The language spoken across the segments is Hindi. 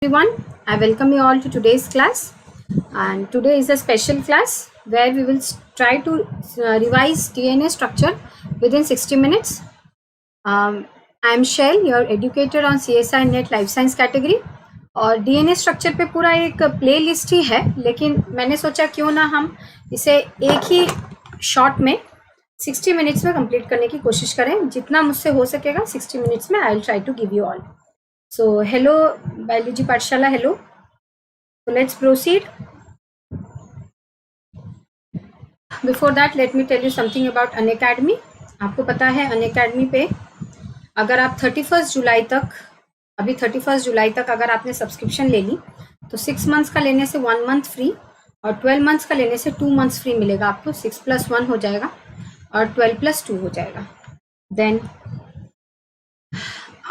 Everyone, I welcome you all to today's class, and today is a special class where we will try to revise DNA structure within 60 minutes. I am Shell, your educator on CSI Net Life Science category. और DNA स्ट्रक्चर पे पूरा एक प्ले लिस्ट ही है, लेकिन मैंने सोचा क्यों ना हम इसे एक ही शॉर्ट में 60 मिनट्स में कंप्लीट करने की कोशिश करें. जितना मुझसे हो सकेगा 60 मिनट्स में I will try to give you all. So hello Biology Pathshala, hello. So let's proceed. Before that let me tell you something about Unacademy. आपको पता है Unacademy पे अगर आप 31 जुलाई तक अगर आपने सब्सक्रिप्शन ले ली तो 6 मंथ्स का लेने से 1 मंथ फ्री और 12 मंथ्स का लेने से 2 मंथ्स फ्री मिलेगा. आपको 6+1 हो जाएगा और 12+2 हो जाएगा. देन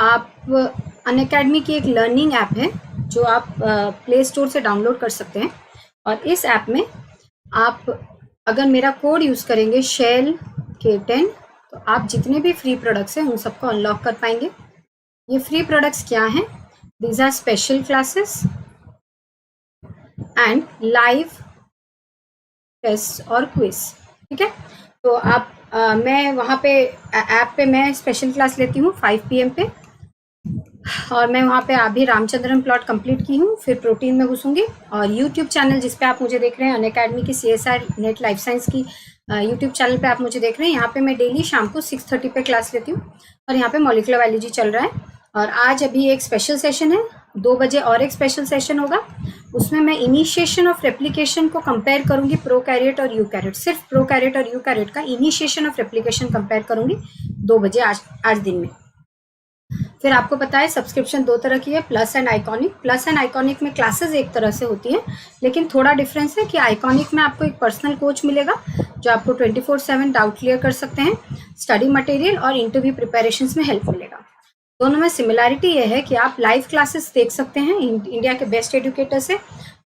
आप अनअकैडमी की एक लर्निंग ऐप है जो आप प्ले स्टोर से डाउनलोड कर सकते हैं. और इस ऐप में आप अगर मेरा कोड यूज़ करेंगे शेल K10 तो आप जितने भी फ्री प्रोडक्ट्स हैं उन सबको अनलॉक कर पाएंगे. ये फ्री प्रोडक्ट्स क्या हैं? These are special classes and live test और क्विज. ठीक है, तो आप मैं वहाँ पे ऐप पे मैं स्पेशल क्लास लेती हूँ 5 PM पे, और मैं वहाँ पे अभी रामचंद्रन प्लॉट कंप्लीट की हूँ. फिर प्रोटीन में घुसूंगी. और यूट्यूब चैनल जिस पे आप मुझे देख रहे हैं अनअकैडमी की CSI नेट लाइफ साइंस की यूट्यूब चैनल पे आप मुझे देख रहे हैं. यहाँ पे मैं डेली शाम को 6:30 पे क्लास लेती हूँ और यहाँ पे मॉलिक्यूलर बायोलॉजी चल रहा है. और आज अभी एक स्पेशल सेशन है, 2 बजे और एक स्पेशल सेशन होगा. उसमें मैं इनिशिएशन ऑफ रेप्लिकेशन को कंपेयर करूंगी प्रोकैरियोट और यूकैरियोट. सिर्फ प्रोकैरियोट और यूकैरियोट का इनिशिएशन ऑफ रेप्लिकेशन कंपेयर करूंगी 2 बजे आज दिन में. फिर आपको पता है सब्सक्रिप्शन 2 तरह की है, plus and iconic. Plus and iconic में क्लासेस एक तरह से होती है, लेकिन थोड़ा डिफरेंस है कि आइकॉनिक में आपको एक पर्सनल कोच मिलेगा जो आपको 24/7 डाउट क्लियर कर सकते हैं, स्टडी मटेरियल और इंटरव्यू प्रिपरेशंस में हेल्प मिलेगा. दोनों में सिमिलैरिटी ये है कि आप लाइव क्लासेस देख सकते हैं इंडिया के बेस्ट एजुकेटर से.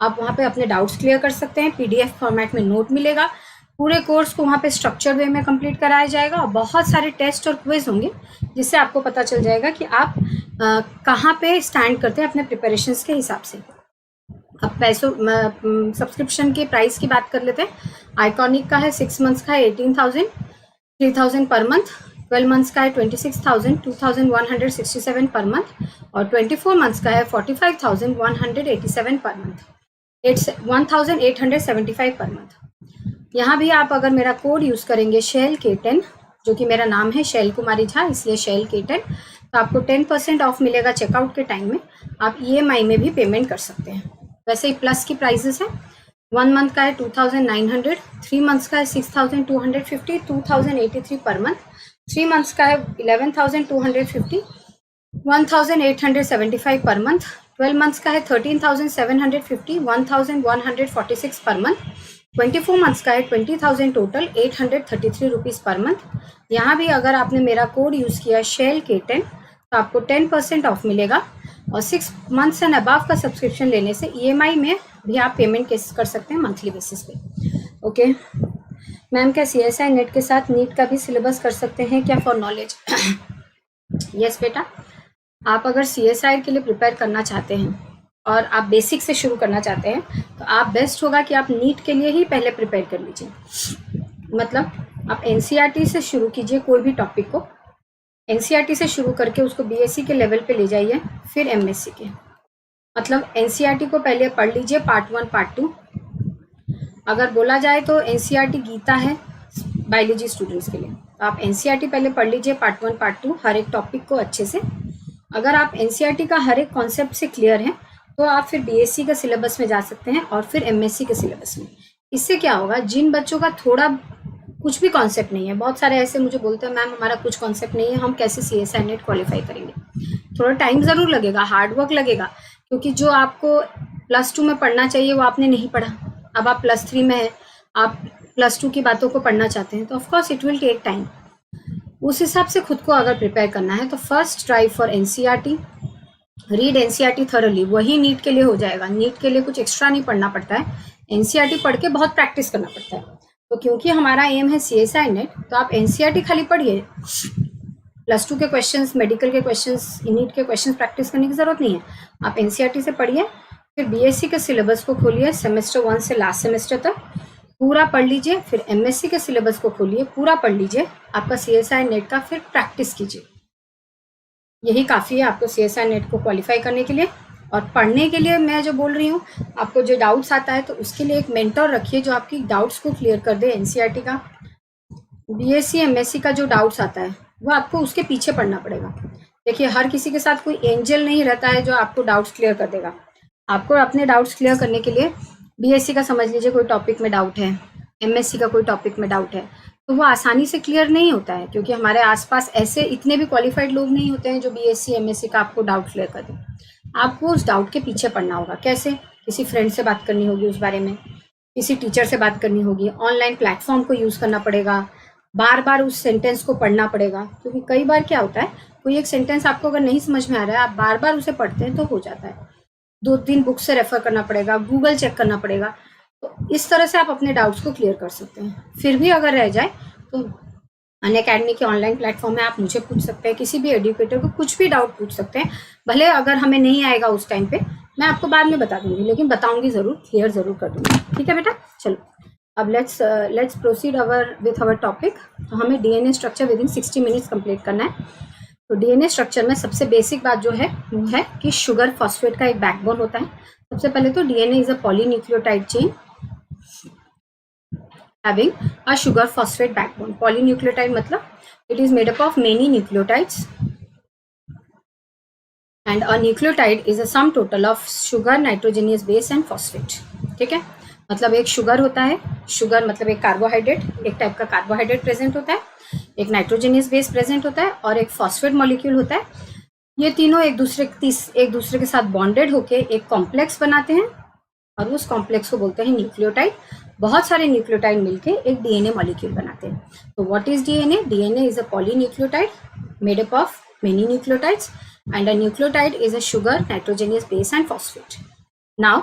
आप वहाँ पे अपने डाउट्स क्लियर कर सकते हैं. PDF फॉर्मेट में नोट मिलेगा. पूरे कोर्स को वहाँ पे स्ट्रक्चर्ड वे में कंप्लीट कराया जाएगा और बहुत सारे टेस्ट और क्विज होंगे जिससे आपको पता चल जाएगा कि आप कहाँ पे स्टैंड करते हैं अपने प्रिपरेशंस के हिसाब से. अब पैसों सब्सक्रिप्शन के प्राइस की बात कर लेते हैं. आइकॉनिक का है 6 मंथ्स का है 18,000, 3,000 पर मंथ. 12 मंथ्स का है 26,000, 2,167 पर मंथ. और 24 मंथ्स का है 45,187 per month. It's 1,875 per month. यहाँ भी आप अगर मेरा कोड यूज़ करेंगे शेल K10, जो कि मेरा नाम है शैल कुमारी झा इसलिए शेल K10, तो आपको 10% ऑफ मिलेगा चेकआउट के टाइम में. आप EMI में भी पेमेंट कर सकते हैं. वैसे ही प्लस की प्राइजेस हैं. 1 मंथ का है 2,900, 3 मंथ्स का है 6,250, 2,083 पर मंथ. 3 मंथ्स का है 11,250, 1,875 पर मंथ. 12 मंथ्स का है 13,750, 1,146 पर मंथ. 24 मंथ्स का है 20,000 टोटल, 833 रुपीज़ पर मंथ. यहाँ भी अगर आपने मेरा कोड यूज़ किया शेल K10 तो आपको 10% ऑफ मिलेगा. और 6 मंथ्स एंड अबाव का सब्सक्रिप्शन लेने से EMI में भी आप पेमेंट कर सकते हैं मंथली बेसिस पे. ओके मैम, क्या CSI नेट के साथ नीट का भी सिलेबस कर सकते हैं क्या फॉर नॉलेज? यस बेटा, आप अगर CSI के लिए प्रिपेयर करना चाहते हैं और आप बेसिक से शुरू करना चाहते हैं तो आप बेस्ट होगा कि आप नीट के लिए ही पहले प्रिपेयर कर लीजिए. मतलब आप NCERT से शुरू कीजिए कोई भी टॉपिक को. NCERT से शुरू करके उसको BSc के लेवल पे ले जाइए, फिर MSc के. मतलब NCERT को पहले पढ़ लीजिए पार्ट 1 पार्ट 2. अगर बोला जाए तो NCERT गीता है बायोलॉजी स्टूडेंट्स के लिए, तो आप NCERT पहले पढ़ लीजिए पार्ट 1 पार्ट 2 हर एक टॉपिक को अच्छे से. अगर आप NCERT का हर एक कॉन्सेप्ट से क्लियर है तो आप फिर BSc का सिलेबस में जा सकते हैं और फिर MSc के सिलेबस में. इससे क्या होगा, जिन बच्चों का थोड़ा कुछ भी कॉन्सेप्ट नहीं है, बहुत सारे ऐसे मुझे बोलते हैं मैम हमारा कुछ कॉन्सेप्ट नहीं है, हम कैसे CSI नेट क्वालिफाई करेंगे. थोड़ा टाइम ज़रूर लगेगा, हार्ड वर्क लगेगा, क्योंकि जो आपको +2 में पढ़ना चाहिए वो आपने नहीं पढ़ा. अब आप +3 में है, आप +2 की बातों को पढ़ना चाहते हैं तो of course it will take time. उस हिसाब से खुद को अगर प्रिपेयर करना है तो first try for NCERT, read NCERT thoroughly. वही नीट के लिए हो जाएगा. नीट के लिए कुछ एक्स्ट्रा नहीं पढ़ना पड़ता है. NCERT पढ़ के बहुत प्रैक्टिस करना पड़ता है. तो क्योंकि हमारा एम है CSI नेट तो आप NCERT खाली पढ़िए, +2 के क्वेश्चंस, मेडिकल के क्वेश्चंस, नीट के क्वेश्चंस प्रैक्टिस करने की ज़रूरत नहीं है। आप एनसीईआरटी से पढ़िए, फिर बीएससी के सिलेबस को खोलिए, सेमेस्टर 1 से लास्ट सेमेस्टर तक पूरा पढ़ लीजिए, फिर एमएससी के सिलेबस को खोलिए, पूरा पढ़ लीजिए, आपका सीएसआई नेट का फिर प्रैक्टिस कीजिए। यही काफ़ी है आपको सीएसआई नेट को क्वालिफाई करने के लिए। और पढ़ने के लिए मैं जो बोल रही हूँ, आपको जो डाउट्स आता है तो उसके लिए एक मेंटर रखिए जो आपकी डाउट्स को क्लियर कर दे। एनसीईआरटी का, बीएससी एमएससी का जो डाउट्स आता है वो आपको उसके पीछे पढ़ना पड़ेगा। देखिए, हर किसी के साथ कोई एंजल नहीं रहता है जो आपको डाउट्स क्लियर कर देगा। आपको अपने डाउट्स क्लियर करने के लिए बीएससी का समझ लीजिए कोई टॉपिक में डाउट है, एमएससी का कोई टॉपिक में डाउट है, तो वो आसानी से क्लियर नहीं होता है, क्योंकि हमारे आसपास ऐसे इतने भी क्वालिफाइड लोग नहीं होते हैं जो बीएससी एमएससी का आपको डाउट क्लियर कर दें। आपको उस डाउट के पीछे पढ़ना होगा। कैसे? किसी फ्रेंड से बात करनी होगी उस बारे में, किसी टीचर से बात करनी होगी, ऑनलाइन प्लेटफॉर्म को यूज़ करना पड़ेगा, बार बार उस सेंटेंस को पढ़ना पड़ेगा, क्योंकि कई बार क्या होता है, कोई एक सेंटेंस आपको अगर नहीं समझ में आ रहा है, आप बार बार उसे पढ़ते हैं तो हो जाता है। 2-3 बुक से रेफर करना पड़ेगा, गूगल चेक करना पड़ेगा। तो इस तरह से आप अपने डाउट्स को क्लियर कर सकते हैं। फिर भी अगर रह जाए तो अनअकैडमी के ऑनलाइन प्लेटफॉर्म में आप मुझे पूछ सकते हैं, किसी भी एजुकेटर को कुछ भी डाउट पूछ सकते हैं। भले अगर हमें नहीं आएगा उस टाइम पे, मैं आपको बाद में बता दूंगी, लेकिन बताऊंगी ज़रूर, क्लियर ज़रूर कर दूंगी। ठीक है बेटा, चलो अब let's proceed with our topic. तो हमें DNA structure with in 60 minutes complete करना है। तो डीएनए स्ट्रक्चर में सबसे बेसिक बात जो है वो है कि शुगर फॉस्फेट का एक बैकबोन होता है। सबसे पहले तो DNA is a polynucleotide chain having a sugar phosphate backbone. Polynucleotide मतलब it is made up of many nucleotides, and a nucleotide is a sum total of sugar, nitrogenous base and phosphate. ठीक है, मतलब एक शुगर होता है, शुगर मतलब एक कार्बोहाइड्रेट, एक टाइप का कार्बोहाइड्रेट प्रेजेंट होता है, एक नाइट्रोजेनियस बेस प्रेजेंट होता है और एक फॉस्फेट मॉलिक्यूल होता है। ये तीनों एक दूसरे के साथ बॉन्डेड होके एक कॉम्प्लेक्स बनाते हैं और उस कॉम्प्लेक्स को बोलते हैं न्यूक्लियोटाइड। बहुत सारे न्यूक्लियोटाइड मिलके एक डीएनए मॉलिक्यूल बनाते हैं। तो what is DNA? DNA is a polynucleotide made up of many nucleotides, and a nucleotide is a sugar, nitrogenous base and phosphate. Now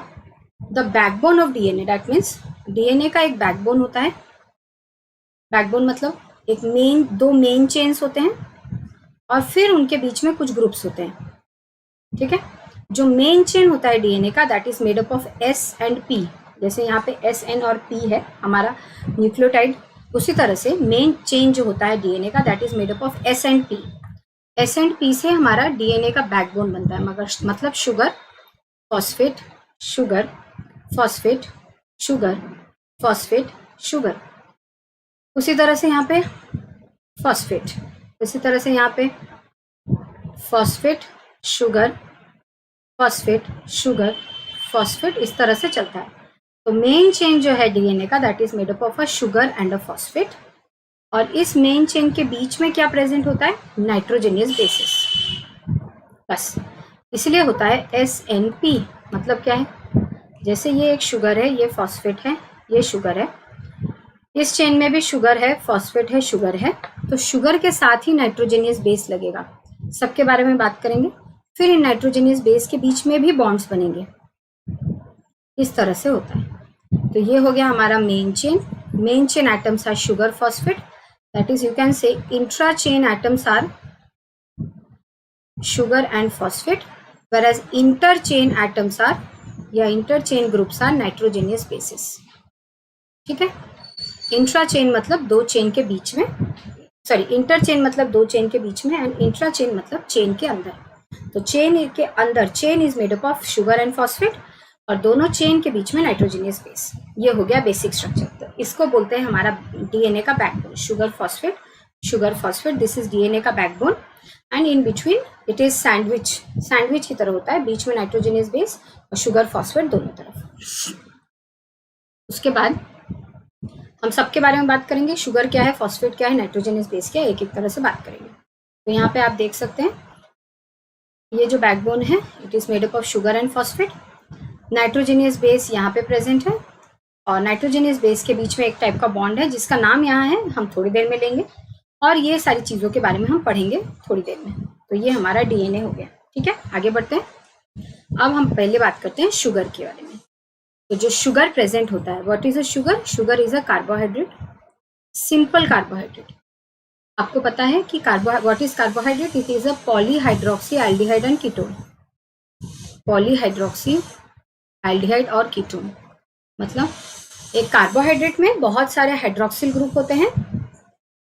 the backbone of DNA, that means DNA का एक बैकबोन होता है। बैकबोन मतलब दो मेन चेन्स होते हैं और फिर उनके बीच में कुछ ग्रुप्स होते हैं। ठीक है, जो मेन चेन होता है डीएनए का, that is made up of S and P. जैसे यहाँ पे एस एन और पी है हमारा न्यूक्लियोटाइड, उसी तरह से मेन चेन जो होता है डीएनए का, that is made up of S and P. S and P से हमारा डीएनए का बैकबोन बनता है, मगर मतलब sugar phosphate sugar phosphate sugar phosphate sugar. उसी तरह से यहाँ पे फॉस्फेट, उसी तरह से यहाँ पे phosphate sugar phosphate sugar phosphate, इस तरह से चलता है। तो मेन चेन जो है डीएनए का, that is made up of a sugar and a phosphate, और इस मेन चेन के बीच में क्या प्रेजेंट होता है? नाइट्रोजेनियस बेसिस, बस इसलिए होता है SNP। मतलब क्या है? जैसे ये एक शुगर है, ये फॉस्फेट है, ये शुगर है, इस चेन में भी शुगर है, फॉस्फेट है, शुगर है, तो शुगर के साथ ही नाइट्रोजेनियस बेस लगेगा। सबके बारे में बात करेंगे। फिर इन नाइट्रोजेनियस बेस के बीच में भी बॉन्ड्स बनेंगे, इस तरह से होता है। तो ये हो गया हमारा main chain. Main chain atoms are sugar phosphate, that is you can say intra chain atoms are sugar and phosphate, whereas interchain atoms are या interchain groups are nitrogenous bases। ठीक है, इंट्रा चेन मतलब दो चेन के बीच में, सॉरी इंटरचेन मतलब दो चेन के बीच में, एंड इंट्रा चेन मतलब चेन के अंदर। तो चेन के अंदर chain is made up of sugar and phosphate, और दोनों चेन के बीच में नाइट्रोजेनियस बेस। ये हो गया बेसिक स्ट्रक्चर। तो इसको बोलते हैं हमारा डीएनए का backbone, sugar phosphate, this is DNA का backbone, and in between it is sandwich की तरह होता है, बीच में नाइट्रोजेनियस बेस और शुगर फॉस्फेट दोनों तरफ। उसके बाद हम सबके बारे में बात करेंगे, शुगर क्या है, फॉस्फेट क्या है, नाइट्रोजेनियस बेस क्या है, एक एक तरह से बात करेंगे। तो यहाँ पे आप देख सकते हैं ये जो बैकबोन है, it is made up of sugar and phosphate. Nitrogenous base यहाँ पे प्रेजेंट है, और नाइट्रोजेनियस बेस के बीच में एक टाइप का बॉन्ड है जिसका नाम यहाँ है, हम थोड़ी देर में लेंगे, और ये सारी चीज़ों के बारे में हम पढ़ेंगे थोड़ी देर में। तो ये हमारा डीएनए हो गया। ठीक है, आगे बढ़ते हैं। अब हम पहले बात करते हैं शुगर के बारे में। तो जो शुगर प्रेजेंट होता है, what is a sugar? Sugar is a carbohydrate, simple carbohydrate. आपको पता है कि what is carbohydrate? It is a polyhydroxy aldehyde and ketone. Polyhydroxy aldehyde और कीटोन मतलब एक कार्बोहाइड्रेट में बहुत सारे हाइड्रोक्सिल ग्रुप होते हैं,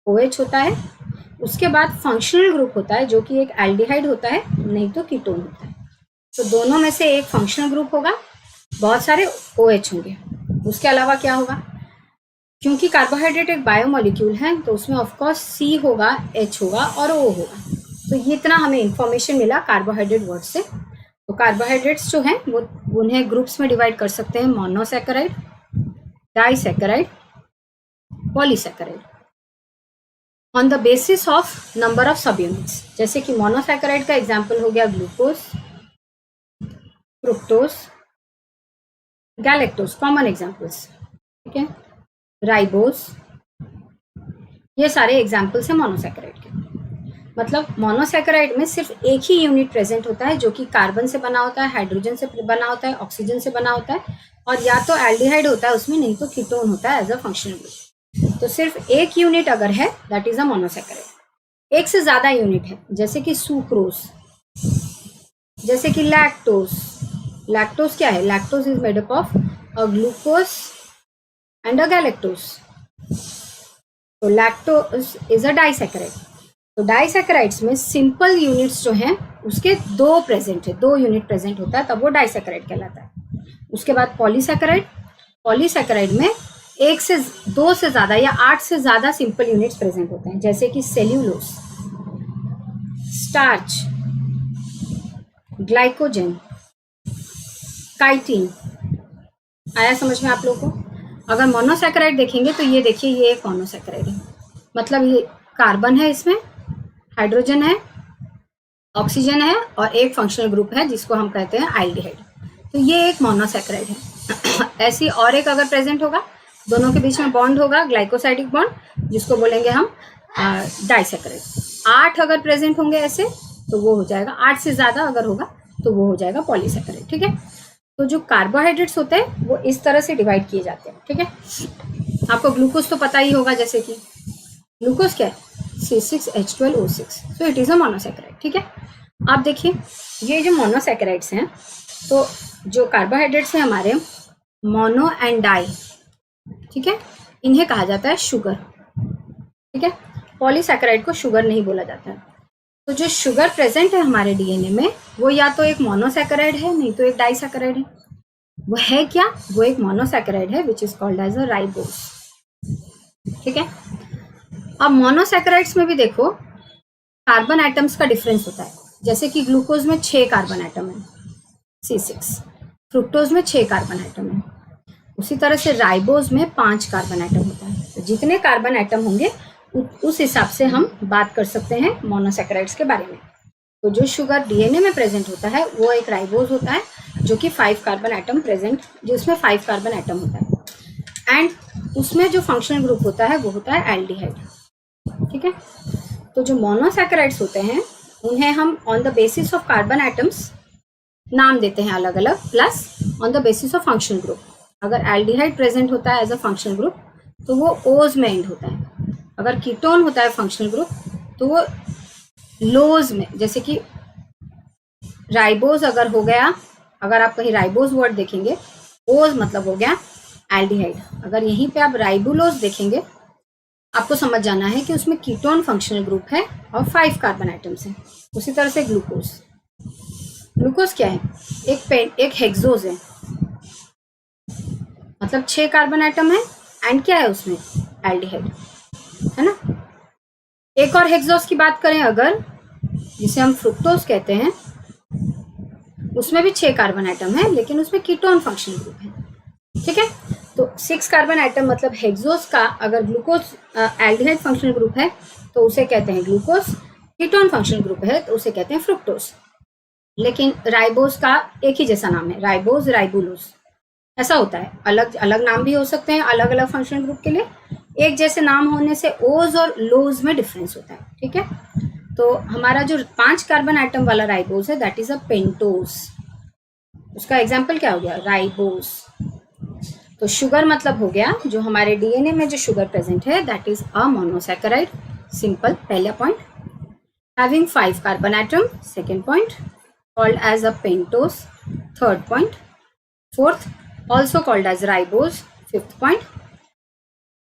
OH होता है, उसके बाद फंक्शनल ग्रुप होता है जो कि एक एल्डिहाइड होता है, नहीं तो कीटोन होता है। तो दोनों में से एक फंक्शनल ग्रुप होगा, बहुत सारे OH होंगे। उसके अलावा क्या होगा? क्योंकि कार्बोहाइड्रेट एक बायोमोलिक्यूल है तो उसमें ऑफकोर्स C होगा, H होगा और O होगा। तो ये इतना हमें इंफॉर्मेशन मिला कार्बोहाइड्रेट वर्ड से। तो कार्बोहाइड्रेट्स जो हैं वो उन्हें ग्रुप्स में डिवाइड कर सकते हैं, monosaccharide, disaccharide, polysaccharide, on the basis of number of सब यूनिट्स। जैसे कि मोनोसैकेराइड का एग्जाम्पल हो गया glucose, fructose, galactose, common examples, ठीक है, राइबोज, ये सारे एग्जाम्पल्स हैं मोनोसैकेराइड के। मतलब मोनोसैकेराइड में सिर्फ एक ही यूनिट प्रेजेंट होता है जो कि कार्बन से बना होता है, हाइड्रोजन से बना होता है, ऑक्सीजन से बना होता है, और या तो एल्डिहाइड होता है उसमें, नहीं तो कीटोन होता है एज अ फंक्शनल ग्रुप। तो सिर्फ एक यूनिट अगर है दैट इज अ मोनोसैकेराइड। एक से ज्यादा यूनिट है जैसे कि सुक्रोज, जैसे कि लैक्टोज। लैक्टोज क्या है? Lactose is made up of a glucose and a galactose. तो लैक्टोज इज अ डाइसैकेराइड। तो डाइसैकेराइड्स में सिंपल यूनिट्स जो हैं उसके दो प्रेजेंट है, 2 यूनिट प्रेजेंट होता है, तब वो डाइसैकेराइड कहलाता है। उसके बाद पॉलीसैकेराइड। पॉलीसैकेराइड में 1 से 2 से ज्यादा या 8 से ज्यादा सिंपल यूनिट्स प्रेजेंट होते हैं, जैसे कि सेल्यूलोज, स्टार्च, ग्लाइकोजन, काइटिन। आया समझ में आप लोगों को? अगर मोनोसैकेराइड देखेंगे तो ये देखिए, ये एक मोनोसैकेराइड है, मतलब ये कार्बन है, इसमें हाइड्रोजन है, ऑक्सीजन है और एक फंक्शनल ग्रुप है जिसको हम कहते हैं एल्डिहाइड। तो ये एक मोनोसैकेराइड है। ऐसी और एक अगर प्रेजेंट होगा, दोनों के बीच में बॉन्ड होगा, ग्लाइकोसाइडिक बॉन्ड, जिसको बोलेंगे हम डाइसैकेराइड। 8 अगर प्रेजेंट होंगे ऐसे तो वो हो जाएगा, 8 से ज्यादा अगर होगा तो वो हो जाएगा पॉलीसैकेराइड, ठीक है। तो जो कार्बोहाइड्रेट्स होते हैं वो इस तरह से डिवाइड किए जाते हैं, ठीक है। आपको ग्लूकोज तो पता ही होगा, जैसे कि ग्लूकोज क्या है? C6H12O6, so it is a monosaccharide, ठीक है। आप देखिए ये जो मोनोसैकेराइड्स हैं, तो जो कार्बोहाइड्रेट्स हैं हमारे मोनो एंड डाई, ठीक है, इन्हें कहा जाता है शुगर, ठीक है। पॉलीसैकेराइड को शुगर नहीं बोला जाता है। तो जो शुगर प्रेजेंट है हमारे डीएनए में वो या तो एक मोनोसैकेराइड है, नहीं तो एक डाइसैकेराइड है। वो है क्या? वो एक मोनोसैकेराइड है which is called as a ribose, ठीक है। अब मोनोसैकेराइड्स में भी देखो कार्बन एटम्स का डिफरेंस होता है, जैसे कि ग्लूकोज में 6 कार्बन एटम है, C6, फ्रुक्टोज में 6 कार्बन एटम है, उसी तरह से राइबोज में 5 कार्बन एटम होता है। तो जितने कार्बन एटम होंगे उस हिसाब से हम बात कर सकते हैं मोनोसैकेराइड्स के बारे में। तो जो शुगर डीएनए में प्रेजेंट होता है वो एक राइबोज होता है जो कि 5 कार्बन एटम प्रेजेंट, जिसमें 5 कार्बन एटम होता है, एंड उसमें जो फंक्शनल ग्रुप होता है वो होता है एल्डिहाइड, ठीक है। तो जो मोनोसैकेराइड्स होते हैं उन्हें हम on the basis of carbon atoms नाम देते हैं अलग अलग, plus on the basis of functional group. अगर एल्डिहाइड प्रेजेंट होता है एज अ फंक्शनल ग्रुप तो वो ओज में एंड होता है, अगर कीटोन होता है फंक्शनल ग्रुप तो वो लोज में, जैसे कि राइबोज अगर हो गया, अगर आप कहीं राइबोज वर्ड देखेंगे, ओज मतलब हो गया एल्डिहाइड। अगर यहीं पे आप राइबुलोज देखेंगे आपको समझ जाना है कि उसमें कीटोन फंक्शनल ग्रुप है और 5 कार्बन एटम्स हैं। उसी तरह से ग्लूकोज, ग्लूकोज क्या है? एक हेक्सोज है, मतलब 6 कार्बन एटम है एंड क्या है उसमें? एल्डिहाइड, है ना। एक और हेक्सोज की बात करें अगर, जिसे हम फ्रुक्टोज कहते हैं, उसमें भी 6 कार्बन एटम है लेकिन उसमें कीटोन फंक्शनल ग्रुप है, ठीक है। तो 6 कार्बन एटम मतलब हेक्सोज का अगर ग्लूकोज एल्डिहाइड फंक्शनल ग्रुप है तो उसे कहते हैं ग्लूकोज, कीटोन फंक्शनल ग्रुप है तो उसे कहते हैं फ्रुक्टोज। लेकिन राइबोज का एक ही जैसा नाम है, राइबोज, राइबुलोज, ऐसा होता है। अलग अलग नाम भी हो सकते हैं अलग अलग फंक्शनल ग्रुप के लिए, एक जैसे नाम होने से ओज और लोज में डिफरेंस होता है, ठीक है। तो हमारा जो 5 कार्बन एटम वाला राइबोज है दैट इज अ पेंटोज, उसका एग्जाम्पल क्या हो गया? राइबोज। तो शुगर मतलब हो गया जो हमारे डीएनए में जो शुगर प्रेजेंट है that is a monosaccharide, simple पहला point. Having 5 carbon atom, second point, called as a pentose, third point. Fourth, also called as ribose, fifth point.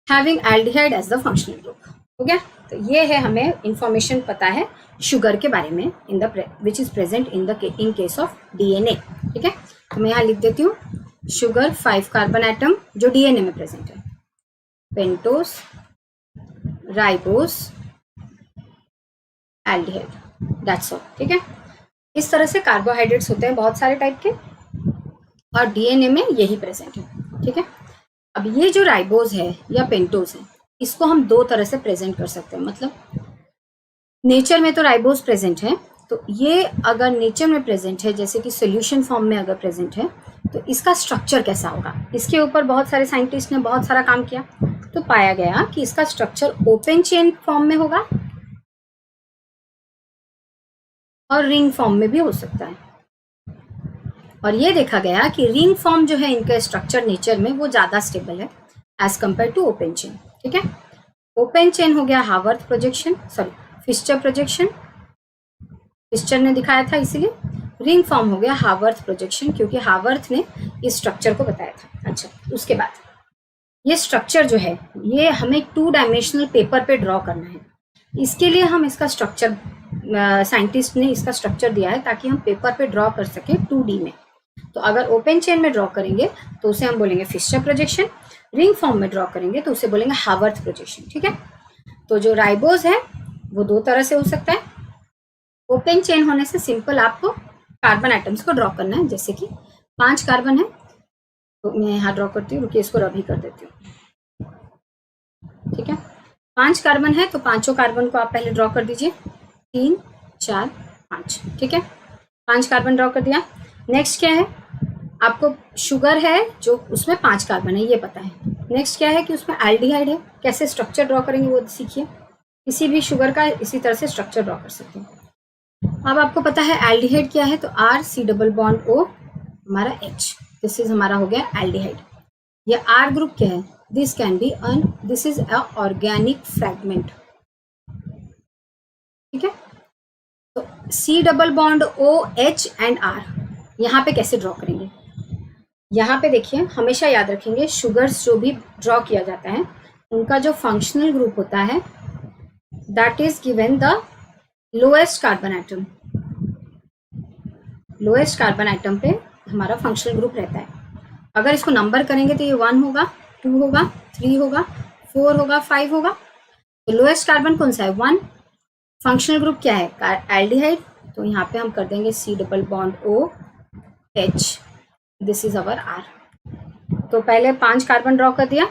Having aldehyde as the functional group. हो गया. तो ये है हमें इंफॉर्मेशन पता है शुगर के बारे में in the which is present in case of DNA. ठीक है, तो मैं यहाँ लिख देती हूँ शुगर 5 कार्बन एटम जो डीएनए में प्रेजेंट है. Pentose, ribose, aldehyde, that's all. ठीक है, इस तरह से कार्बोहाइड्रेट्स होते हैं बहुत सारे टाइप के और डीएनए में यही प्रेजेंट है. ठीक है, अब ये जो राइबोज है या पेंटोज है इसको हम दो तरह से प्रेजेंट कर सकते हैं. मतलब नेचर में तो राइबोज प्रेजेंट है, तो ये अगर नेचर में प्रेजेंट है जैसे कि सोल्यूशन फॉर्म में अगर प्रेजेंट है तो इसका स्ट्रक्चर कैसा होगा, इसके ऊपर बहुत सारे साइंटिस्ट ने बहुत सारा काम किया. तो पाया गया कि इसका स्ट्रक्चर ओपन चेन फॉर्म में होगा और रिंग फॉर्म में भी हो सकता है. और ये देखा गया कि रिंग फॉर्म जो है इनका स्ट्रक्चर नेचर में वो ज़्यादा स्टेबल है as compare to open chain. ठीक है, ओपन चेन हो गया Haworth projection, sorry Fischer projection, Fischer ने दिखाया था इसीलिए. रिंग फॉर्म हो गया हावर्थ प्रोजेक्शन क्योंकि हावर्थ ने इस स्ट्रक्चर को बताया था. अच्छा, उसके बाद ये स्ट्रक्चर जो है ये हमें 2 डायमेंशनल पेपर पे ड्रॉ करना है. इसके लिए हम इसका स्ट्रक्चर साइंटिस्ट ने इसका स्ट्रक्चर दिया है ताकि हम पेपर पे ड्रॉ कर सकें 2D में. तो अगर ओपन चेन में ड्रॉ करेंगे तो उसे हम बोलेंगे फिस्चर प्रोजेक्शन, रिंग फॉर्म में ड्रॉ करेंगे तो उसे बोलेंगे हावर्थ प्रोजेक्शन. ठीक है, तो जो राइबोज है वो 2 तरह से हो सकता है. ओपन चेन होने से सिंपल आपको कार्बन आइटम्स को ड्रॉ करना है. जैसे कि 5 कार्बन है तो मैं यहाँ ड्रॉ करती हूँ, रुकिए इसको रब ही कर देती हूँ. ठीक है, 5 कार्बन है तो पांचों कार्बन को आप पहले ड्रॉ कर दीजिए. 3, 4, 5. ठीक है, 5 कार्बन ड्रॉ कर दिया. नेक्स्ट क्या है, आपको शुगर है जो उसमें 5 कार्बन है ये पता है. नेक्स्ट क्या है कि उसमें एल्डिहाइड है. कैसे स्ट्रक्चर ड्रॉ करेंगे वो सीखिए. किसी भी शुगर का इसी तरह से स्ट्रक्चर ड्रॉ कर सकते हैं. अब आपको पता है एल्डिहाइड क्या है, तो RC+O हमारा H, दिस इज हमारा हो गया एल्डिहाइड. ये R ग्रुप क्या है, this can be this is a organic fragment. ठीक है, तो C+OH एंड R यहाँ पे कैसे ड्रॉ करेंगे. यहाँ पे देखिए हमेशा याद रखेंगे शुगर्स जो भी ड्रॉ किया जाता है उनका जो फंक्शनल ग्रुप होता है that is given the lowest carbon atom. Lowest carbon atom पे हमारा फंक्शनल ग्रुप रहता है. अगर इसको नंबर करेंगे तो ये 1 होगा, 2 होगा, 3 होगा, 4 होगा, 5 होगा. तो लोएस्ट कार्बन कौन सा है, 1. फंक्शनल ग्रुप क्या है, एल्डिहाइड. तो यहाँ पे हम कर देंगे C+OH, this is our R. तो पहले 5 कार्बन ड्रॉ कर दिया,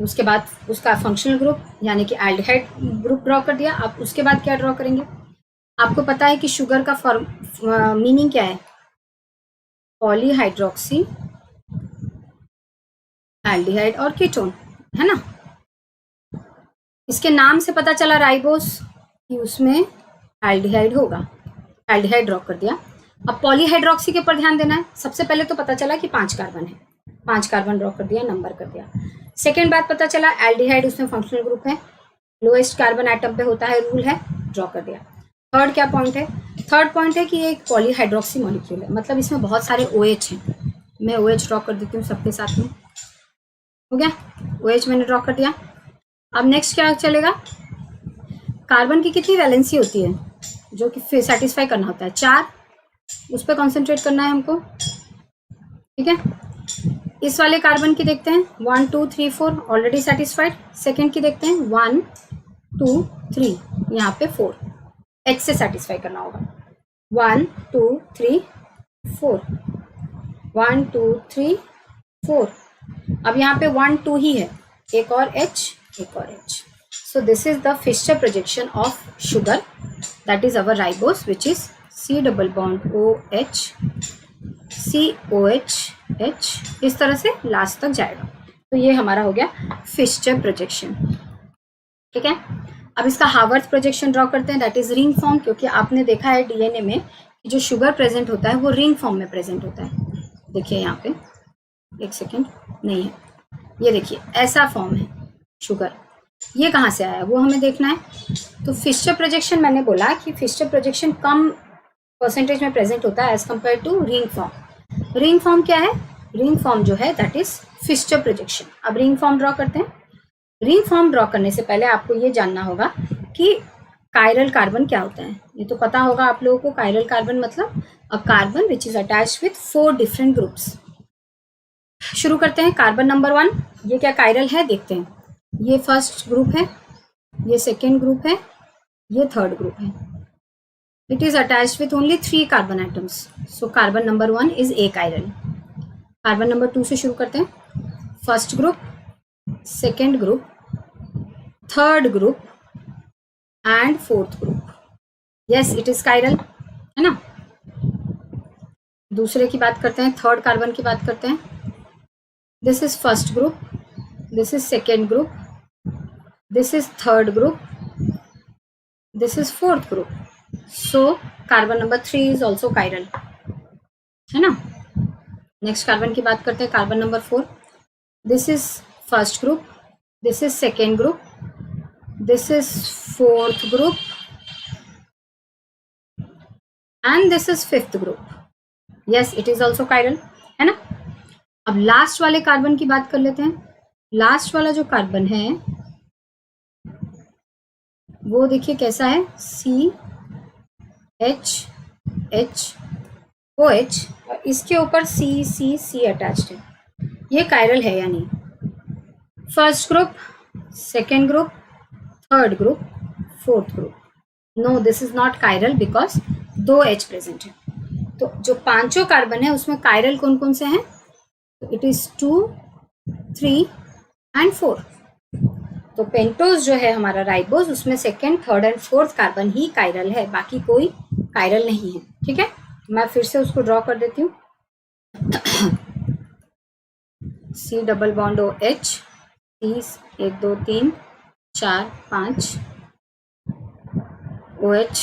उसके बाद उसका फंक्शनल ग्रुप यानी कि एल्डिहाइड ग्रुप ड्रॉ कर दिया. अब उसके बाद क्या ड्रॉ करेंगे, आपको पता है कि शुगर का मीनिंग क्या है, पॉलीहाइड्रोक्सी एल्डिहाइड और कीटोन, है ना. इसके नाम से पता चला राइबोस कि उसमें एल्डिहाइड होगा, एल्डिहाइड ड्रॉ कर दिया. अब पॉलीहाइड्रोक्सी के ऊपर ध्यान देना है. सबसे पहले तो पता चला कि 5 कार्बन है, 5 कार्बन ड्रॉ कर दिया, नंबर कर दिया. सेकेंड बात पता चला एल्डिहाइड उसमें फंक्शनल ग्रुप है, लोएस्ट कार्बन एटम पे होता है, रूल है, ड्रॉ कर दिया. थर्ड क्या पॉइंट है, थर्ड पॉइंट है कि ये एक पॉलीहाइड्रोक्सी मॉलिक्यूल है, मतलब इसमें बहुत सारे OH हैं. मैं OH ड्रॉ कर देती हूँ सबके साथ में. हो गया, OH मैंने ड्रॉ कर दिया. अब नेक्स्ट क्या चलेगा, कार्बन की कितनी वैलेंसी होती है जो कि सेटिस्फाई करना होता है, 4. उस पर कॉन्सेंट्रेट करना है हमको. ठीक है, इस वाले कार्बन की देखते हैं 1, 2, 3, 4 ऑलरेडी सेटिस्फाइड. सेकेंड की देखते हैं 1, 2, 3, यहाँ पे 4 H से सेटिस्फाई करना होगा. 1, 2, 3, 4, 1, 2, 3, 4. अब यहाँ पे 1, 2 ही है, एक और H, एक और H. So this is the Fischer projection of sugar, that is our ribose, which is C+OH, COH, H, इस तरह से लास्ट तक जाएगा. तो ये हमारा हो गया फिस्चर प्रोजेक्शन. ठीक है, अब इसका हावर्थ प्रोजेक्शन ड्रॉ करते हैं, दैट इज रिंग फॉर्म. क्योंकि आपने देखा है डीएनए में कि जो शुगर प्रेजेंट होता है वो रिंग फॉर्म में प्रेजेंट होता है. देखिए यहाँ पे, एक सेकेंड, नहीं है, ये देखिए ऐसा फॉर्म है शुगर. ये कहाँ से आया वो हमें देखना है. तो फिशर प्रोजेक्शन मैंने बोला कि फिशर प्रोजेक्शन कम परसेंटेज में प्रेजेंट होता है as compare to ring form. Ring form क्या है? रिंग फॉर्म जो है दैट इज फिशर प्रोजेक्शन। अब रिंग फॉर्म ड्रॉ करते हैं। रिंग फॉर्म ड्रॉ करने से पहले आपको ये जानना होगा कि कायरल कार्बन क्या होता है। ये तो पता होगा आप लोगों को, कायरल कार्बन मतलब a carbon which is attached with 4 different groups. शुरू करते हैं। कार्बन नंबर 1, ये क्या कायरल है देखते हैं। ये फर्स्ट ग्रुप है, ये सेकेंड ग्रुप है, ये थर्ड ग्रुप है। It is attached with only 3 carbon atoms, so carbon number 1 is a chiral. Carbon number 2 से शुरू करते हैं। First group, second group, third group and fourth group. Yes, it is chiral, है ना। दूसरे की बात करते हैं, थर्ड कार्बन की बात करते हैं। This is first group, this is second group, this is third group, this is fourth group, so carbon number 3 is also chiral, है ना। नेक्स्ट कार्बन की बात करते हैं, carbon number 4। This is first group, this is second group, this is fourth group and this is fifth group. Yes, it is also chiral, है ना। अब लास्ट वाले कार्बन की बात कर लेते हैं। लास्ट वाला जो कार्बन है वो देखिए कैसा है, CH H OH और इसके ऊपर C अटैच्ड है। ये कायरल है या नहीं? First group, second group, third group, fourth group. No, this is not chiral because 2 H present है। तो जो पांचों कार्बन है उसमें कायरल कौन कौन से हैं? It is 2, 3 and 4। तो पेंटोज जो है हमारा राइबोज, उसमें second, third and fourth carbon he chiral है, बाकी कोई कायरल नहीं है। ठीक है, मैं फिर से उसको ड्रॉ कर देती हूँ। C double bond OH, 30, 1 2 3 4 5 OH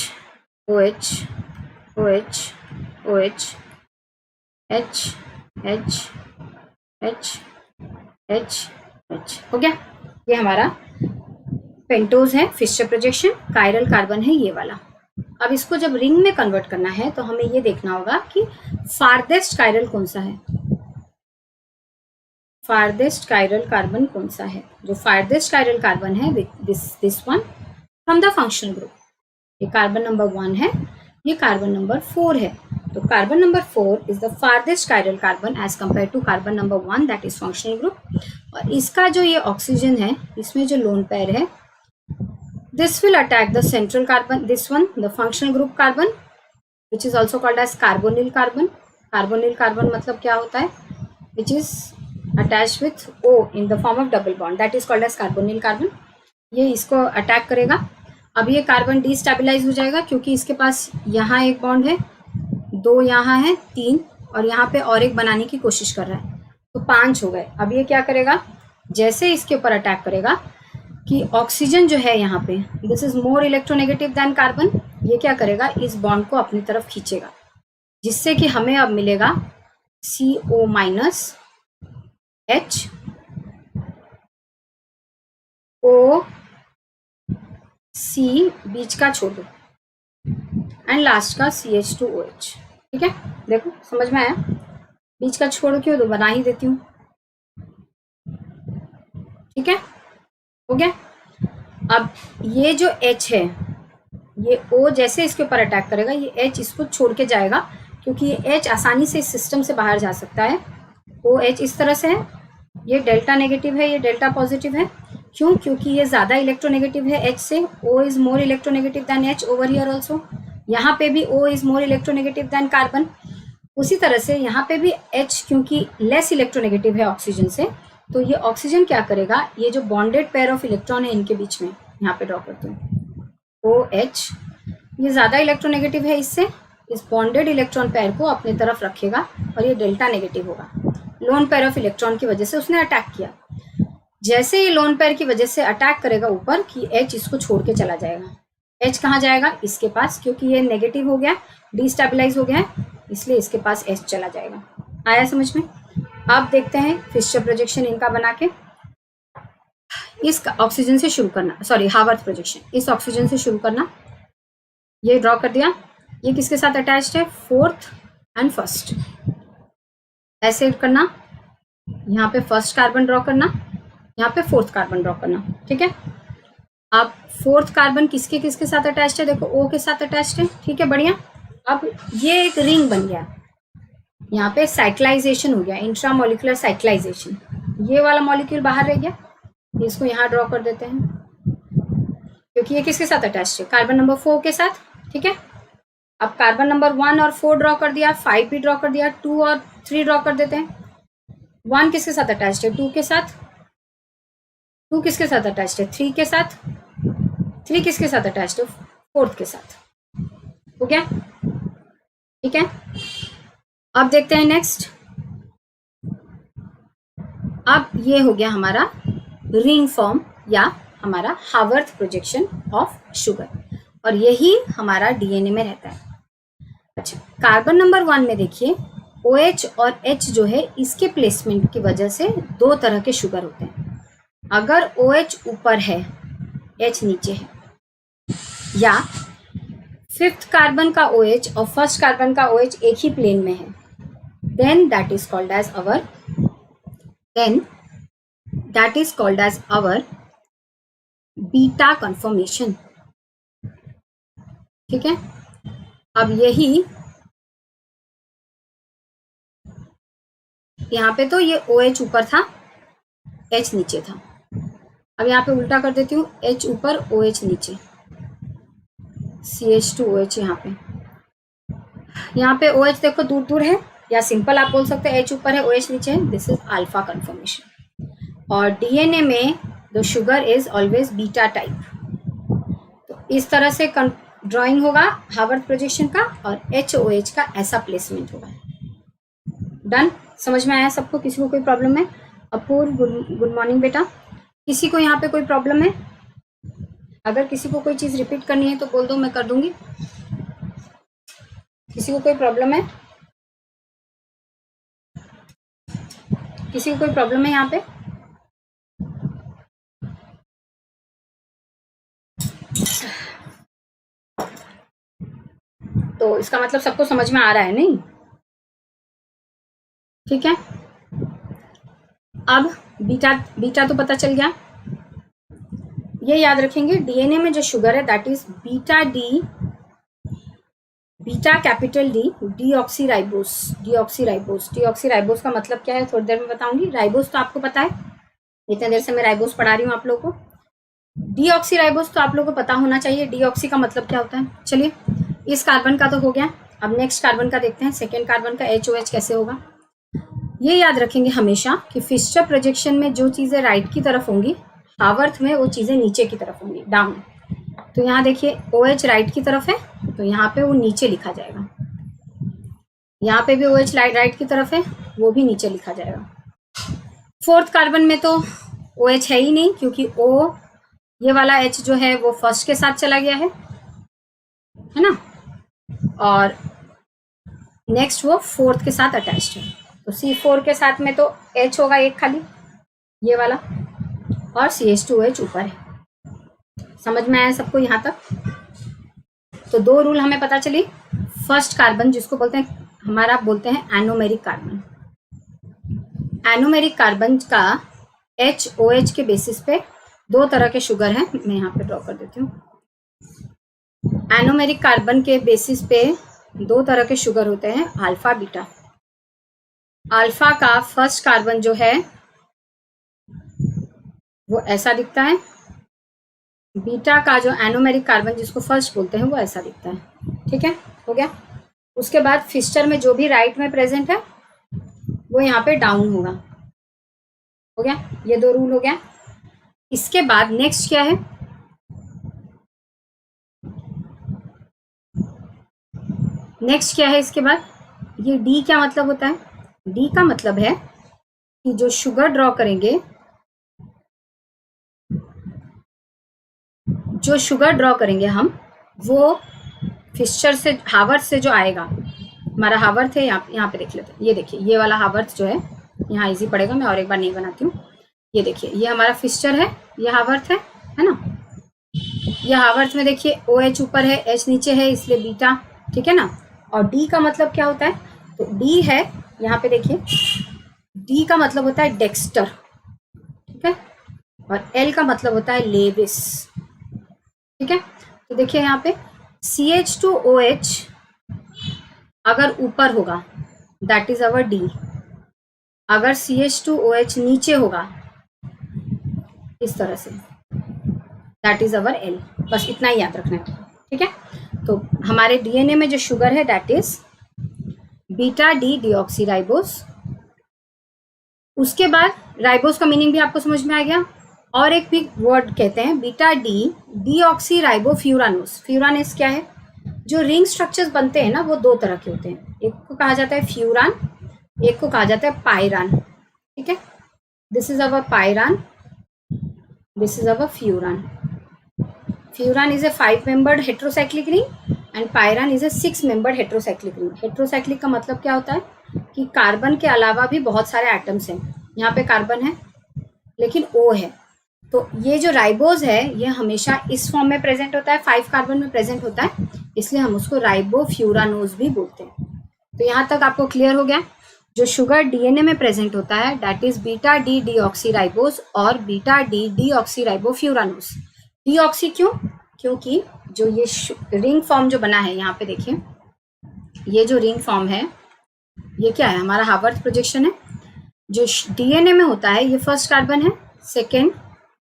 OH OH OH H H H H H। हो गया, ये हमारा पेंटोज है। फिशर प्रोजेक्शन, कायरल कार्बन है ये वाला। अब इसको जब रिंग में कन्वर्ट करना है तो हमें ये देखना होगा कि फारदेस्ट कायरल कौन सा है। फारदेस्ट कायरल कार्बन कौन सा है? जो फारदेस्ट कायरल कार्बन है this one from the functional group. ये कार्बन नंबर 1 है, ये कार्बन नंबर 4 है। तो carbon number 4 is the farthest chiral carbon as compare to carbon number 1 that is functional group. और इसका जो ये ऑक्सीजन है, इसमें जो लोन पेयर है, this will attack the central carbon, this one, the functional group carbon, which is also called as carbonyl carbon. Carbonyl carbon मतलब क्या होता है? Which is attached with O in the form of double bond, that is called as carbonyl carbon. ये इसको अटैक करेगा। अब ये कार्बन डिस्टेबलाइज हो जाएगा क्योंकि इसके पास यहाँ एक बॉन्ड है, 2 यहाँ है, 3 और यहाँ पे और एक बनाने की कोशिश कर रहा है, तो 5 हो गए। अब ये क्या करेगा, जैसे इसके ऊपर अटैक करेगा कि ऑक्सीजन जो है यहाँ पे, this is more electronegative than carbon, ये क्या करेगा, इस बॉन्ड को अपनी तरफ खींचेगा, जिससे कि हमें अब मिलेगा CO minus H O C, बीच का छोड़ दो, एंड लास्ट का CH2OH। ठीक है, देखो समझ में आया? बीच का छोड़ क्यों दो, बना ही देती हूँ। ठीक है, हो गया। अब ये जो H है, ये O जैसे इसके ऊपर अटैक करेगा, ये H इसको छोड़ के जाएगा क्योंकि ये H आसानी से इस सिस्टम से बाहर जा सकता है। OH इस तरह से है, ये डेल्टा नेगेटिव है, ये डेल्टा पॉजिटिव है। क्यों? क्योंकि ये ज़्यादा इलेक्ट्रोनेगेटिव है H से। O is more electronegative than H over here also. यहाँ पे भी O is more electronegative than carbon. उसी तरह से यहाँ पे भी H क्योंकि लेस इलेक्ट्रोनेगेटिव है ऑक्सीजन से, तो ये ऑक्सीजन क्या करेगा, ये जो बॉन्डेड पेयर ऑफ इलेक्ट्रॉन है इनके बीच में, यहाँ पे ड्रॉ करते हैं OH, ये ज़्यादा इलेक्ट्रोनेगेटिव है इससे, इस बॉन्डेड इलेक्ट्रॉन पेयर को अपनी तरफ रखेगा और ये डेल्टा नेगेटिव होगा। लोन पेयर ऑफ इलेक्ट्रॉन की वजह से उसने अटैक किया। जैसे ये लोन पेयर की वजह से अटैक करेगा ऊपर कि H इसको छोड़ के चला जाएगा। H कहाँ जाएगा? इसके पास, क्योंकि ये नेगेटिव हो गया, डिस्टेबलाइज हो गया है, इसलिए इसके पास H चला जाएगा। आया समझ में? अब देखते हैं फिशर प्रोजेक्शन इनका बना के। इस ऑक्सीजन से शुरू करना, सॉरी हावर्थ प्रोजेक्शन, इस ऑक्सीजन से शुरू करना, ये ड्रॉ कर दिया। ये किसके साथ अटैच्ड है, फोर्थ एंड फर्स्ट, ऐसे करना, यहाँ पे फर्स्ट कार्बन ड्रॉ करना, यहाँ पे फोर्थ कार्बन ड्रॉ करना, ठीक है। अब फोर्थ कार्बन किसके किसके साथ अटैच्ड है, देखो O के साथ अटैच्ड है, ठीक है, बढ़िया। अब ये एक रिंग बन गया, यहाँ पे साइक्लाइजेशन हो गया, इंट्रामोलिकुलर साइक्लाइजेशन, ये वाला मॉलिक्यूल बाहर रह गया, इसको यहाँ ड्रॉ कर देते हैं, क्योंकि ये किसके साथ अटैच्ड है, कार्बन नंबर 4 के साथ, ठीक है। अब कार्बन नंबर 1 और 4 ड्रॉ कर दिया, 5 भी ड्रॉ कर दिया, 2 और 3 ड्रॉ कर देते हैं। 1 किसके साथ अटैच्ड है, 2 के साथ, 2 किसके साथ अटैच्ड है, 3 के साथ, 3 किसके साथ अटैच्ड है, 4th के साथ, हो गया, ठीक है। अब देखते हैं नेक्स्ट, अब ये हो गया हमारा रिंग फॉर्म या हमारा हावर्थ प्रोजेक्शन ऑफ शुगर, और यही हमारा डीएनए में रहता है। अच्छा, कार्बन नंबर 1 में देखिए OH और H जो है, इसके प्लेसमेंट की वजह से 2 तरह के शुगर होते हैं। अगर OH ऊपर है, H नीचे है, या 5th कार्बन का OH और 1st कार्बन का OH एक ही प्लेन में है, then that is called as our beta conformation, ठीक है। अब यही यहाँ पे तो ये OH ऊपर था, H नीचे था, अब यहाँ पे उल्टा कर देती हूँ, H ऊपर OH नीचे, CH2OH यहाँ पे OH देखो दूर दूर है, या सिंपल आप बोल सकते हैं H ऊपर है OH नीचे है, दिस इज अल्फा कन्फर्मेशन। और डीएनए में the sugar is always beta type, तो इस तरह से ड्राइंग होगा हावर्थ प्रोजेक्शन का, और HOH का ऐसा प्लेसमेंट होगा। डन, समझ में आया सबको, किसी को कोई प्रॉब्लम है? अपूर्व गुड मॉर्निंग बेटा, किसी को यहाँ पे कोई प्रॉब्लम है? अगर किसी को कोई चीज रिपीट करनी है तो बोल दो, मैं कर दूंगी। किसी को कोई प्रॉब्लम है? किसी को कोई प्रॉब्लम है यहाँ पे? तो इसका मतलब सबको समझ में आ रहा है, नहीं? ठीक है, अब बीटा तो पता चल गया। ये याद रखेंगे, डीएनए में जो शुगर है that is beta D, beta capital D, deoxyribose. Deoxyribose का मतलब क्या है थोड़ी देर में बताऊंगी। राइबोस तो आपको पता है, इतने देर से मैं राइबोस पढ़ा रही हूँ आप लोगों को। डीऑक्सीराइबोस तो आप लोगों को पता होना चाहिए, डीऑक्सी का मतलब क्या होता है। चलिए, इस कार्बन का तो हो गया, अब नेक्स्ट कार्बन का देखते हैं। सेकेंड कार्बन का HOH कैसे होगा, ये याद रखेंगे हमेशा कि फिशर प्रोजेक्शन में जो चीजें राइट की तरफ होंगी, हावर्थ में वो चीजें नीचे की तरफ होंगी, डाउन। तो यहाँ देखिए OH राइट की तरफ है, तो यहाँ पे वो नीचे लिखा जाएगा। यहाँ पे भी OH राइट की तरफ है, वो भी नीचे लिखा जाएगा। 4th कार्बन में तो OH है ही नहीं, क्योंकि O, ये वाला H जो है वो फर्स्ट के साथ चला गया है ना, और नेक्स्ट वो 4th के साथ अटैच्ड है। तो C4 के साथ में तो H होगा एक खाली, ये वाला, और CH2OH ऊपर है। समझ में आया सबको यहाँ तक? तो 2 रूल हमें पता चली। फर्स्ट कार्बन जिसको बोलते हैं, हमारा बोलते हैं एनोमेरिक कार्बन। एनोमेरिक कार्बन का HOH के बेसिस पे 2 तरह के शुगर हैं, मैं यहाँ पे ड्रॉ कर देती हूँ। एनोमेरिक कार्बन के बेसिस पे 2 तरह के शुगर होते हैं, अल्फा बीटा। अल्फा का फर्स्ट कार्बन जो है वो ऐसा दिखता है, बीटा का जो एनोमेरिक कार्बन जिसको फर्स्ट बोलते हैं वो ऐसा दिखता है। ठीक है, हो गया। उसके बाद फिशर में जो भी राइट में प्रेजेंट है वो यहाँ पे डाउन होगा। हो गया, ये 2 रूल हो गया। इसके बाद नेक्स्ट क्या है, इसके बाद ये डी क्या मतलब होता है? डी का मतलब है कि जो शुगर ड्रॉ करेंगे, हम, वो फिशर से, हावर्थ से जो आएगा, हमारा हावर्थ है यहाँ पे देख लेते हैं। ये देखिए, ये वाला हावर्थ जो है, यहाँ इजी पड़ेगा, मैं और एक बार नहीं बनाती हूँ। ये देखिए ये हमारा फिस्चर है, ये हावर्थ है ना। ये हावर्थ में देखिए OH ऊपर है, H नीचे है, इसलिए बीटा, ठीक है ना। और D का मतलब क्या होता है, तो D है यहाँ पे देखिए, D का मतलब होता है डेक्स्टर, ठीक है, और L का मतलब होता है लेविस, ठीक है। तो देखिए यहाँ पे CH2OH अगर ऊपर होगा दैट इज अवर D, अगर CH2OH नीचे होगा इस तरह say that is our L। बस इतना ही याद रखना है, ठीक है। तो हमारे DNA में जो शुगर है that is beta D deoxyribose. उसके बाद राइबोस का मीनिंग भी आपको समझ में आ गया। और एक भी वर्ड कहते हैं बीटा डी डीऑक्सीराइबोफ्यूरानोस। फ्यूरानेस क्या है, जो रिंग स्ट्रक्चर्स बनते हैं ना वो दो तरह के होते हैं, एक को कहा जाता है फ्यूरान, एक को कहा जाता है पायरान, ठीक है। This is our pyran, this is our furan. Furan is a 5-membered heterocyclic ring and pyran is a 6-membered heterocyclic ring. Heterocyclic का मतलब क्या होता है कि कार्बन के अलावा भी बहुत सारे एटम्स हैं, यहाँ पे कार्बन है लेकिन O है, तो ये जो राइबोज है ये हमेशा इस फॉर्म में प्रेजेंट होता है, 5 कार्बन में प्रेजेंट होता है, इसलिए हम उसको राइबोफ्यूरानोज भी बोलते हैं। तो यहाँ तक आपको क्लियर हो गया। जो शुगर DNA में प्रेजेंट होता है that is beta D deoxyribose और बीटा डी डीऑक्सीराइबोफ्यूरानोज। डीऑक्सी क्यों, क्योंकि जो ये रिंग फॉर्म जो बना है यहाँ पे देखिए, ये जो रिंग फॉर्म है ये क्या है, हमारा हावर्थ प्रोजेक्शन है। जो DNA में होता है ये फर्स्ट कार्बन है, second,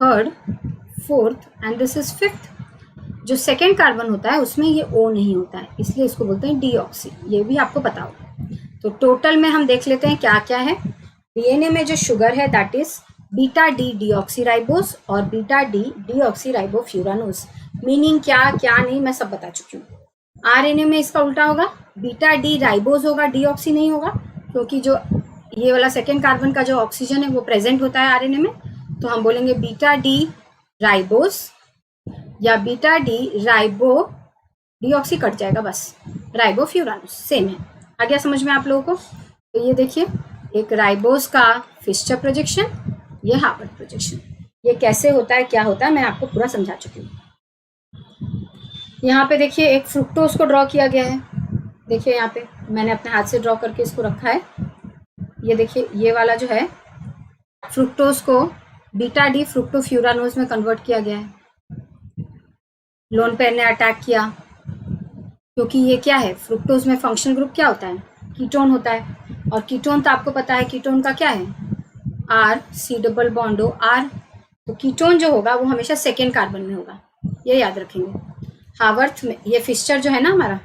third, fourth and this is fifth. जो सेकेंड कार्बन होता है उसमें ये O नहीं होता है, इसलिए इसको बोलते हैं डीऑक्सी, ये भी आपको पता होगा। तो टोटल में हम देख लेते हैं क्या क्या है। DNA में जो शुगर है that is beta D deoxyribose और बीटा डी डीऑक्सीराइबोफ्यूरानोस। मीनिंग क्या क्या नहीं मैं सब बता चुकी हूँ। RNA में इसका उल्टा होगा, बीटा डी राइबोस होगा, डीऑक्सी नहीं होगा, क्योंकि जो ये वाला सेकेंड कार्बन का जो ऑक्सीजन है वो प्रेजेंट होता है RNA में, तो हम बोलेंगे बीटा डी राइबोस या beta D ribo, deoxy cut जाएगा बस, राइबोफ्यूरानोस सेम है। आ गया समझ में आप लोगों को। तो ये देखिए एक राइबोस का फिस्चर प्रोजेक्शन, ये हावर्थ प्रोजेक्शन, ये कैसे होता है क्या होता है मैं आपको पूरा समझा चुकी हूँ। यहाँ पे देखिए एक फ्रुक्टोज को ड्रॉ किया गया है, देखिए यहाँ पे मैंने अपने हाथ से ड्रॉ करके इसको रखा है। ये देखिए ये वाला जो है फ्रुक्टोज को बीटा डी फ्रुक्टोफ्यूरानोज में कन्वर्ट किया गया है। लोन पेयर ने अटैक किया, क्योंकि ये क्या है, फ्रुक्टोज में फंक्शनल ग्रुप क्या होता है, कीटोन होता है, और कीटोन तो आपको पता है कीटोन का क्या है, R, तो कीटोन जो होगा वो हमेशा सेकेंड कार्बन में होगा, ये याद रखेंगे। हावर्थ में ये फिस्चर जो है ना हमारा,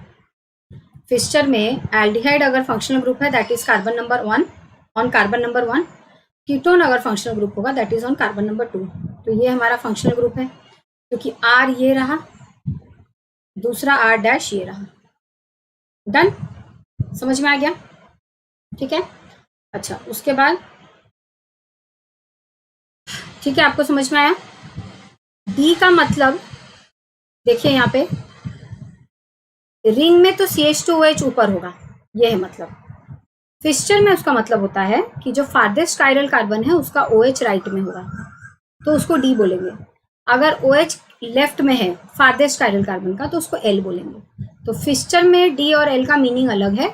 फिस्चर में एल्डिहाइड अगर फंक्शनल ग्रुप है that is carbon number 1 on carbon number 1, ketone अगर फंक्शनल ग्रुप होगा that is on carbon number 2। तो ये हमारा फंक्शनल ग्रुप है, क्योंकि R ये रहा, दूसरा R' ये रहा। डन, समझ में आ गया, ठीक है। अच्छा उसके बाद ठीक है, आपको समझ में आया। D का मतलब देखिए यहाँ पे रिंग में तो CH2OH ऊपर होगा, ये है मतलब। फिस्चर में उसका मतलब होता है कि जो फार्देस्ट कायरल कार्बन है उसका OH राइट में होगा, तो उसको D बोलेंगे। अगर OH लेफ्ट में है फार्देस्ट कायरल कार्बन का तो उसको L बोलेंगे। तो फिस्चर में D और L का मीनिंग अलग है,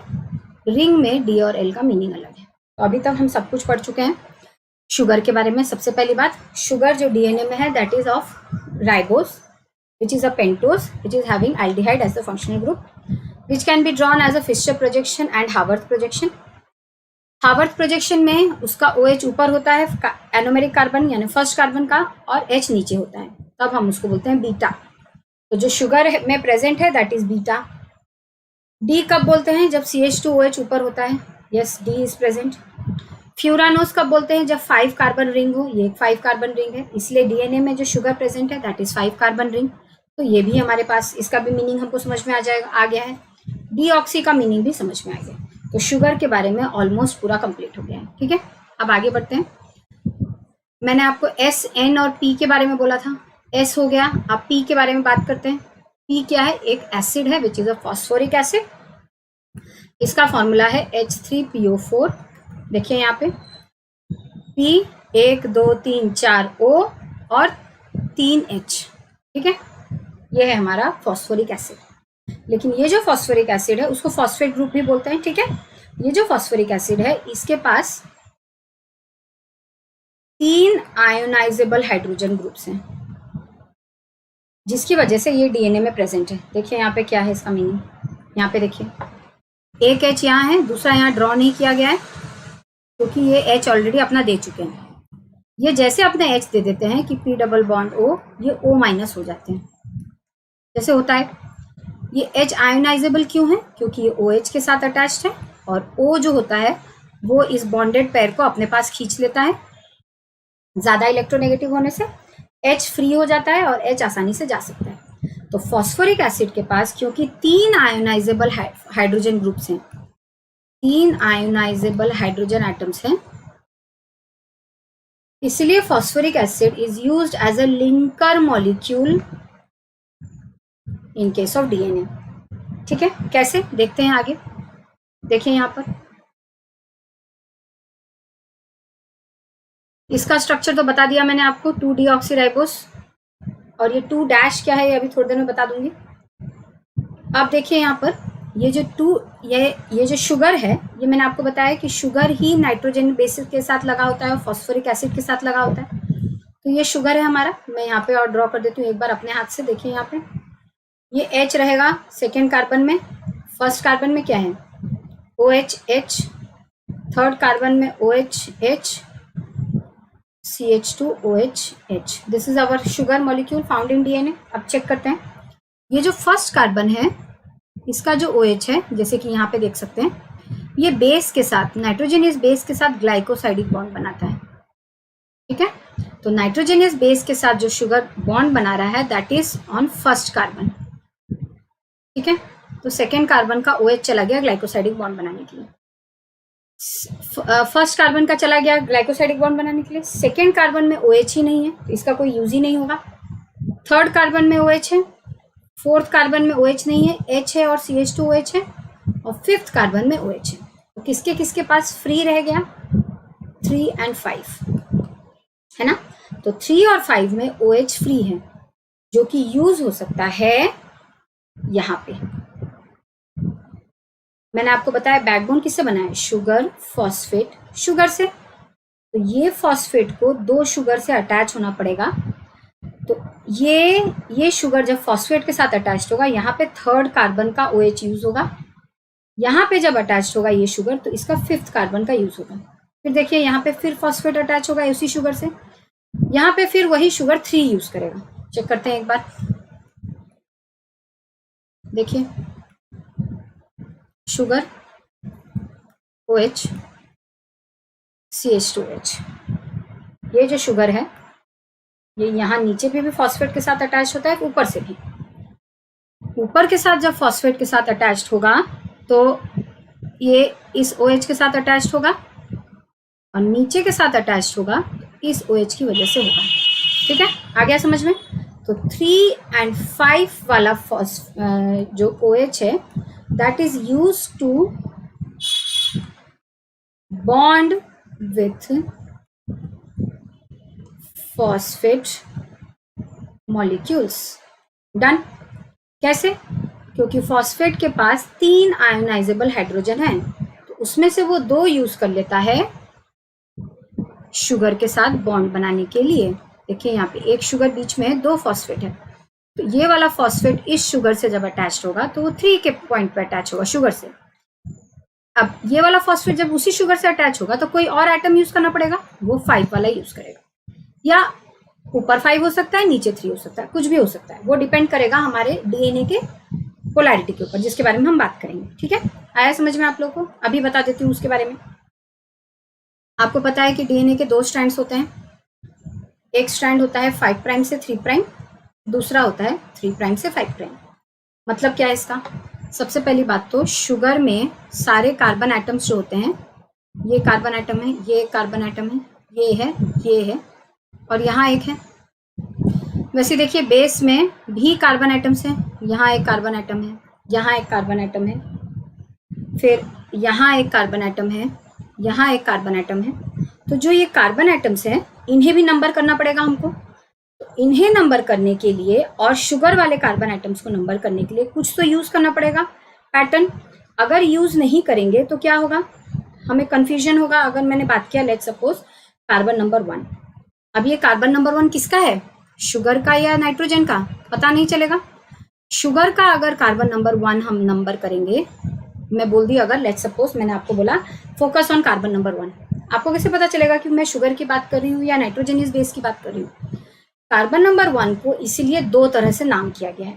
रिंग में D और L का मीनिंग अलग है। तो अभी तक हम सब कुछ पढ़ चुके हैं शुगर के बारे में। सबसे पहली बात, शुगर जो DNA में है that is of ribose which is a pentose which is having aldehyde as the functional group which can be drawn as a Fischer projection and Haworth projection. Haworth projection में उसका OH ऊपर होता है एनोमेरिक कार्बन यानी फर्स्ट कार्बन का, और H नीचे होता है, तब हम उसको बोलते हैं बीटा। तो जो शुगर में प्रेजेंट है दैट इज बीटा। D कब बोलते हैं, जब CH2OH ऊपर होता है, यस D इज प्रेजेंट। फ्यूरानोस कब बोलते हैं, जब 5 कार्बन रिंग हो, ये 5 कार्बन रिंग है, इसलिए DNA में जो शुगर प्रेजेंट है दैट इज 5 कार्बन रिंग। तो ये भी हमारे पास, इसका भी मीनिंग हमको समझ में आ गया है। डीऑक्सी का मीनिंग भी समझ में आ गया। तो शुगर के बारे में ऑलमोस्ट पूरा कंप्लीट हो गया है, ठीक है। अब आगे बढ़ते हैं। मैंने आपको S, N और P के बारे में बोला था, S हो गया। अब P के बारे में बात करते हैं। P क्या है, एक एसिड है which is a phosphoric acid. इसका फॉर्मूला है H3PO4। देखिए यहाँ पे P 1 2 3 4 O और 3 H, ठीक है। ये है हमारा फॉस्फोरिक एसिड। लेकिन ये जो फॉस्फोरिक एसिड है उसको फॉस्फेट ग्रुप भी बोलते हैं, ठीक है। ये जो फॉस्फोरिक एसिड है इसके पास 3 आयोनाइजेबल हाइड्रोजन ग्रुप्स हैं, जिसकी वजह से ये डीएनए में प्रेजेंट है। देखिए यहाँ पे क्या है इसका मीनिंग, यहाँ पे देखिए एक H यहाँ है, दूसरा यहाँ ड्रॉ नहीं किया गया है क्योंकि ये H ऑलरेडी अपना दे चुके हैं। ये जैसे अपने H दे देते हैं कि P डबल बॉन्ड O, ये O माइनस हो जाते हैं, जैसे होता है। ये H आयोनाइजेबल क्यों है? क्योंकि ये OH के साथ अटैच्ड है और O जो होता है वो इस बॉन्डेड पेयर को अपने पास खींच लेता है। ज्यादा इलेक्ट्रोनेगेटिव होने से H फ्री हो जाता है और H आसानी से जा सकता है। तो फॉस्फोरिक एसिड के पास क्योंकि 3 आयोनाइजेबल हाइड्रोजन ग्रुप्स हैं, 3 आयोनाइजेबल हाइड्रोजन एटम्स हैं, इसलिए phosphoric acid is used as a linker molecule in case of DNA, ठीक है। कैसे देखते हैं आगे, देखिए यहाँ पर इसका स्ट्रक्चर तो बता दिया मैंने आपको, 2-डीऑक्सीराइबोस, और ये 2 डैश क्या है ये अभी थोड़ी देर में बता दूंगी। अब देखिए यहाँ पर ये जो ये जो शुगर है, ये मैंने आपको बताया कि शुगर ही नाइट्रोजन बेसिस के साथ लगा होता है और फॉस्फोरिक एसिड के साथ लगा होता है। तो ये शुगर है हमारा, मैं यहाँ पे और ड्रॉ कर देती हूँ एक बार अपने हाथ से। देखिए यहाँ पे ये H रहेगा सेकेंड कार्बन में, फर्स्ट कार्बन में क्या है OH H, थर्ड कार्बन में OH H, CH2OH H। This is our sugar molecule found in DNA. अब चेक करते हैं, ये जो फर्स्ट कार्बन है इसका जो OH है, जैसे कि यहाँ पे देख सकते हैं, ये बेस के साथ, नाइट्रोजनियस बेस के साथ ग्लाइकोसाइडिक बॉन्ड बनाता है, ठीक है। तो नाइट्रोजनियस बेस के साथ जो शुगर बॉन्ड बना रहा है that is on first carbon, ठीक है। तो सेकेंड कार्बन का OH चला गया ग्लाइकोसाइडिक बॉन्ड बनाने के लिए, फर्स्ट कार्बन का चला गया ग्लाइकोसाइडिक बॉन्ड बनाने के लिए। सेकेंड कार्बन में OH ही नहीं है तो इसका कोई यूज ही नहीं होगा। थर्ड कार्बन में OH है, फोर्थ कार्बन में OH नहीं है, H है और CH2OH है, और फिफ्थ कार्बन में OH है। तो किसके किसके पास फ्री रह गया, 3 और 5 है ना। तो 3 और 5 में OH फ्री है जो कि यूज हो सकता है यहाँ पे। मैंने आपको बताया बैकबोन किससे बना है, शुगर फॉस्फेट शुगर से। तो ये फॉस्फेट को 2 शुगर से अटैच होना पड़ेगा। तो ये शुगर जब फॉस्फेट के साथ अटैच होगा, यहाँ पे थर्ड कार्बन का OH यूज होगा। यहाँ पे जब अटैच होगा ये शुगर तो इसका फिफ्थ कार्बन का यूज होगा। फिर देखिए यहाँ पे फिर फॉस्फेट अटैच होगा उसी शुगर से, यहाँ पे फिर वही शुगर 3 यूज करेगा। चेक करते हैं एक बार, देखिए शुगर OH CH2OH, ये जो शुगर है ये यहाँ नीचे पे भी फॉस्फेट के साथ अटैच होता है, ऊपर से भी। ऊपर के साथ जब फॉस्फेट के साथ अटैच होगा तो ये इस OH के साथ अटैच होगा, और नीचे के साथ अटैच होगा इस OH की वजह से होगा, ठीक है। आ गया समझ में। तो 3 और 5 वाला जो OH है that is used to bond with phosphate molecules। Done. कैसे? क्योंकि फॉस्फेट के पास 3 आयोनाइजेबल हाइड्रोजन है, तो उसमें से वो 2 यूज कर लेता है शुगर के साथ बॉन्ड बनाने के लिए। देखिए यहाँ पे एक शुगर बीच में है, 2 फॉस्फेट है, तो ये वाला फॉस्फेट इस शुगर से जब अटैच होगा तो वो 3 के पॉइंट पे अटैच होगा शुगर से। अब ये वाला फॉस्फेट जब उसी शुगर से अटैच होगा तो कोई और एटम यूज करना पड़ेगा, वो 5 वाला यूज करेगा, या ऊपर 5 हो सकता है नीचे 3 हो सकता है, कुछ भी हो सकता है, वो डिपेंड करेगा हमारे डीएनए के पोलैरिटी के ऊपर, जिसके बारे में हम बात करेंगे, ठीक है। आया समझ में आप लोगों को? अभी बता देती हूँ उसके बारे में। आपको पता है कि डीएनए के 2 स्ट्रैंड्स होते हैं, एक स्ट्रैंड होता है 5 प्राइम से 3 प्राइम, दूसरा होता है 3 प्राइम से 5 प्राइम। मतलब क्या है इसका? सबसे पहली बात तो शुगर में सारे कार्बन एटम्स जो होते हैं, ये कार्बन एटम है, ये कार्बन एटम है, ये है और यहाँ एक है। वैसे देखिए बेस में भी कार्बन एटम्स हैं, यहाँ एक कार्बन एटम है, यहाँ एक कार्बन एटम है, फिर यहाँ एक कार्बन एटम है, यहाँ एक कार्बन एटम है। तो जो ये कार्बन एटम्स हैं इन्हें भी नंबर करना पड़ेगा हमको। तो इन्हें नंबर करने के लिए और शुगर वाले कार्बन एटम्स को नंबर करने के लिए कुछ तो यूज करना पड़ेगा पैटर्न। अगर यूज नहीं करेंगे तो क्या होगा, हमें कंफ्यूजन होगा। अगर मैंने बात किया लेट्स सपोज कार्बन नंबर 1, अब ये कार्बन नंबर 1 किसका है, शुगर का या नाइट्रोजन का, पता नहीं चलेगा। शुगर का अगर कार्बन नंबर 1 हम नंबर करेंगे, मैं बोल दी अगर लेट्स सपोज मैंने आपको बोला फोकस ऑन कार्बन नंबर 1, आपको कैसे पता चलेगा कि मैं शुगर की बात कर रही हूँ या नाइट्रोजनियस बेस की बात कर रही हूँ। कार्बन नंबर 1 को इसीलिए दो तरह से नाम किया गया है,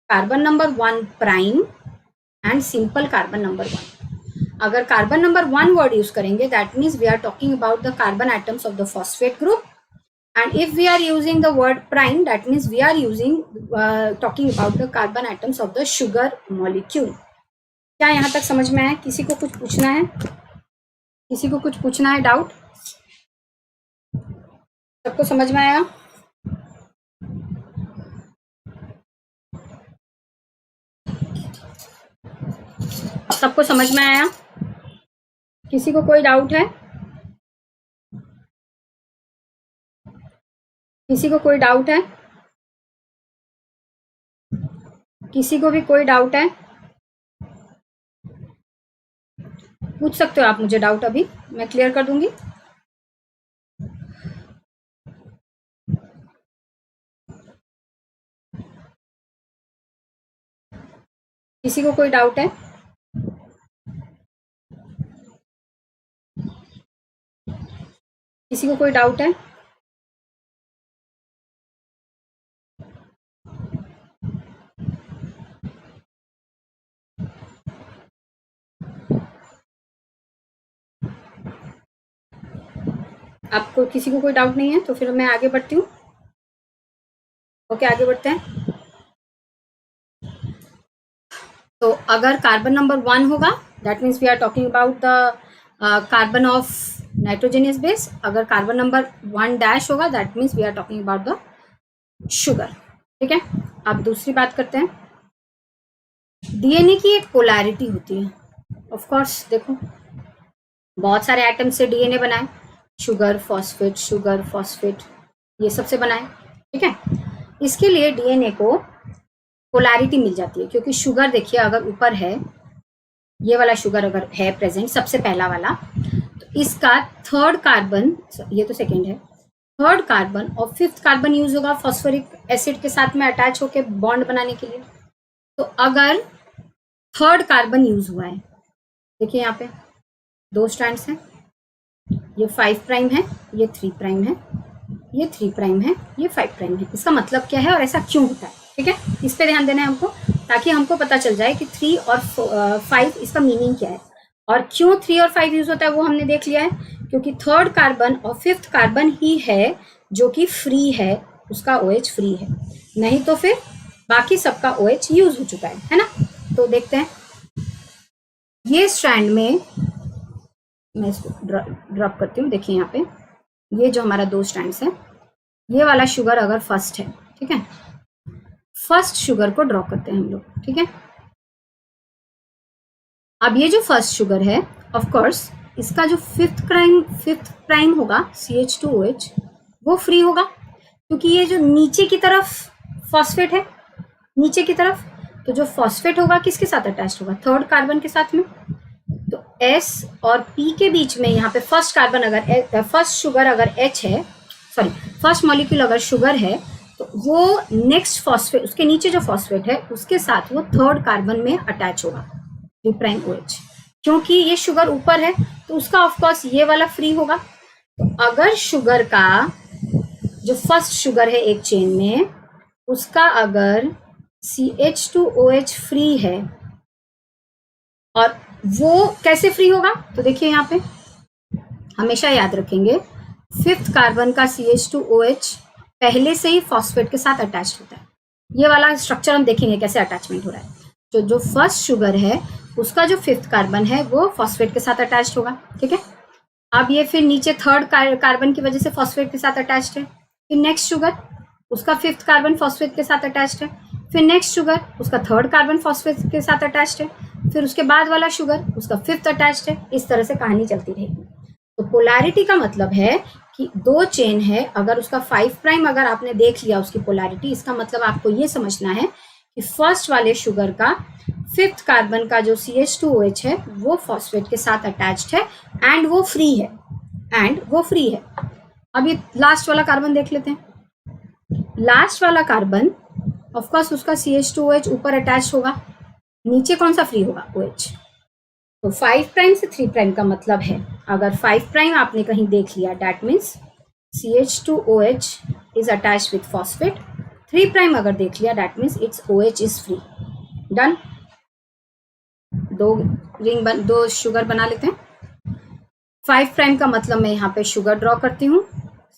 carbon number 1 prime and simple carbon number 1। अगर कार्बन नंबर 1 वर्ड यूज करेंगे that means we are talking about the carbon atoms of the phosphate group, and if we are using the word prime that means we are using talking about the carbon atoms of the sugar molecule। क्या यहाँ तक समझ में आया? किसी को कुछ पूछना है, किसी को कुछ पूछना है, डाउट? सबको समझ में आया? सबको समझ में आया? किसी को कोई डाउट है? किसी को कोई डाउट है? किसी को भी कोई डाउट है? पूछ सकते हो आप मुझे डाउट, अभी मैं क्लियर कर दूंगी। किसी को कोई डाउट है? किसी को कोई डाउट है? आपको किसी को कोई डाउट नहीं है तो फिर मैं आगे बढ़ती हूँ। ओके, आगे बढ़ते हैं। तो अगर कार्बन नंबर 1 होगा that means we are talking about the carbon of nitrogenous base. अगर कार्बन नंबर 1 डैश होगा that means we are talking about the sugar. ठीक है, अब दूसरी बात करते हैं। डीएनए की एक पोलैरिटी होती है। ऑफ कोर्स देखो बहुत सारे एटम से डीएनए बनाए, शुगर फॉस्फेट ये सबसे बनाए। ठीक है, इसके लिए डीएनए को पोलैरिटी मिल जाती है क्योंकि शुगर देखिए अगर ऊपर है, ये वाला शुगर अगर है प्रेजेंट सबसे पहला वाला, तो इसका थर्ड कार्बन, ये तो सेकेंड है, थर्ड कार्बन और फिफ्थ कार्बन यूज होगा फॉस्फोरिक एसिड के साथ में अटैच होके बॉन्ड बनाने के लिए। तो अगर थर्ड कार्बन यूज हुआ है, देखिए यहाँ पे दो स्ट्रैंड्स हैं, ये 5 प्राइम है, ये 3 प्राइम है, ये 3 प्राइम है, ये 5 प्राइम है। इसका मतलब क्या है और ऐसा क्यों होता है? ठीक है, इस पे ध्यान देना है हमको ताकि हमको पता चल जाए कि 3 और 5 इसका मीनिंग क्या है और क्यों 3 और 5 यूज होता है वो हमने देख लिया है। क्योंकि थर्ड कार्बन और फिफ्थ कार्बन ही है जो कि फ्री है, उसका OH फ्री है, नहीं तो फिर बाकी सबका OH यूज हो चुका है ना। तो देखते हैं, ये स्ट्रैंड में मैं इसको ड्रॉप करती हूँ। देखिए यहाँ पे ये जो हमारा 2 स्ट्रैंड्स है, ये वाला शुगर अगर फर्स्ट है, ठीक है, फर्स्ट शुगर को ड्रॉ करते हैं हम लोग। ठीक है, अब ये जो फर्स्ट शुगर है ऑफ कोर्स इसका जो फिफ्थ प्राइम होगा CH2OH वो फ्री होगा क्योंकि ये जो नीचे की तरफ फॉस्फेट है, नीचे की तरफ, तो जो फॉस्फेट होगा किसके साथ अटैच्ड होगा? थर्ड कार्बन के साथ में। तो S और P के बीच में यहाँ पे फर्स्ट कार्बन अगर फर्स्ट शुगर अगर H है, सॉरी फर्स्ट मॉलिक्यूल अगर शुगर है तो वो नेक्स्ट फॉस्फेट, उसके नीचे जो फॉस्फेट है उसके साथ वो थर्ड कार्बन में अटैच होगा 3 प्राइम OH। क्योंकि ये शुगर ऊपर है तो उसका ऑफ कोर्स ये वाला फ्री होगा। तो अगर शुगर का जो फर्स्ट शुगर है एक चेन में, उसका अगर CH2OH फ्री है, और वो कैसे फ्री होगा? तो देखिए यहाँ पे हमेशा याद रखेंगे फिफ्थ कार्बन का CH2OH पहले से ही फॉस्फेट के साथ अटैच होता है। ये वाला स्ट्रक्चर हम देखेंगे कैसे अटैचमेंट हो रहा है। जो फर्स्ट शुगर है उसका जो फिफ्थ कार्बन है वो फॉस्फेट के साथ अटैच होगा। ठीक है, अब ये फिर नीचे थर्ड कार्बन की वजह से फॉस्फेट के साथ अटैच्ड है। फिर नेक्स्ट शुगर उसका फिफ्थ कार्बन फॉस्फेट के साथ अटैच्ड है। फिर नेक्स्ट शुगर उसका थर्ड कार्बन फॉस्फेट के साथ अटैच्ड है। फिर उसके बाद वाला शुगर उसका फिफ्थ अटैच्ड है। इस तरह से कहानी चलती रहेगी। तो पोलैरिटी का मतलब है कि दो चेन है, अगर उसका 5 प्राइम अगर आपने देख लिया उसकी पोलैरिटी, इसका मतलब आपको ये समझना है कि फर्स्ट वाले शुगर का 5th कार्बन का जो CH2OH है वो फॉस्फेट के साथ अटैच्ड है एंड वो फ्री है, अब ये लास्ट वाला कार्बन देख लेते हैं। लास्ट वाला कार्बन ऑफ कोर्स उसका CH2OH ऊपर अटैच होगा, नीचे कौन सा फ्री होगा, OH। तो 5 प्राइम से 3 प्राइम का मतलब है, अगर 5 प्राइम आपने कहीं देख लिया that means CH2OH is attached with phosphate, 3 prime अगर देख लिया that means it's OH is free. Done. दो शुगर बना लेते हैं। 5 प्राइम का मतलब मैं यहाँ पे शुगर ड्रॉ करती हूँ,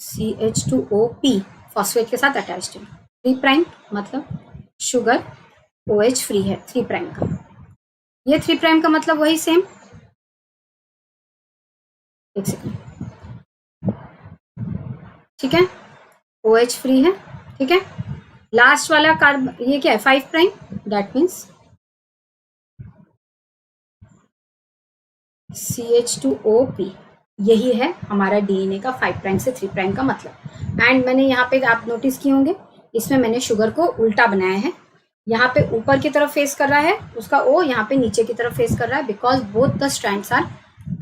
CH2OP फॉस्फेट के साथ अटैच्ड है। 3 प्राइम मतलब शुगर OH फ्री है 3 प्राइम का। ये 3 प्राइम का मतलब वही सेम, एक सेकंड, ठीक है, OH फ्री है, ठीक है। लास्ट वाला कार्बन ये क्या है, 5 प्राइम, दैट मीन्स CH2OP, यही है हमारा DNA का 5 प्राइम से 3 प्राइम का मतलब। एंड मैंने यहाँ पे आप नोटिस किए होंगे इसमें मैंने शुगर को उल्टा बनाया है, यहाँ पे ऊपर की तरफ फेस कर रहा है उसका O, यहाँ पे नीचे की तरफ फेस कर रहा है, because both the strands are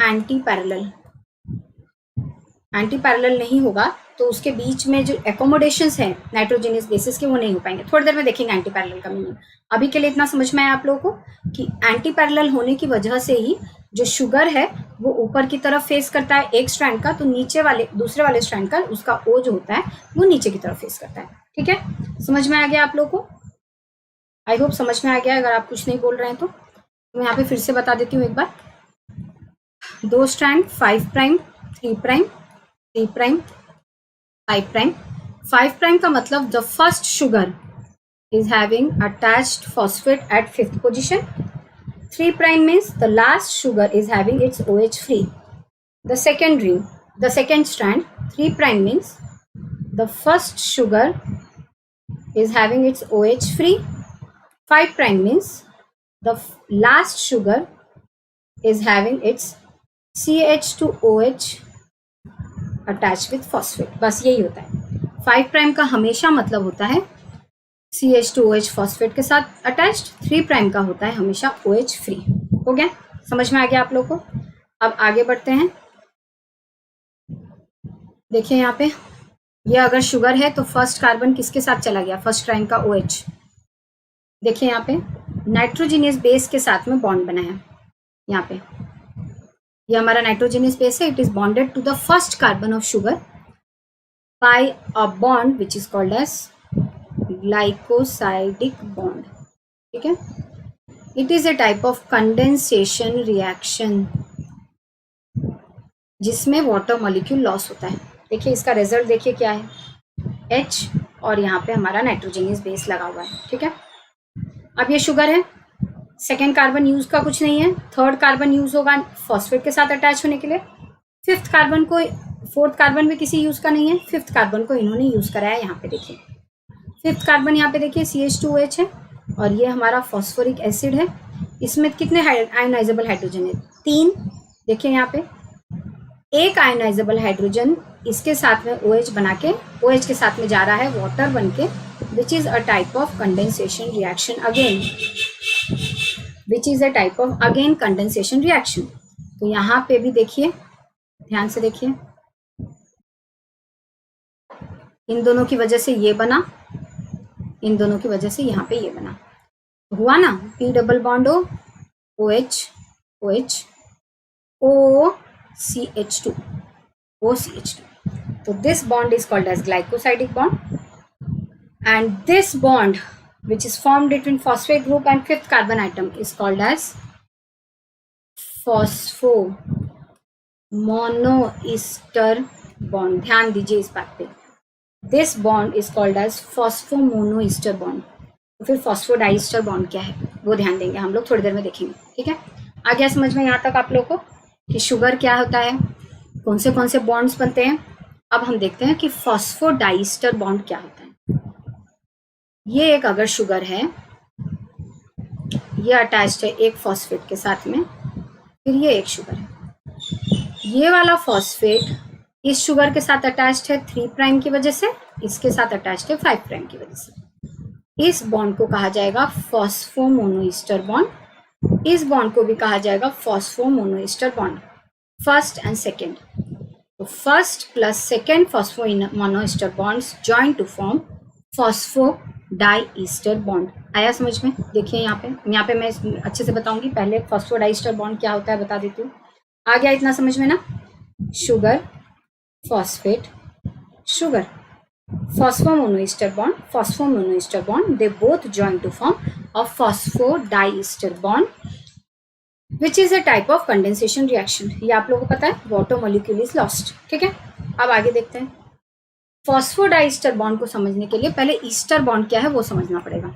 anti parallel. Anti parallel नहीं होगा तो उसके बीच में जो एकोमोडेशंस है नाइट्रोजनियस बेसिस के वो नहीं हो पाएंगे। थोड़ी देर में देखेंगे एंटी पैरेलल का मीनिंग। अभी के लिए इतना समझ में आया आप लोगों को कि एंटी पैरेलल होने की वजह से ही जो शुगर है वो ऊपर की तरफ फेस करता है एक स्ट्रैंड का, तो नीचे वाले दूसरे वाले स्ट्रैंड का उसका O जो होता है वो नीचे की तरफ फेस करता है। ठीक है, समझ में आ गया आप लोग को? आई होप समझ में आ गया। अगर आप कुछ नहीं बोल रहे हैं तो मैं यहाँ पे फिर से बता देती हूँ एक बार। दो strand 5 prime 3 prime 3 prime 5 prime. 5 prime का मतलब the first sugar is having attached phosphate at 5th position. 3 prime means the last sugar is having its OH free. The second strand 3 prime means the first sugar is having its OH free. 5 prime means the last sugar is having its CH2OH attached with phosphate. बस यही होता है। 5 प्राइम का हमेशा मतलब होता है CH2OH फॉस्फेट के साथ अटैच्ड, 3 प्राइम का होता है हमेशा OH फ्री। हो गया, समझ में आ गया आप लोग को? अब आगे बढ़ते हैं। देखिए यहाँ पे ये अगर शुगर है तो फर्स्ट कार्बन किसके साथ चला गया, फर्स्ट प्राइम का OH। देखिए यहाँ पे नाइट्रोजनियस बेस के साथ में बॉन्ड बनाया, यहाँ पे ये हमारा नाइट्रोजनियस बेस है, it is bonded to the first carbon of sugar by a bond which is called as glycosidic bond. ठीक है, it is a type of condensation reaction जिसमें वाटर मॉलिक्यूल लॉस होता है। देखिए इसका रिजल्ट देखिए क्या है, H और यहाँ पे हमारा नाइट्रोजनियस बेस लगा हुआ है। ठीक है, अब ये शुगर है, सेकेंड कार्बन यूज का कुछ नहीं है, थर्ड कार्बन यूज होगा फॉस्फेट के साथ अटैच होने के लिए, फिफ्थ कार्बन को, फोर्थ कार्बन भी किसी यूज का नहीं है, फिफ्थ कार्बन को इन्होंने यूज कराया। यहाँ पे देखिए फिफ्थ कार्बन यहाँ पे देखिए CH2OH है और ये हमारा फॉस्फोरिक एसिड है। इसमें कितने आयोनाइजेबल हाइड्रोजन है, 3। देखिए यहाँ पे एक आयोनाइजेबल हाइड्रोजन इसके साथ में OH बना के, OH के साथ में जा रहा है वाटर बन के, which is a type of condensation reaction again, which is a type of again condensation reaction. तो यहाँ पे भी देखिए, ध्यान से देखिए, इन दोनों की वजह से ये बना, इन दोनों की वजह से यहाँ पे ये बना, हुआ ना, P double bond O, OH OH OCH2 OCH2। तो this bond is called as glycosidic bond and this bond which is formed between phosphate group and fifth carbon atom is called as phospho monoester bond। ध्यान दीजिए इस बात पे, this bond is called as phospho monoester bond। तो फिर फॉस्फोडाइस्टर बॉन्ड क्या है वो ध्यान देंगे हम लोग, थोड़ी देर में देखेंगे। ठीक है, आ गया समझ में यहाँ तक आप लोग को कि शुगर क्या होता है, कौन से बॉन्ड्स बनते हैं। अब हम देखते हैं कि फॉस्फोडाइस्टर बॉन्ड क्या होता है। ये एक अगर शुगर है, ये अटैच्ड है एक फॉस्फेट के साथ में, फिर ये एक शुगर है, ये वाला फॉस्फेट इस शुगर के साथ अटैच्ड है 3 प्राइम की वजह से, इसके साथ अटैच्ड है 5 प्राइम की वजह से। इस बॉन्ड को कहा जाएगा फॉस्फोमोनोईस्टर बॉन्ड। इस बॉन्ड को भी कहा जाएगा phosphomonoester bond, first and second. तो first plus second phosphomonoester bonds join to form phosphodiester bond. आया समझ में? देखिए यहाँ पे मैं अच्छे से बताऊंगी, पहले फॉस्फोडाईईस्टर बॉन्ड क्या होता है बता देती हूँ। आ गया इतना समझ में ना? Sugar phosphate sugar, phosphominoester bond, they both join to form a phosphodiester bond which is a type of condensation reaction। ये आप लोगों को पता है, water molecule is lost। ठीक है, अब आगे देखते हैं। फॉस्फोडाइस्टर बॉन्ड को समझने के लिए पहले ईस्टर बॉन्ड क्या है वो समझना पड़ेगा।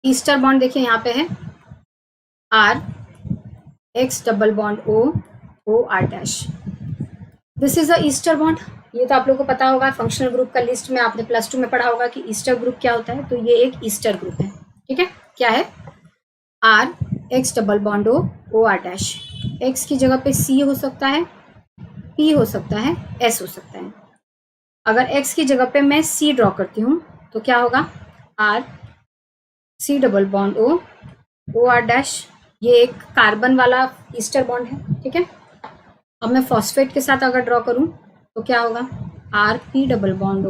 ईस्टर बॉन्ड देखिए यहाँ पे है R X double bond O R dash, this is a ester bond. ये तो आप लोगों को पता होगा, फंक्शनल ग्रुप का लिस्ट में आपने +2 में पढ़ा होगा कि ईस्टर ग्रुप क्या होता है। तो ये एक ईस्टर ग्रुप है। ठीक है, क्या है? R X double bond O R dash. X की जगह पे C हो सकता है, P हो सकता है, S हो सकता है। अगर X की जगह पे मैं C ड्रॉ करती हूँ तो क्या होगा? R C double bond O R dash. ये एक कार्बन वाला ईस्टर बॉन्ड है। ठीक है, अब मैं फॉस्फेट के साथ अगर ड्रॉ करूं तो क्या होगा? R P double bond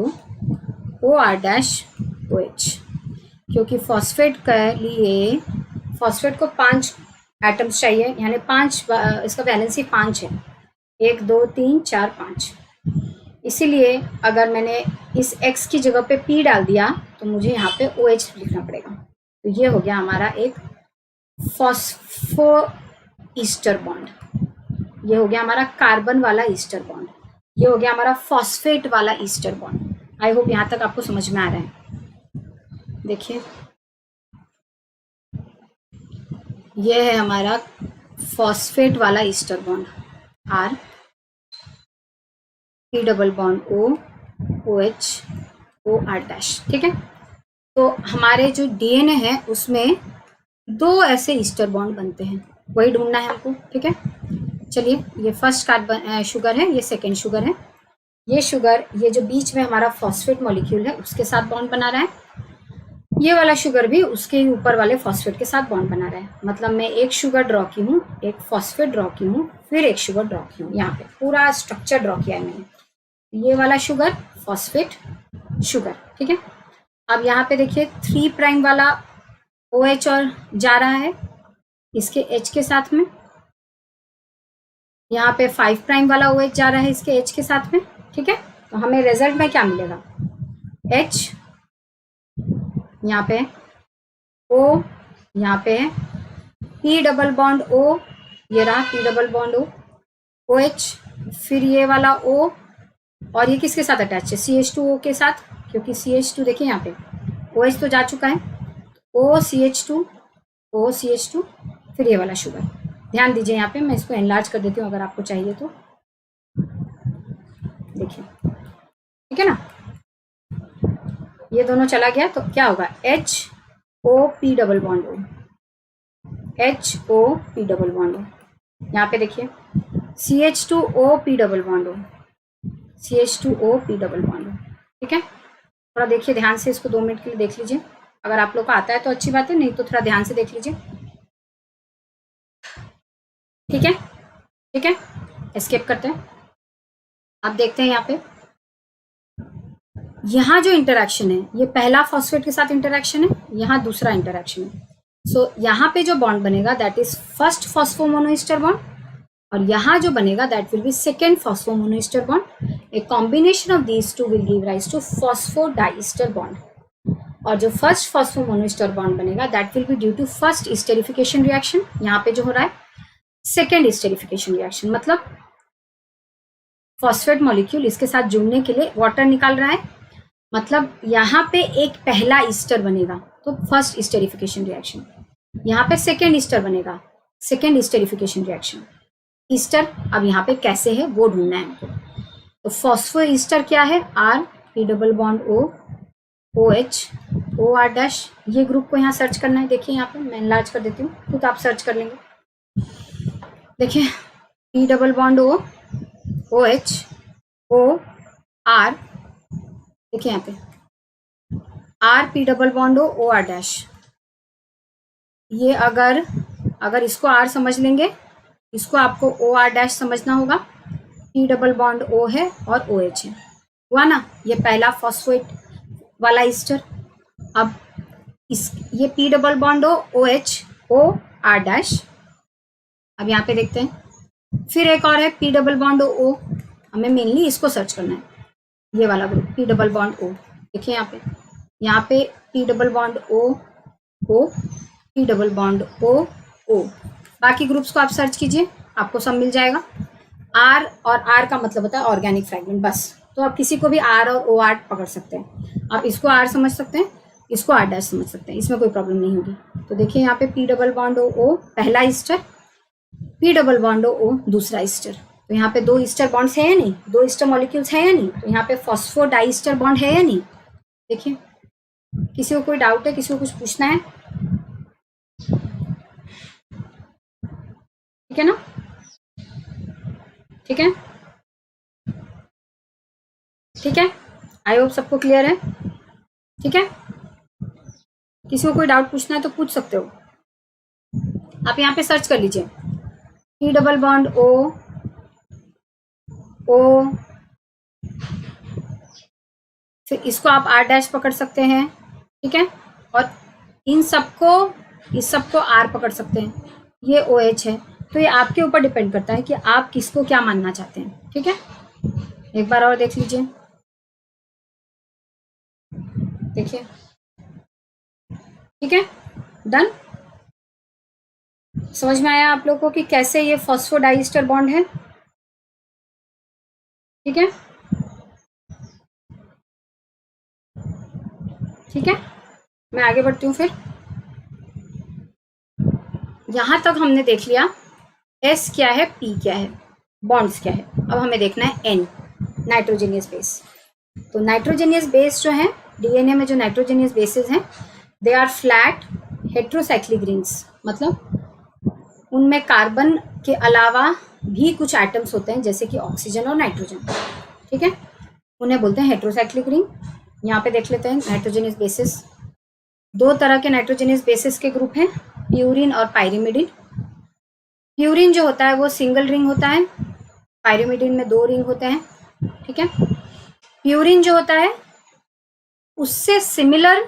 O R dash OH। क्योंकि फॉस्फेट के लिए फॉस्फेट को 5 एटम्स चाहिए, यानी 5, इसका वैलेंसी 5 है, 1 2 3 4 5। इसीलिए अगर मैंने इस X की जगह पे P डाल दिया तो मुझे यहाँ पे OH लिखना पड़ेगा। तो ये हो गया हमारा एक फॉस्फो ईस्टर बॉन्ड। ये हो गया हमारा कार्बन वाला ईस्टर बॉन्ड। ये हो गया हमारा फॉस्फेट वाला ईस्टर बॉन्ड। आई होप यहाँ तक आपको समझ में आ रहा है। देखिए ये है हमारा फॉस्फेट वाला ester bond, R P double bond OH OR dash. ठीक है, तो हमारे जो DNA है उसमें 2 ऐसे ईस्टर बॉन्ड बनते हैं, वही ढूंढना है हमको। ठीक है, चलिए, ये फर्स्ट कार्बन शुगर है, ये सेकेंड शुगर है। ये शुगर, ये जो बीच में हमारा फॉस्फेट मॉलिक्यूल है उसके साथ बॉन्ड बना रहा है। ये वाला शुगर भी उसके ऊपर वाले फॉस्फेट के साथ बॉन्ड बना रहा है। मतलब मैं एक शुगर ड्रॉ की हूँ, एक फॉस्फेट ड्रॉ की हूँ, फिर एक शुगर ड्रॉ की हूँ। यहाँ पे पूरा स्ट्रक्चर ड्रॉ किया है मैंने। ये वाला शुगर फॉस्फेट शुगर। ठीक है, अब यहाँ पे देखिए 3 प्राइम वाला OH और जा रहा है इसके H के साथ में। यहाँ पे 5 प्राइम वाला OH जा रहा है इसके H के साथ में। ठीक है, तो हमें रिजल्ट में क्या मिलेगा? H यहाँ पे O, यहाँ पे है P डबल बॉन्ड O, ये रहा P double bond O, OH, फिर ये वाला O, और ये किसके साथ अटैच है? CH2O के साथ, क्योंकि CH2 देखिए यहाँ पे OH तो जा चुका है, OCH2, OCH2, फिर ये वाला शुगर। ध्यान दीजिए यहाँ पे, मैं इसको एनलार्ज कर देती हूँ अगर आपको चाहिए तो। देखिए, ठीक है ना, ये दोनों चला गया तो क्या होगा? HOP double bond O, HOP double bond O। यहाँ पे देखिए CH2OP double bond O, CH2OP double bond O। ठीक है, थोड़ा देखिए ध्यान से, इसको 2 मिनट के लिए देख लीजिए। अगर आप लोग को आता है तो अच्छी बात है, नहीं तो थोड़ा ध्यान से देख लीजिए। ठीक है, ठीक है, एस्केप करते हैं। आप देखते हैं यहाँ पे, यहाँ जो इंटरेक्शन है ये पहला फॉस्फेट के साथ इंटरेक्शन है, यहाँ दूसरा इंटरेक्शन है। सो यहाँ पे जो बॉन्ड बनेगा that is first phosphomonoester bond, और यहाँ जो बनेगा that will be second phosphomonoester bond. A combination of these two will give rise to phosphodiester bond. और जो फर्स्ट फॉस्फोमोनोईस्टर बॉन्ड बनेगा that will be due to first esterification reaction. यहाँ पे जो हो रहा है सेकेंड स्टेरिफिकेशन रिएक्शन, मतलब फॉस्फेट मॉलिक्यूल इसके साथ जुड़ने के लिए वाटर निकाल रहा है, मतलब यहाँ पे एक पहला ईस्टर बनेगा तो फर्स्ट स्टेरिफिकेशन रिएक्शन, यहाँ पे सेकेंड ईस्टर बनेगा सेकेंड स्टेरिफिकेशन रिएक्शन। ईस्टर अब यहाँ पे कैसे है वो ढूंढना है हमको। तो फॉस्फो ईस्टर क्या है? R P double bond O OH OR dash. ये ग्रुप को यहाँ सर्च करना है। देखिए यहाँ पे मैं एनलार्ज कर देती हूँ, खुद आप सर्च कर लेंगे। देखिए P double bond O, OH, O, R, देखिए यहाँ पे R, P double bond O, OR dash. ये अगर इसको R समझ लेंगे, इसको आपको OR डैश समझना होगा। P डबल बॉन्ड O है और OH है, हुआ ना, ये पहला फॉस्फेट वाला ईस्टर। अब ये P double bond O, OH, O, R dash. अब यहाँ पे देखते हैं, फिर एक और है P डबल बॉन्ड O, हमें मेनली इसको सर्च करना है, ये वाला group P double bond O। देखिए यहाँ पे P double bond O, P double bond O। बाकी ग्रुप्स को आप सर्च कीजिए, आपको सब मिल जाएगा। R और R का मतलब होता है ऑर्गेनिक फ्रेगमेंट, बस। तो आप किसी को भी R और OR पकड़ सकते हैं, आप इसको R समझ सकते हैं, इसको R डैश समझ सकते हैं, इसमें कोई प्रॉब्लम नहीं होगी। तो देखिए यहाँ पे P डबल बॉन्ड O पहला Easter, P double bond O दूसरा ईस्टर। तो यहाँ पे 2 ईस्टर बॉन्ड्स है या नहीं, 2 ईस्टर मॉलिक्यूल्स है या नहीं, तो यहाँ पे फॉस्फोडाइस्टर बॉन्ड है या नहीं। देखिए, किसी को कोई डाउट है, किसी को कुछ पूछना है? ठीक है ना, ठीक है, ठीक है, आई होप सबको क्लियर है। ठीक है, किसी को कोई डाउट पूछना है तो पूछ सकते हो, आप यहाँ पे सर्च कर लीजिए P डबल बॉन्ड O, फिर इसको आप R डैश पकड़ सकते हैं, ठीक है, और इस सबको R पकड़ सकते हैं, ये OH है। तो ये आपके ऊपर डिपेंड करता है कि आप किसको क्या मानना चाहते हैं। ठीक है, एक बार और देख लीजिए, देखिए, ठीक है, डन। समझ में आया आप लोगों को कि कैसे ये फॉस्फोडाइस्टर बॉन्ड है। ठीक है, ठीक है, मैं आगे बढ़ती हूँ। फिर यहां तक हमने देख लिया S क्या है, P क्या है, बॉन्ड्स क्या है। अब हमें देखना है N, नाइट्रोजेनियस बेस। तो नाइट्रोजेनियस बेस जो है, डीएनए में जो नाइट्रोजेनियस बेसेस हैं, they are flat heterocyclic rings, मतलब उनमें कार्बन के अलावा भी कुछ एटम्स होते हैं, जैसे कि ऑक्सीजन और नाइट्रोजन। ठीक है, उन्हें बोलते हैं हेट्रोसाइक्लिक रिंग। यहाँ पे देख लेते हैं नाइट्रोजेनियस बेसिस। 2 तरह के नाइट्रोजेनियस बेसिस के ग्रुप हैं, प्यूरिन और पायरिमिडिन। प्यूरिन जो होता है वो सिंगल रिंग होता है, पायरिमिडिन में 2 रिंग होते हैं। ठीक है, प्यूरिन जो होता है उससे सिमिलर,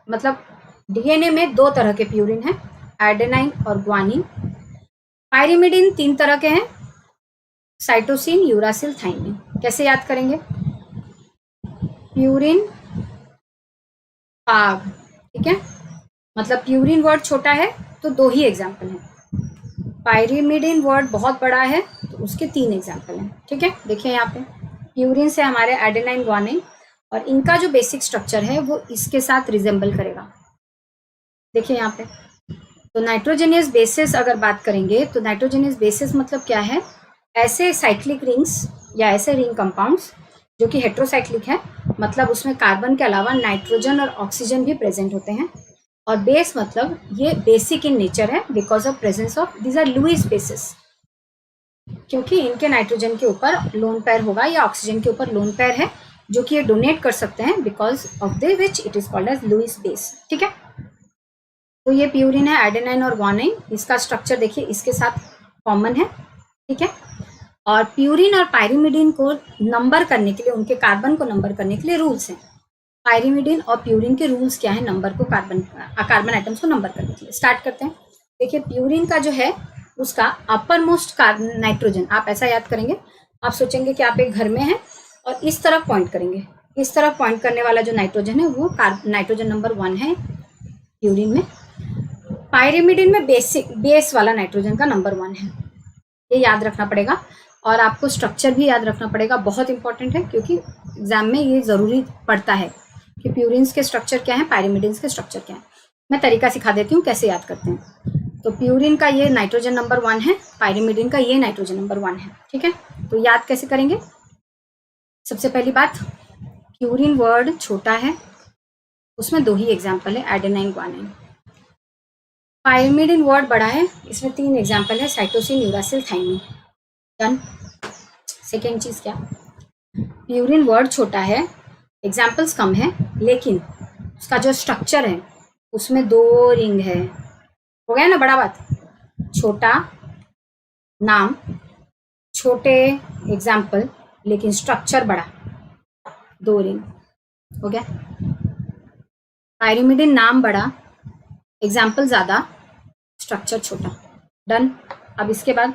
मतलब डीएनए में 2 तरह के प्यूरिन हैं, एडेनाइन और ग्वानिन। पायरिमिडिन 3 तरह के हैं, साइटोसिन, यूरासिल, थाइमिन। कैसे याद करेंगे? प्यूरिन, पाग। ठीक है, मतलब प्यूरिन वर्ड छोटा है तो 2 ही एग्जाम्पल हैं, पायरिमिडिन वर्ड बहुत बड़ा है तो उसके 3 एग्जाम्पल हैं। ठीक है, देखिए यहाँ पे प्यूरिन से हमारे एडेनाइन, ग्वानिन, और इनका जो बेसिक स्ट्रक्चर है वो इसके साथ रिजेंबल करेगा। देखिए यहाँ पे, तो नाइट्रोजेनियस बेसिस अगर बात करेंगे तो नाइट्रोजेनियस बेसिस मतलब क्या है? ऐसे साइक्लिक रिंग्स या ऐसे रिंग कंपाउंड्स जो कि हेट्रोसाइक्लिक है, मतलब उसमें कार्बन के अलावा नाइट्रोजन और ऑक्सीजन भी प्रेजेंट होते हैं। और बेस मतलब ये बेसिक इन नेचर है because of presence of these are Lewis bases, क्योंकि इनके नाइट्रोजन के ऊपर लोन पेयर होगा या ऑक्सीजन के ऊपर लोन पेयर है जो कि ये डोनेट कर सकते हैं, because of they which it is called as Lewis base. ठीक है, तो ये प्यूरिन है, एडेनाइन और ग्वानिन, इसका स्ट्रक्चर देखिए इसके साथ कॉमन है। ठीक है, और प्यूरिन और पायरिमिडिन को नंबर करने के लिए, उनके कार्बन को नंबर करने के लिए रूल्स हैं। पायरिमिडिन और प्यूरिन के रूल्स क्या है नंबर को, कार्बन आइटम्स को नंबर करने के लिए? स्टार्ट करते हैं। देखिए प्यूरिन का जो है उसका अपर मोस्ट नाइट्रोजन, आप ऐसा याद करेंगे, आप सोचेंगे कि आप एक घर में हैं और इस तरफ पॉइंट करेंगे, इस तरफ पॉइंट करने वाला जो नाइट्रोजन है वो नाइट्रोजन नंबर 1 है प्यूरिन में। पायरिमिडिन में बेस वाला नाइट्रोजन का नंबर 1 है, ये याद रखना पड़ेगा। और आपको स्ट्रक्चर भी याद रखना पड़ेगा, बहुत इंपॉर्टेंट है, क्योंकि एग्जाम में ये जरूरी पड़ता है कि प्यूरिन्स के स्ट्रक्चर क्या है, पायरिमिडिन्स के स्ट्रक्चर क्या है। मैं तरीका सिखा देती हूँ कैसे याद करते हैं। तो प्यूरिन का ये नाइट्रोजन नंबर 1 है, पायरिमिडिन का ये नाइट्रोजन नंबर 1 है। ठीक है, तो याद कैसे करेंगे? सबसे पहली बात, प्यूरिन वर्ड छोटा है, उसमें 2 ही एग्जाम्पल है, एडेनाइन, ग्वानिन। पायरिमिडिन वर्ड बड़ा है, इसमें 3 एग्जाम्पल है, cytosine, uracil, thymine. Done. Second चीज क्या, प्यूरिन वर्ड छोटा है, एग्जाम्पल्स कम है, लेकिन उसका जो स्ट्रक्चर है उसमें 2 रिंग है। हो गया ना बड़ा बात, छोटा नाम, छोटे एग्जाम्पल, लेकिन स्ट्रक्चर बड़ा, 2 रिंग। हो गया। पायरिमिडिन नाम बड़ा, एग्जाम्पल ज्यादा, स्ट्रक्चर छोटा। डन। अब इसके बाद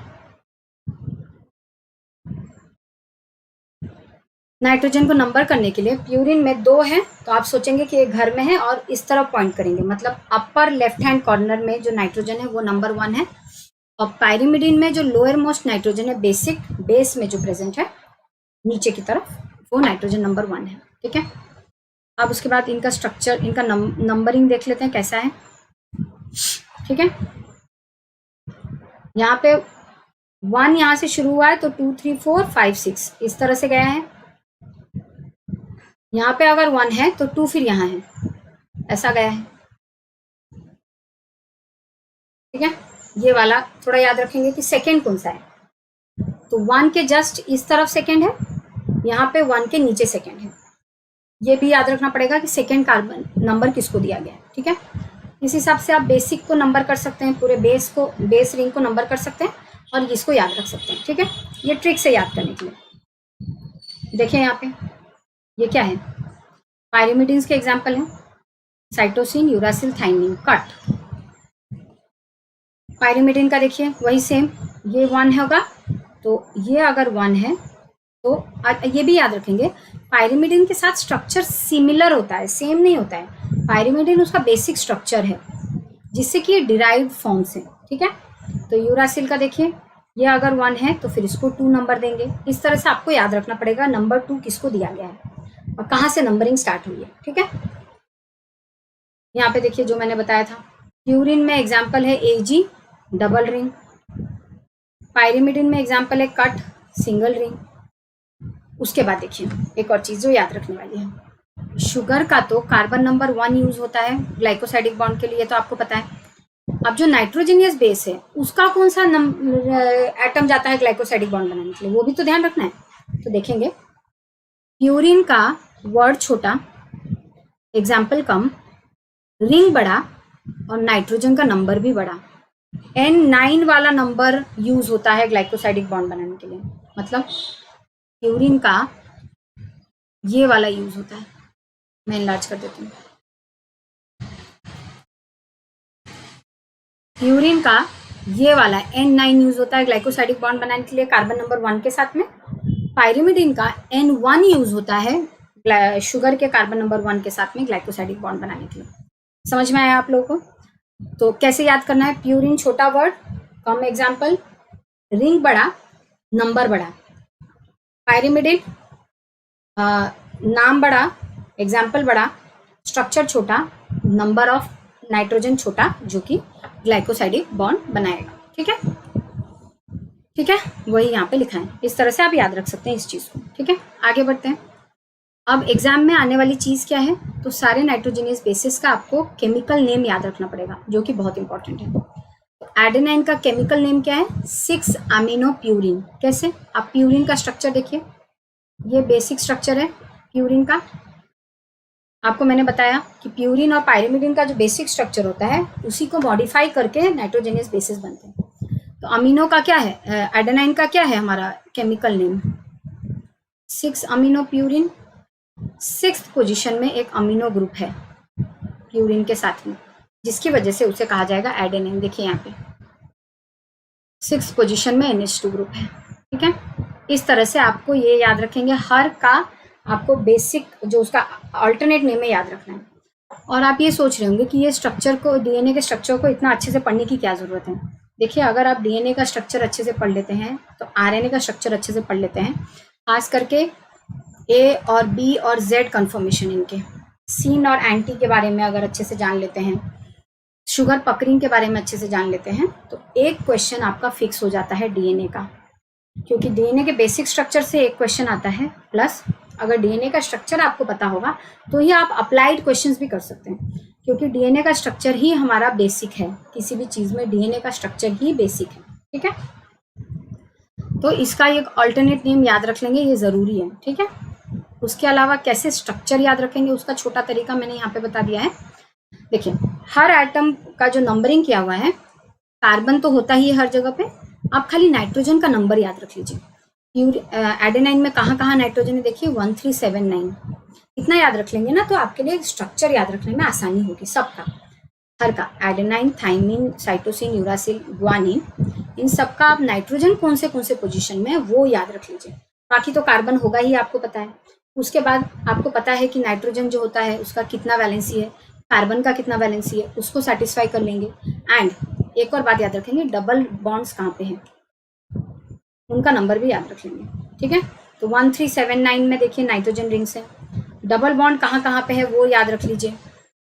नाइट्रोजन को नंबर करने के लिए प्यूरिन में 2 है, तो आप सोचेंगे कि एक घर में है और इस तरफ पॉइंट करेंगे, मतलब अपर लेफ्ट हैंड कॉर्नर में जो नाइट्रोजन है वो नंबर 1 है, और पायरिमिडिन में जो लोअर मोस्ट नाइट्रोजन है बेसिक बेस में जो प्रेजेंट है नीचे की तरफ, वो नाइट्रोजन नंबर 1 है। ठीक है। अब उसके बाद इनका स्ट्रक्चर, इनका नंबरिंग देख लेते हैं कैसा है। ठीक है, यहाँ पे 1 यहाँ से शुरू हुआ है तो 2 3 4 5 6 इस तरह से गया है। यहाँ पे अगर 1 है तो 2 फिर यहाँ है, ऐसा गया है। ठीक है, ये वाला थोड़ा याद रखेंगे कि सेकंड कौन सा है, तो 1 के जस्ट इस तरफ सेकंड है, यहाँ पे 1 के नीचे सेकंड है। ये भी याद रखना पड़ेगा कि सेकंड कार्बन नंबर किसको दिया गया है। ठीक है, इस हिसाब से आप बेसिक को नंबर कर सकते हैं, पूरे बेस को, बेस रिंग को नंबर कर सकते हैं और इसको याद रख सकते हैं। ठीक है, ये ट्रिक से याद करने के लिए। देखिए यहाँ पे ये क्या है, पायरिमिडिन्स के एग्जाम्पल हैं, cytosine, uracil, thymine, cut. Pyrimidine का देखिए वही सेम, ये 1 होगा, तो ये अगर 1 है तो ये भी याद रखेंगे पायरिमिडिन के साथ स्ट्रक्चर सिमिलर होता है, सेम नहीं होता है। पायरिमिडिन उसका बेसिक स्ट्रक्चर है जिससे कि डिराइव्ड फॉर्म से। ठीक है, तो यूरासिल का देखिए, ये अगर 1 है तो फिर इसको 2 नंबर देंगे। इस तरह से आपको याद रखना पड़ेगा नंबर 2 किसको दिया गया है और कहाँ से नंबरिंग स्टार्ट हुई है। ठीक है, यहाँ पे देखिए जो मैंने बताया था, प्यूरिन में एग्जाम्पल है एजी, डबल रिंग। पायरिमिडिन में एग्जाम्पल है कट, सिंगल रिंग। उसके बाद देखिए एक और चीज जो याद रखने वाली है, शुगर का तो कार्बन नंबर 1 यूज होता है ग्लाइकोसाइडिक बॉन्ड के लिए, तो आपको पता है। अब जो नाइट्रोजनियस बेस है उसका कौन सा एटम जाता है ग्लाइकोसाइडिक बॉन्ड बनाने के लिए, वो भी तो ध्यान रखना है। तो देखेंगे प्यूरिन का वर्ड छोटा, एग्जाम्पल कम, रिंग बड़ा और नाइट्रोजन का नंबर भी बड़ा। N9 वाला नंबर यूज होता है ग्लाइकोसाइडिक बॉन्ड बनाने के लिए, मतलब प्यूरिन का ये वाला यूज होता है। मैं इनलार्ज कर देती हूँ। प्यूरिन का ये वाला N9 यूज होता है ग्लाइकोसाइडिक बॉन्ड बनाने के लिए कार्बन नंबर 1 के साथ में। पायरिमिडिन का N1 यूज होता है शुगर के कार्बन नंबर 1 के साथ में ग्लाइकोसाइडिक बॉन्ड बनाने के लिए। समझ में आया आप लोगों को? तो कैसे याद करना है, प्यूरिन छोटा वर्ड, कम एग्जाम्पल, रिंग बड़ा, नंबर बड़ा। पायरिमिडिन नाम बड़ा, एग्जाम्पल बड़ा, स्ट्रक्चर छोटा, नंबर ऑफ नाइट्रोजन छोटा जो कि ग्लाइकोसाइडिक बॉन्ड बनाएगा। ठीक है, ठीक है, वही यहाँ पे लिखा है। इस तरह से आप याद रख सकते हैं इस चीज को। ठीक है, आगे बढ़ते हैं। अब एग्जाम में आने वाली चीज क्या है, तो सारे नाइट्रोजनियस बेसिस का आपको केमिकल नेम याद रखना पड़ेगा जो कि बहुत इंपॉर्टेंट है। तो एडेनाइन का केमिकल नेम क्या है, 6 अमीनो प्यूरिन। कैसे, आप प्यूरिन का स्ट्रक्चर देखिए, ये बेसिक स्ट्रक्चर है प्यूरिन का। आपको मैंने बताया कि प्यूरिन और पायरिमिडिन का जो बेसिक स्ट्रक्चर होता है उसी को मॉडिफाई करके नाइट्रोजनियस बेसिस बनते हैं। तो अमीनो का क्या है, एडेनाइन का क्या है हमारा chemical name, 6 amino purine. 6th position में एक अमीनो ग्रुप है प्यूरिन के साथ में, जिसकी वजह से उसे कहा जाएगा एडेनिन। देखिए यहाँ पे 6th पोजीशन में NH2 ग्रुप है। ठीक है, इस तरह से आपको ये याद रखेंगे, हर का आपको बेसिक जो उसका अल्टरनेट नेम है याद रखना है। और आप ये सोच रहे होंगे कि ये स्ट्रक्चर को, डीएनए के स्ट्रक्चर को इतना अच्छे से पढ़ने की क्या जरूरत है। देखिए, अगर आप डीएनए का स्ट्रक्चर अच्छे से पढ़ लेते हैं तो आरएनए का स्ट्रक्चर अच्छे से पढ़ लेते हैं, खास करके ए और बी और जेड कन्फर्मेशन, इनके सीन और एंटी के बारे में अगर अच्छे से जान लेते हैं, शुगर पकरिंग के बारे में अच्छे से जान लेते हैं, तो एक क्वेश्चन आपका फिक्स हो जाता है डीएनए का। क्योंकि डीएनए के बेसिक स्ट्रक्चर से एक क्वेश्चन आता है, प्लस अगर डीएनए का स्ट्रक्चर आपको पता होगा तो ही आप अप्लाइड क्वेश्चंस भी कर सकते हैं, क्योंकि डीएनए का स्ट्रक्चर ही हमारा बेसिक है। किसी भी चीज में डीएनए का स्ट्रक्चर ही बेसिक है। ठीक है, तो इसका एक ऑल्टरनेट नेम याद रख लेंगे, ये ज़रूरी है, ठीक है। उसके अलावा कैसे स्ट्रक्चर याद रखेंगे उसका छोटा तरीका मैंने यहाँ पे बता दिया है। देखिए, हर एटम का जो नंबरिंग किया हुआ है, कार्बन तो होता ही है हर जगह पे, आप खाली नाइट्रोजन का नंबर याद रख लीजिए। एडेनाइन में कहाँ कहाँ नाइट्रोजन है देखिए 1379, इतना याद रख लेंगे ना तो आपके लिए स्ट्रक्चर याद रखने में आसानी होगी सबका, हर का। Adenine, thymine, cytosine, uracil, guanine, इन सबका आप नाइट्रोजन कौन से पोजीशन में है वो याद रख लीजिए। बाकी तो कार्बन होगा ही, आपको पता है। उसके बाद आपको पता है कि नाइट्रोजन जो होता है उसका कितना वैलेंसी है, कार्बन का कितना वैलेंसी है, उसको सेटिस्फाई कर लेंगे। एंड एक और बात याद रखेंगे, डबल बॉन्ड्स कहाँ पे हैं उनका नंबर भी याद रख लेंगे, ठीक है। तो 1379 में देखिए नाइट्रोजन रिंग्स है, डबल बॉन्ड कहाँ कहाँ पे है वो याद रख लीजिए।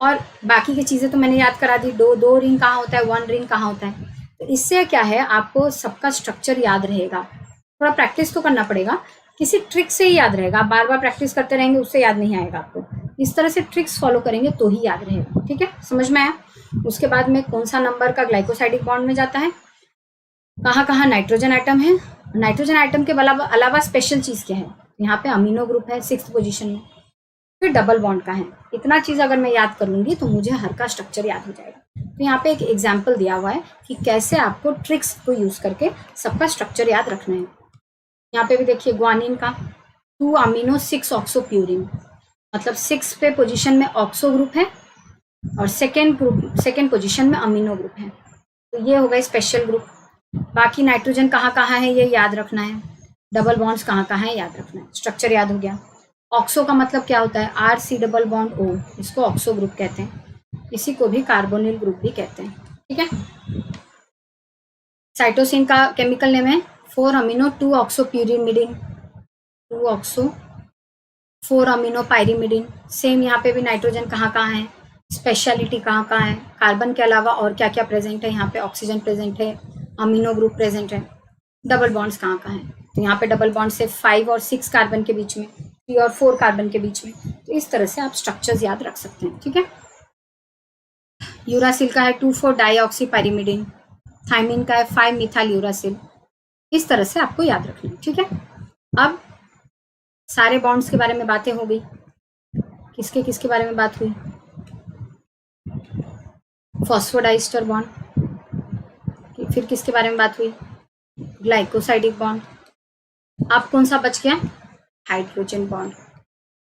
और बाकी की चीज़ें तो मैंने याद करा दी, दो रिंग कहाँ होता है, वन रिंग कहाँ होता है। तो इससे क्या है, आपको सबका स्ट्रक्चर याद रहेगा। थोड़ा प्रैक्टिस तो करना पड़ेगा, किसी ट्रिक से ही याद रहेगा, बार बार प्रैक्टिस करते रहेंगे उससे याद नहीं आएगा आपको। इस तरह से ट्रिक्स फॉलो करेंगे तो ही याद रहेगा, ठीक है, समझ में आया। उसके बाद में कौन सा नंबर का ग्लाइकोसाइडिक बॉन्ड में जाता है, कहाँ कहाँ नाइट्रोजन आइटम है, नाइट्रोजन आइटम के अलावा स्पेशल चीज़ क्या है, यहाँ पे अमीनो ग्रुप है 6th पोजीशन में, फिर डबल बॉन्ड का है। इतना चीज़ अगर मैं याद कर लूँगी तो मुझे हर का स्ट्रक्चर याद हो जाएगा। तो यहाँ पे एक एग्जाम्पल दिया हुआ है कि कैसे आपको ट्रिक्स को यूज़ करके सबका स्ट्रक्चर याद रखना है। यहाँ पे भी देखिए ग्वानिन का 2 अमीनो 6 ऑक्सोप्यूरिन, मतलब 6 पे पोजीशन में ऑक्सो ग्रुप है और सेकेंड पोजीशन में अमीनो ग्रुप है। तो ये हो गए स्पेशल ग्रुप। बाकी नाइट्रोजन कहाँ कहाँ है ये याद रखना है, डबल बॉन्ड्स कहाँ कहाँ है याद रखना है, स्ट्रक्चर याद हो गया। ऑक्सो का मतलब क्या होता है, RC डबल बॉन्ड O, इसको ऑक्सो ग्रुप कहते हैं, इसी को भी कार्बोनिल ग्रुप भी कहते हैं, ठीक है। साइटोसिन का केमिकल नेम है 4 amino 2 ऑक्सोप्यूरिमिडिन, 2 oxo 4 amino pyrimidine. Same यहाँ पे भी नाइट्रोजन कहाँ कहाँ है, स्पेशलिटी कहाँ कहाँ है, कार्बन के अलावा और क्या क्या प्रेजेंट है, यहाँ पे ऑक्सीजन प्रेजेंट है, अमीनो ग्रुप प्रेजेंट है, डबल बॉन्ड्स कहाँ कहाँ है। तो यहाँ पे डबल बॉन्ड से 5 और 6 कार्बन के बीच में, 3 और 4 कार्बन के बीच में। तो इस तरह से आप स्ट्रक्चर्स याद रख सकते हैं, ठीक है। यूरासिल का है 2,4 डाईऑक्सी पायरिमिडिन, थाइमिन का है 5 मिथाइल यूरासिल। इस तरह से आपको याद रखना है, ठीक है। अब सारे बॉन्ड्स के बारे में बातें हो गई, किसके किसके बारे में बात हुई, फॉस्फोडाइस्टर बॉन्ड, फिर किसके बारे में बात हुई, ग्लाइकोसाइडिक बॉन्ड। अब कौन सा बच गया, हाइड्रोजन बॉन्ड।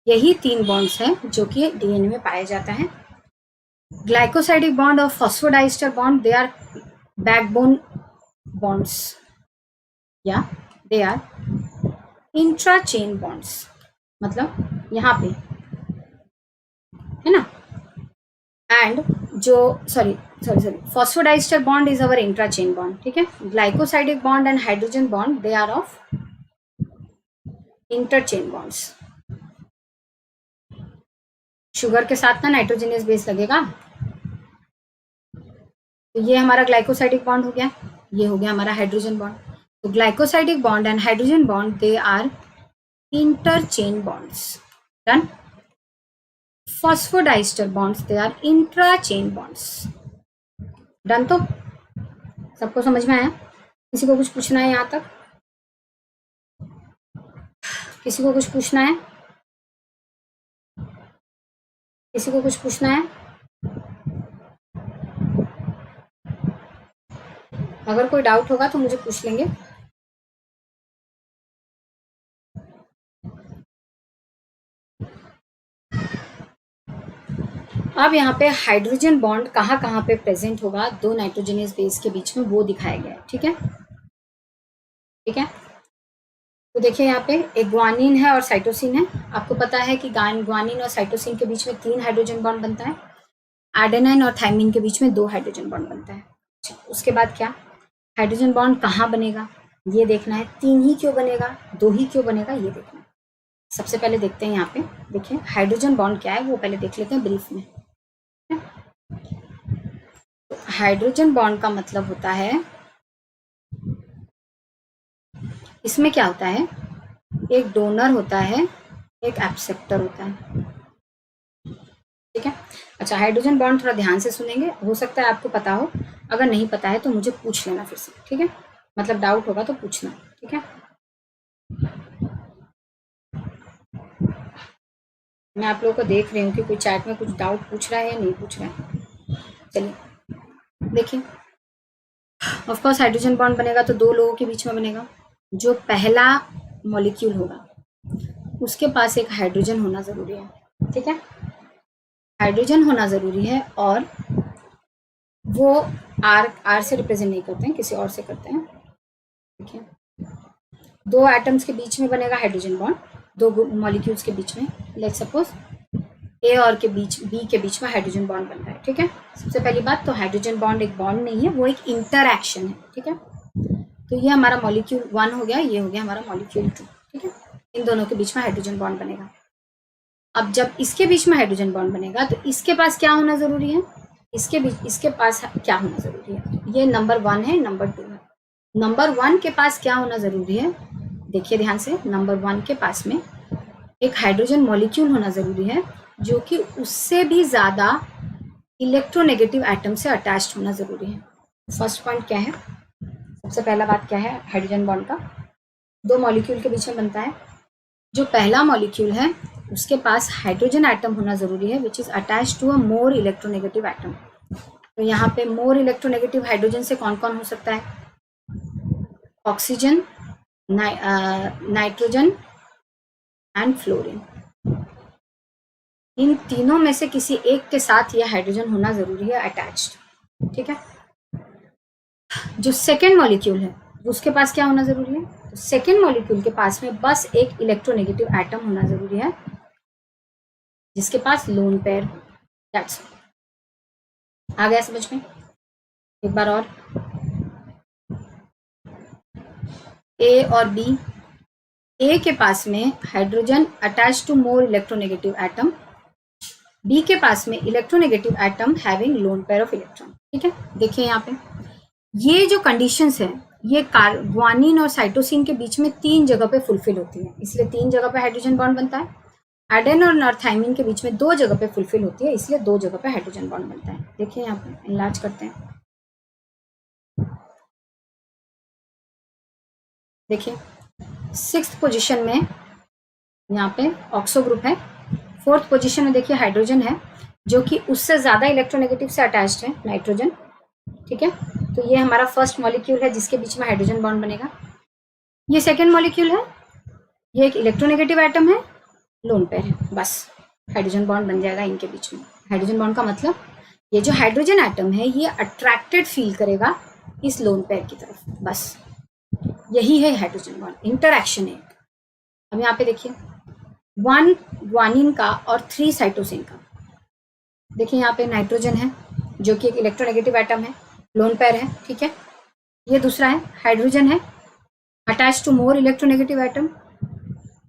यही 3 बॉन्ड्स हैं जो कि डीएनए में पाया जाता है। ग्लाइकोसाइडिक बॉन्ड और phosphodiester bond, they are backbone bonds या they are intra chain bonds, मतलब यहाँ पे है ना। एंड जो sorry phosphodiester bond is our intra chain bond, ठीक है। Glycosidic bond and hydrogen bond, they are of interchain bonds. Sugar के साथ ना नाइट्रोजनियस बेस लगेगा, तो ये हमारा ग्लाइकोसाइडिक बॉन्ड हो गया, ये हो गया हमारा हाइड्रोजन बॉन्ड। तो glycosidic bond and hydrogen bond, they are interchain bonds, done. Phosphodiester bonds, they are intra chain bonds, done. तो सबको समझ में आया, किसी को कुछ पूछना है यहाँ तक, किसी को कुछ पूछना है, किसी को कुछ पूछना है, अगर कोई डाउट होगा तो मुझे पूछ लेंगे। अब यहाँ पे हाइड्रोजन बॉन्ड कहाँ कहाँ पे प्रेजेंट होगा 2 नाइट्रोजनियस बेस के बीच में, वो दिखाया गया है, ठीक है, ठीक है। तो देखिए यहाँ पे एक ग्वानिन है और साइटोसिन है। आपको पता है कि ग्वानिन और साइटोसिन के बीच में 3 हाइड्रोजन बॉन्ड बनता है, एडेनाइन और थाइमिन के बीच में 2 हाइड्रोजन बॉन्ड बनता है। अच्छा, उसके बाद क्या, हाइड्रोजन बॉन्ड कहाँ बनेगा ये देखना है, 3 ही क्यों बनेगा, 2 ही क्यों बनेगा ये देखना है। सबसे पहले देखते हैं यहाँ पे, देखिए हाइड्रोजन बॉन्ड क्या है वो पहले देख लेते हैं ब्रीफ में। हाइड्रोजन बॉन्ड का मतलब होता है, इसमें क्या होता है, एक डोनर होता है, एक एक्सेप्टर होता है, ठीक है। अच्छा, हाइड्रोजन बॉन्ड थोड़ा ध्यान से सुनेंगे, हो सकता है आपको पता हो, अगर नहीं पता है तो मुझे पूछ लेना फिर से, ठीक है, मतलब डाउट होगा तो पूछना, ठीक है। ठीक है, मैं आप लोगों को देख रही हूँ कि कोई चैट में कुछ डाउट पूछ रहा है या नहीं पूछ रहा है। चलिए देखिए, ऑफ कोर्स हाइड्रोजन बॉन्ड बनेगा तो दो लोगों के बीच में बनेगा। जो पहला मॉलिक्यूल होगा उसके पास एक हाइड्रोजन होना जरूरी है, ठीक है, हाइड्रोजन होना जरूरी है, और वो आर से रिप्रेजेंट नहीं करते हैं, किसी और से करते हैं। ठीक है, दो एटम्स के बीच में बनेगा हाइड्रोजन बॉन्ड, दो मॉलिक्यूल्स के बीच में। लेट्स सपोज ए और के बीच बी के बीच में हाइड्रोजन बॉन्ड बन रहा है। ठीक है, सबसे पहली बात तो हाइड्रोजन बॉन्ड एक बॉन्ड नहीं है, वो एक इंटरएक्शन है। ठीक है, तो ये हमारा मॉलिक्यूल 1 हो गया, ये हो गया हमारा मॉलिक्यूल 2। ठीक है, इन दोनों के बीच में हाइड्रोजन बॉन्ड बनेगा। अब जब इसके बीच में हाइड्रोजन बॉन्ड बनेगा तो इसके पास क्या होना जरूरी है, इसके पास क्या होना जरूरी है, ये नंबर 1 है, नंबर 2 है। नंबर 1 के पास क्या होना जरूरी है, देखिए ध्यान से, नंबर 1 के पास में एक हाइड्रोजन मॉलिक्यूल होना जरूरी है जो कि उससे भी ज्यादा इलेक्ट्रोनेगेटिव एटम से अटैच्ड होना जरूरी है। फर्स्ट पॉइंट क्या है, सबसे पहला बात क्या है, हाइड्रोजन बॉन्ड का दो मॉलिक्यूल के बीच में बनता है। जो पहला मॉलिक्यूल है उसके पास हाइड्रोजन एटम होना जरूरी है which is attached to a more electronegative atom. तो यहाँ पे मोर इलेक्ट्रोनेगेटिव हाइड्रोजन से कौन कौन हो सकता है, ऑक्सीजन, नाइट्रोजन एंड फ्लोरीन। इन तीनों में से किसी एक के साथ यह हाइड्रोजन होना जरूरी है अटैच्ड। ठीक है, जो सेकेंड मॉलिक्यूल है उसके पास क्या होना जरूरी है, तो सेकेंड मॉलिक्यूल के पास में बस एक इलेक्ट्रोनेगेटिव एटम होना जरूरी है जिसके पास लोन पेयर। दैट्स आ गया समझ में, एक बार और, ए और बी, ए के पास में hydrogen attach to more electronegative atom, B के पास में electronegative atom having lone pair of electron. ठीक है, देखिए यहाँ पे ये जो कंडीशंस है ये ग्वानिन और साइटोसिन के बीच में 3 जगह पे फुलफिल होती है, इसलिए 3 जगह पे हाइड्रोजन बॉन्ड बनता है। एडेन और नॉर्थाइमिन के बीच में 2 जगह पे फुलफिल होती है, इसलिए 2 जगह पे हाइड्रोजन बॉन्ड बनता है। देखिए यहाँ पे इनलार्ज करते हैं, देखिए 6th पोजीशन में यहाँ पे ऑक्सो ग्रुप है, 4th पोजीशन में देखिए हाइड्रोजन है जो कि उससे ज्यादा इलेक्ट्रोनेगेटिव से अटैच्ड है, नाइट्रोजन। ठीक है, तो ये हमारा फर्स्ट मॉलिक्यूल है जिसके बीच में हाइड्रोजन बॉन्ड बनेगा। ये सेकेंड मॉलिक्यूल है, ये एक इलेक्ट्रोनेगेटिव एटम है, लोन पेयर है, बस हाइड्रोजन बॉन्ड बन जाएगा इनके बीच में। हाइड्रोजन बॉन्ड का मतलब ये जो हाइड्रोजन एटम है ये अट्रैक्टेड फील करेगा इस लोन पेयर की तरफ, बस यही है हाइड्रोजन बॉन्ड, इंटरएक्शन है। अब यहाँ पे देखिए 1 ग्वानिन का और 3 साइटोसिन का, देखिए यहाँ पे नाइट्रोजन है जो कि एक इलेक्ट्रोनेगेटिव एटम है, लोन पेयर है। ठीक है, ये दूसरा है, हाइड्रोजन है attach to more electronegative atom,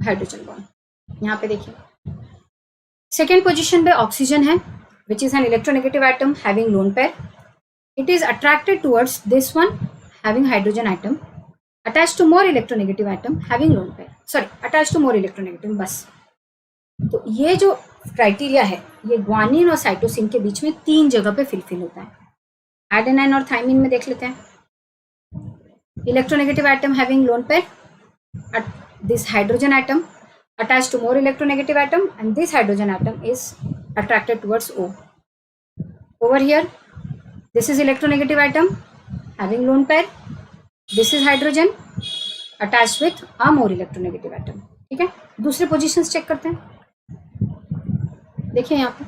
hydrogen bond. यहाँ पे देखिए सेकेंड पोजीशन पे ऑक्सीजन है which is an electronegative atom having lone pair, it is attracted towards this one having hydrogen atom attach to more electronegative atom having lone pair, sorry attach to more electronegative, बस। तो ये जो क्राइटेरिया है ये ग्वानिन और साइटोसिन के बीच में 3 जगह पे फिलफिल होता है। एडेनाइन और थाइमिन में देख लेते हैं, electronegative atom having lone pair, this hydrogen atom attached to more electronegative atom and this hydrogen atom is attracted towards O. Over here this is electronegative atom having lone pair, this is hydrogen attached with a more electronegative atom. ठीक है, दूसरे पोजीशंस चेक करते हैं। देखिए यहाँ पे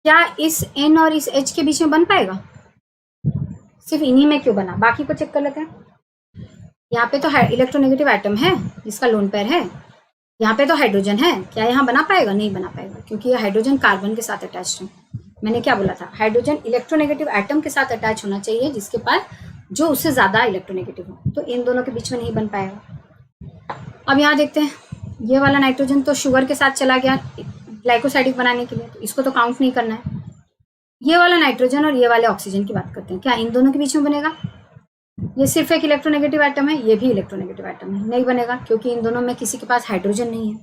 क्या इस N और इस H के बीच में बन पाएगा, सिर्फ इन्हीं में क्यों बना, बाकी को चेक कर लेते हैं। यहाँ पे तो इलेक्ट्रोनेगेटिव एटम है जिसका लोन पेयर है, यहाँ पे तो हाइड्रोजन है, क्या यहाँ बना पाएगा, नहीं बना पाएगा क्योंकि ये हाइड्रोजन कार्बन के साथ अटैच है। मैंने क्या बोला था, हाइड्रोजन इलेक्ट्रोनेगेटिव एटम के साथ अटैच होना चाहिए जिसके पास जो उससे ज्यादा इलेक्ट्रोनेगेटिव हो, तो इन दोनों के बीच में नहीं बन पाएगा। अब यहाँ देखते हैं, ये वाला नाइट्रोजन तो शुगर के साथ चला गया ग्लाइकोसाइडिक बनाने के लिए, तो इसको तो काउंट नहीं करना है। ये वाला नाइट्रोजन और ये वाले ऑक्सीजन की बात करते हैं, क्या इन दोनों के बीच में बनेगा, ये सिर्फ एक इलेक्ट्रोनेगेटिव एटम है, ये भी इलेक्ट्रोनेगेटिव एटम है, नहीं बनेगा क्योंकि इन दोनों में किसी के पास हाइड्रोजन नहीं है।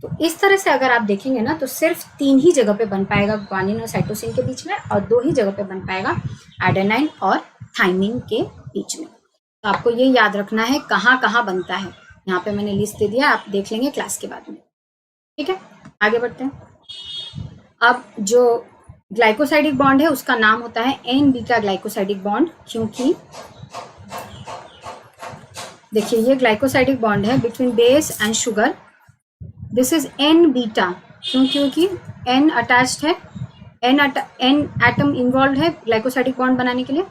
तो इस तरह से अगर आप देखेंगे ना तो सिर्फ 3 ही जगह पे बन पाएगा ग्वानिन और साइटोसिन के बीच में, और 2 ही जगह पे बन पाएगा एडेनाइन और थाइमिन के बीच में। तो आपको ये याद रखना है कहाँ कहाँ बनता है। यहाँ पे मैंने लिस्ट दे दिया, आप देख लेंगे क्लास के बाद में। ठीक है, आगे बढ़ते हैं। अब जो ग्लाइकोसाइडिक बॉन्ड है उसका नाम होता है एन बीटा ग्लाइकोसाइडिक बॉन्ड, क्योंकि देखिए ये ग्लाइकोसाइडिक बॉन्ड है between base and sugar. This is an beta, क्योंकि एन अटैच्ड है, एन एटम इन्वॉल्व है ग्लाइकोसाइडिक बॉन्ड बनाने के लिए,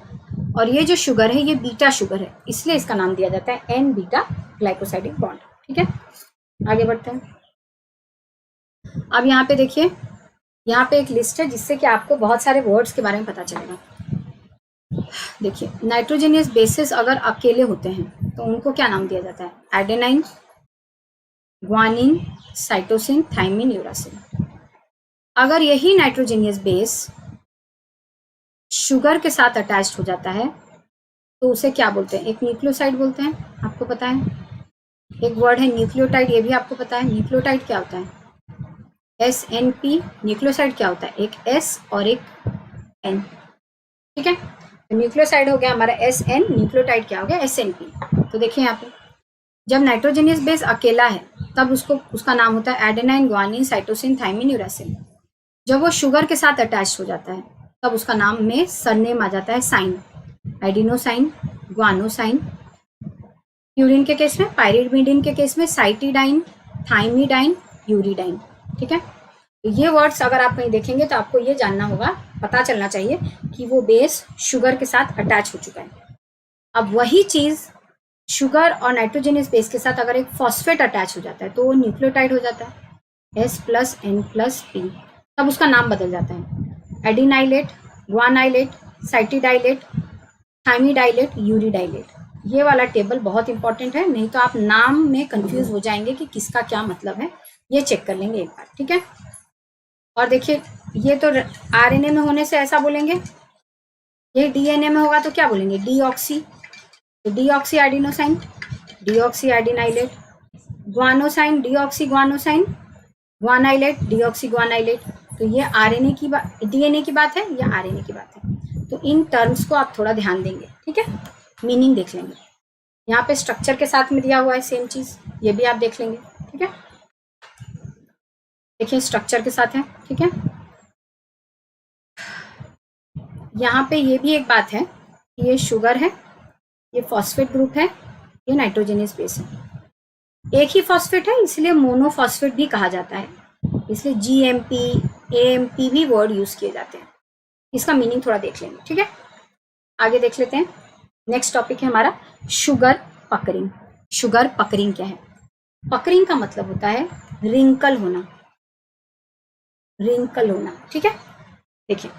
और ये जो शुगर है ये बीटा शुगर है, इसलिए इसका नाम दिया जाता है एन बीटा ग्लाइकोसाइडिक बॉन्ड। ठीक है, आगे बढ़ते हैं। अब यहाँ पे देखिए, यहाँ पे एक लिस्ट है जिससे कि आपको बहुत सारे वर्ड्स के बारे में पता चलेगा। देखिए नाइट्रोजेनियस बेसिस अगर अकेले होते हैं तो उनको क्या नाम दिया जाता है? Adenine, guanine, cytosine, thymine, uracil. अगर यही नाइट्रोजेनियस बेस शुगर के साथ अटैच्ड हो जाता है तो उसे क्या बोलते हैं? एक न्यूक्लियोसाइड बोलते हैं, आपको पता है। एक वर्ड है न्यूक्लियोटाइड, ये भी आपको पता है। न्यूक्लियोटाइड क्या होता है? SNP। न्यूक्लियोसाइड क्या होता है? एक S और एक N। ठीक है, तो न्यूक्लियोसाइड हो गया हमारा SN, न्यूक्लियोटाइड क्या हो गया? SNP। तो देखिए यहाँ पे जब नाइट्रोजेनियस बेस अकेला है तब उसका नाम होता है adenine, guanine, cytosine, thymine, uracil. जब वो शुगर के साथ अटैच हो जाता है तब उसका नाम में सरनेम आ जाता है साइन, एडिनोसाइन, ग्वानोसाइन। प्यूरिन के केस में, पायरिडमिडिन के केस में साइटिडाइन, थाइमिडाइन, यूरिडाइन। ठीक है, तो ये वर्ड्स अगर आप कहीं देखेंगे तो आपको ये जानना होगा, पता चलना चाहिए कि वो बेस शुगर के साथ अटैच हो चुका है। अब वही चीज शुगर और नाइट्रोजेनियस बेस के साथ अगर एक फॉस्फेट अटैच हो जाता है तो वो न्यूक्लियोटाइड हो जाता है, S+N+P। तब उसका नाम बदल जाता है एडिनाइलेट, ग्वानाइलेट, साइटिडाइलेट, थाइमिडाइलेट, यूरिडाइलेट। ये वाला टेबल बहुत इंपॉर्टेंट है, नहीं तो आप नाम में कंफ्यूज हो जाएंगे कि किसका क्या मतलब है। ये चेक कर लेंगे एक बार। ठीक है, और देखिए ये तो RNA में होने से ऐसा बोलेंगे, ये DNA में होगा तो क्या बोलेंगे? डीऑक्सी, तो deoxy adenosine, deoxy adenylate, guanosine, deoxy guanosine, guanylate, deoxy guanylate. तो ये RNA की बात, DNA की बात है, या RNA की बात है। तो इन टर्म्स को आप थोड़ा ध्यान देंगे। ठीक है, मीनिंग देख लेंगे। यहाँ पे स्ट्रक्चर के साथ में दिया हुआ है सेम चीज, ये भी आप देख लेंगे। ठीक है, देखिए स्ट्रक्चर के साथ है। ठीक है, यहाँ पे ये भी एक बात है कि ये शुगर है, ये फॉस्फेट ग्रुप है, ये नाइट्रोजेनियस बेस है। एक ही फॉस्फेट है इसलिए मोनोफॉस्फेट भी कहा जाता है, इसलिए GMP, AMP भी वर्ड यूज किए जाते हैं। इसका मीनिंग थोड़ा देख लेंगे। ठीक है, आगे देख लेते हैं। नेक्स्ट टॉपिक है हमारा शुगर पकरिंग। शुगर पकरिंग क्या है? पकरिंग का मतलब होता है रिंकल होना, रिंकल होना। ठीक है, देखिए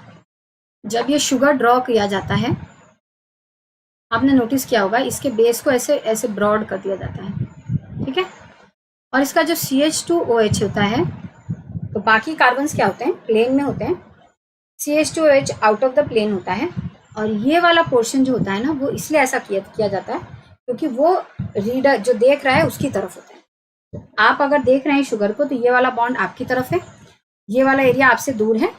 जब ये शुगर ड्रॉ किया जाता है, आपने नोटिस किया होगा इसके बेस को ऐसे ऐसे ब्रॉड कर दिया जाता है। ठीक है, और इसका जो CH2OH होता है, तो बाकी कार्बन्स क्या होते हैं? प्लेन में होते हैं। CH2OH out of the plane होता है, और ये वाला पोर्शन जो होता है ना, वो इसलिए ऐसा किया जाता है क्योंकि वो रीडर जो देख रहा है उसकी तरफ होता है। आप अगर देख रहे हैं शुगर को तो ये वाला बॉन्ड आपकी तरफ है, ये वाला एरिया आपसे दूर है,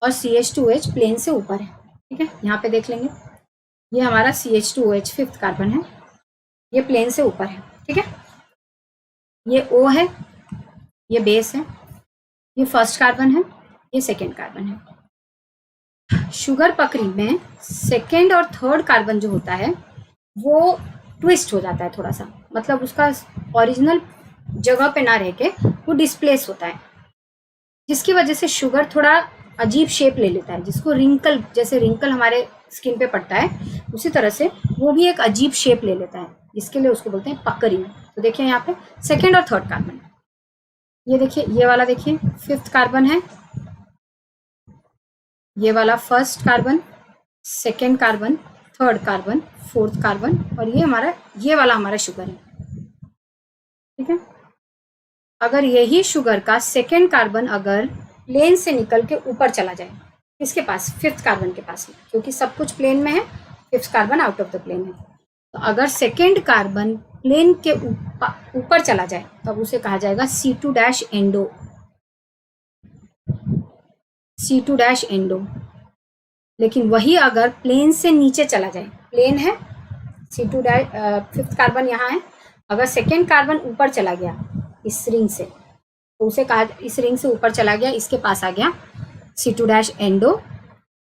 और CH2OH प्लेन से ऊपर है। ठीक है, यहाँ पे देख लेंगे, ये हमारा CH2OH 5th कार्बन है, ये प्लेन से ऊपर है। ठीक है, ये O है, ये बेस है, ये फर्स्ट कार्बन है, ये सेकेंड कार्बन है। शुगर पकड़ी में सेकेंड और थर्ड कार्बन जो होता है वो ट्विस्ट हो जाता है थोड़ा सा, मतलब उसका ओरिजिनल जगह पे ना रह के वो डिस्प्लेस होता है, जिसकी वजह से शुगर थोड़ा अजीब शेप ले लेता है, जिसको रिंकल, जैसे रिंकल हमारे स्किन पे पड़ता है उसी तरह से वो भी एक अजीब शेप ले लेता है, जिसके लिए उसको बोलते हैं पकरिंग। तो देखिए यहाँ पे सेकेंड और थर्ड कार्बन, ये देखिए ये वाला देखिए 5th कार्बन है, ये वाला first carbon, second carbon, third carbon, 4th carbon, और ये वाला हमारा शुगर है। ठीक है, अगर यही शुगर का सेकेंड कार्बन अगर प्लेन से निकल के ऊपर चला जाए, इसके पास 5th कार्बन के पास में, क्योंकि सब कुछ प्लेन में है, 5th carbon out of the plane है, तो अगर सेकेंड कार्बन प्लेन के ऊपर चला जाए तब उसे कहा जाएगा C2- एंडो, C2- एंडो। लेकिन वही अगर प्लेन से नीचे चला जाए, प्लेन है C2 डैश, फिफ्थ कार्बन यहाँ है। अगर सेकेंड कार्बन ऊपर चला गया इस रिंग से, तो उसे कहा, इस रिंग से ऊपर चला गया, इसके पास आ गया C2 डैश एंडो।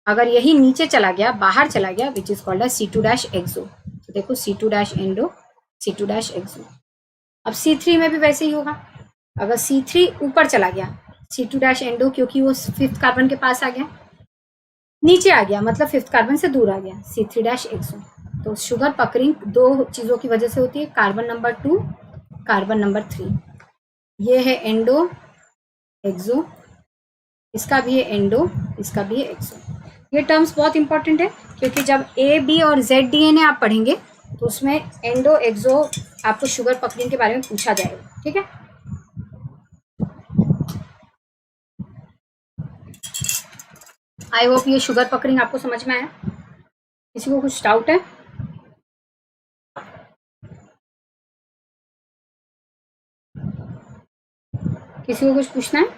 अगर यही नीचे चला गया, बाहर चला गया, which is called C2 dash exo. तो देखो C2 dash endo, C2 dash एक्सो। अब C3 में भी वैसे ही होगा। अगर C3 ऊपर चला गया, C2 डैश एंडो, क्योंकि वो फिफ्थ कार्बन के पास आ गया, नीचे आ गया मतलब फिफ्थ कार्बन से दूर आ गया, C3 डैश एक्सो। तो शुगर पकरिंग दो चीजों की वजह से होती है, कार्बन नंबर 2, कार्बन नंबर 3। ये है एंडो एक्सो, इसका भी है एंडो, इसका भी है एक्सो। ये टर्म्स बहुत इंपॉर्टेंट है, क्योंकि जब ए बी और जेड डीएनए आप पढ़ेंगे तो उसमें एंडो एक्सो आपको शुगर पकरिंग के बारे में पूछा जाएगा। ठीक है, आई होप ये शुगर पकरिंग आपको समझ में आया। किसी को कुछ डाउट है? किसी को कुछ पूछना है?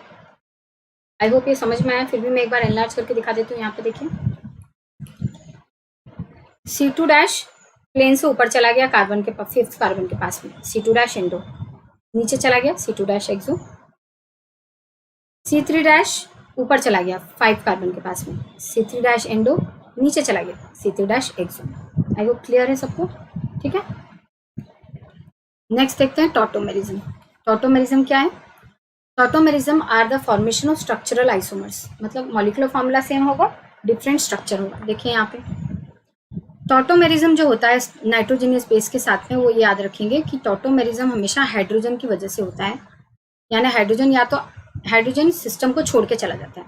आई होप ये समझ में आया। फिर भी मैं एक बार एनलार्ज करके दिखा देती हूँ। यहाँ पे देखिए, C2 डैश प्लेन से ऊपर चला गया कार्बन के फिफ्थ कार्बन के पास में, C2 डैश एंडो। नीचे चला गया C2 डैश एक्सो। C3 डैश ऊपर चला गया 5 कार्बन के पास में, C3 डैश एंडो। नीचे चला गया C3 dash exo. I hope clear है सबको? ठीक है, नेक्स्ट देखते हैं टॉटोमेरिज्म। टॉटोमेरिज्म क्या है? Tautomerism are the formation of structural isomers, मतलब मॉलिक्यूलर फॉर्मूला सेम होगा, डिफरेंट स्ट्रक्चर होगा। देखिए यहाँ पे टॉटोमेरिज्म जो होता है नाइट्रोजनियस बेस के साथ में, वो याद रखेंगे कि टॉटोमेरिज्म हमेशा हाइड्रोजन की वजह से होता है, यानी हाइड्रोजन या तो हाइड्रोजन सिस्टम को छोड़ के चला जाता है।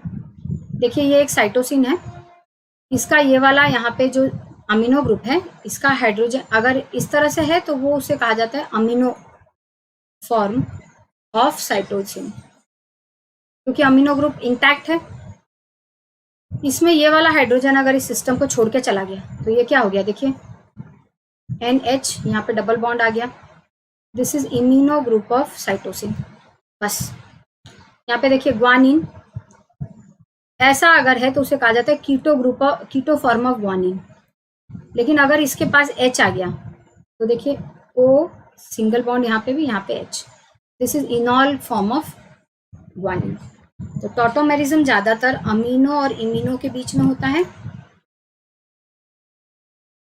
देखिए ये एक साइटोसिन है, इसका ये वाला यहाँ पे जो अमीनो ग्रुप है, इसका हाइड्रोजन अगर इस तरह से है तो वो उसे कहा जाता है अमीनो फॉर्म ऑफ साइटोसिन, क्योंकि अमीनो ग्रुप इंटैक्ट है। इसमें ये वाला हाइड्रोजन अगर इस सिस्टम को छोड़ के चला गया तो ये क्या हो गया, देखिए NH, यहाँ पे डबल बॉन्ड आ गया, this is immuno group of cytosine. बस यहाँ पे देखिए ग्वानिन, ऐसा अगर है तो उसे कहा जाता है keto group of, keto form of guanine. लेकिन अगर इसके पास H आ गया तो देखिए O सिंगल बॉन्ड, यहाँ पे भी, यहाँ पे H, this is इनॉल form of guanine. तो टॉटोमेरिज्म ज्यादातर अमीनो और इम्यूनो के बीच में होता है,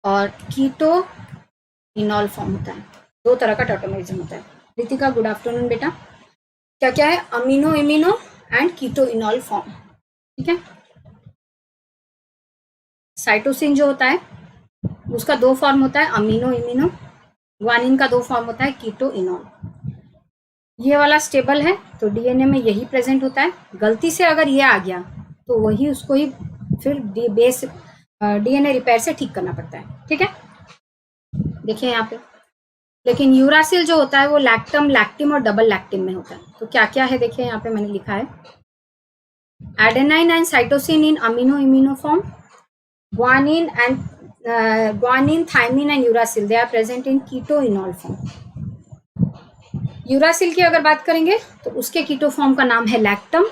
और कीटो इनॉल फॉर्म होता है। दो तरह का टॉटोमेरिज्म होता है। रितिका गुड आफ्टरनून बेटा। क्या क्या है? Amino immuno and keto enol form. ठीक है, साइटोसिन जो होता है उसका दो फॉर्म होता है, अमीनो इम्यूनो। ग्वानिन का दो फॉर्म होता है, कीटो इनॉल। ये वाला स्टेबल है तो डीएनए में यही प्रेजेंट होता है। गलती से अगर ये आ गया तो वही उसको ही फिर बेस डीएनए रिपेयर से ठीक करना पड़ता है। ठीक है, देखिए यहाँ पे। लेकिन यूरासिल जो होता है वो लैक्टम, लैक्टिम और डबल लैक्टिम में होता है। तो क्या क्या है देखिए यहाँ पे मैंने लिखा है, adenine and cytosine in amino immuno form, guanine and guanine, thymine and uracil they are present in keto enol form. Uracil की अगर बात करेंगे तो उसके कीटो फॉर्म का नाम है लैक्टम,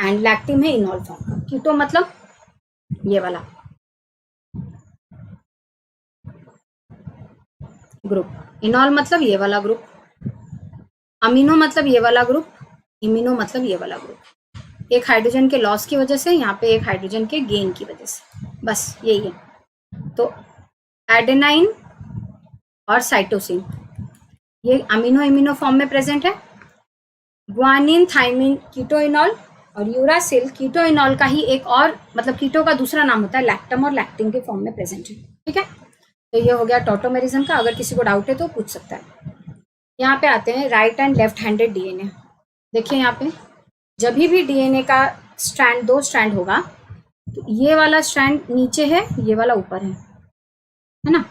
एंड लैक्टिम है इनॉल फॉर्म। कीटो मतलब ये वाला ग्रुप, इनॉल मतलब ये वाला ग्रुप, अमीनो मतलब ये वाला ग्रुप, इम्यूनो मतलब ये वाला ग्रुप। एक हाइड्रोजन के लॉस की वजह से, यहाँ पे एक हाइड्रोजन के गेन की वजह से, बस यही है। तो एडेनाइन और साइटोसिन ये अमीनो इम्यूनो फॉर्म में प्रेजेंट है, ग्वानिन, थायमिन कीटो इनॉल, और यूरासिल कीटो इनॉल का ही एक और मतलब कीटो का दूसरा नाम होता है, लैक्टम और लैक्टिन के फॉर्म में प्रेजेंट है। ठीक है, तो ये हो गया टॉटोमेरिज्म का। अगर किसी को डाउट है तो पूछ सकता है। यहाँ पे आते हैं right and left handed DNA. देखिए यहाँ पे जब भी डीएनए का स्ट्रैंड, दो स्ट्रैंड होगा तो ये वाला स्ट्रैंड नीचे है, ये वाला ऊपर है ना।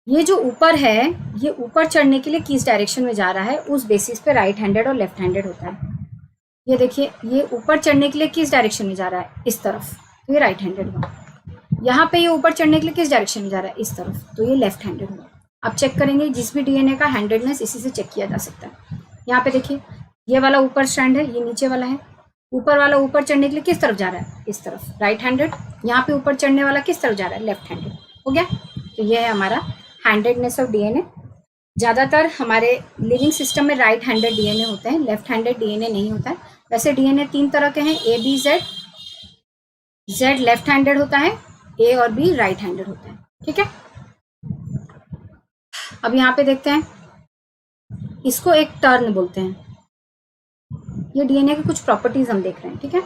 ये जो ऊपर है ये ऊपर चढ़ने के लिए किस डायरेक्शन में जा रहा है उस बेसिस पे राइट हैंडेड और लेफ्ट हैंडेड होता है। ये देखिए ये ऊपर चढ़ने के लिए किस डायरेक्शन में जा रहा है, इस तरफ, तो ये राइट हैंडेड हुआ। यहाँ पे ये ऊपर चढ़ने के लिए किस डायरेक्शन में जा रहा है, इस तरफ, तो ये लेफ्ट हैंडेड हुआ। आप चेक करेंगे जिस भी डीएनए का हैंडेडनेस इसी से चेक किया जा सकता है। यहाँ पे देखिए ये वाला ऊपर स्ट्रैंड है, ये नीचे वाला है। ऊपर वाला ऊपर चढ़ने के लिए किस तरफ जा रहा है, इस तरफ, राइट हैंडेड। यहाँ पे ऊपर चढ़ने वाला किस तरफ जा रहा है, लेफ्ट हैंडेड। हो गया। तो ये है हमारा हैंडेडनेस ऑफ डीएनए। ज़्यादातर हमारे लिविंग सिस्टम में राइट हैंडेड डीएनए होते हैं, लेफ्ट हैंडेड डीएनए नहीं होता है। वैसे डीएनए 3 तरह के हैं, A B Z. Z left handed होता है, ए और बी राइट हैंडेड होता है। ठीक है, अब यहाँ पे देखते हैं, इसको एक टर्न बोलते हैं। ये डीएनए की कुछ प्रॉपर्टीज हम देख रहे हैं। ठीक है,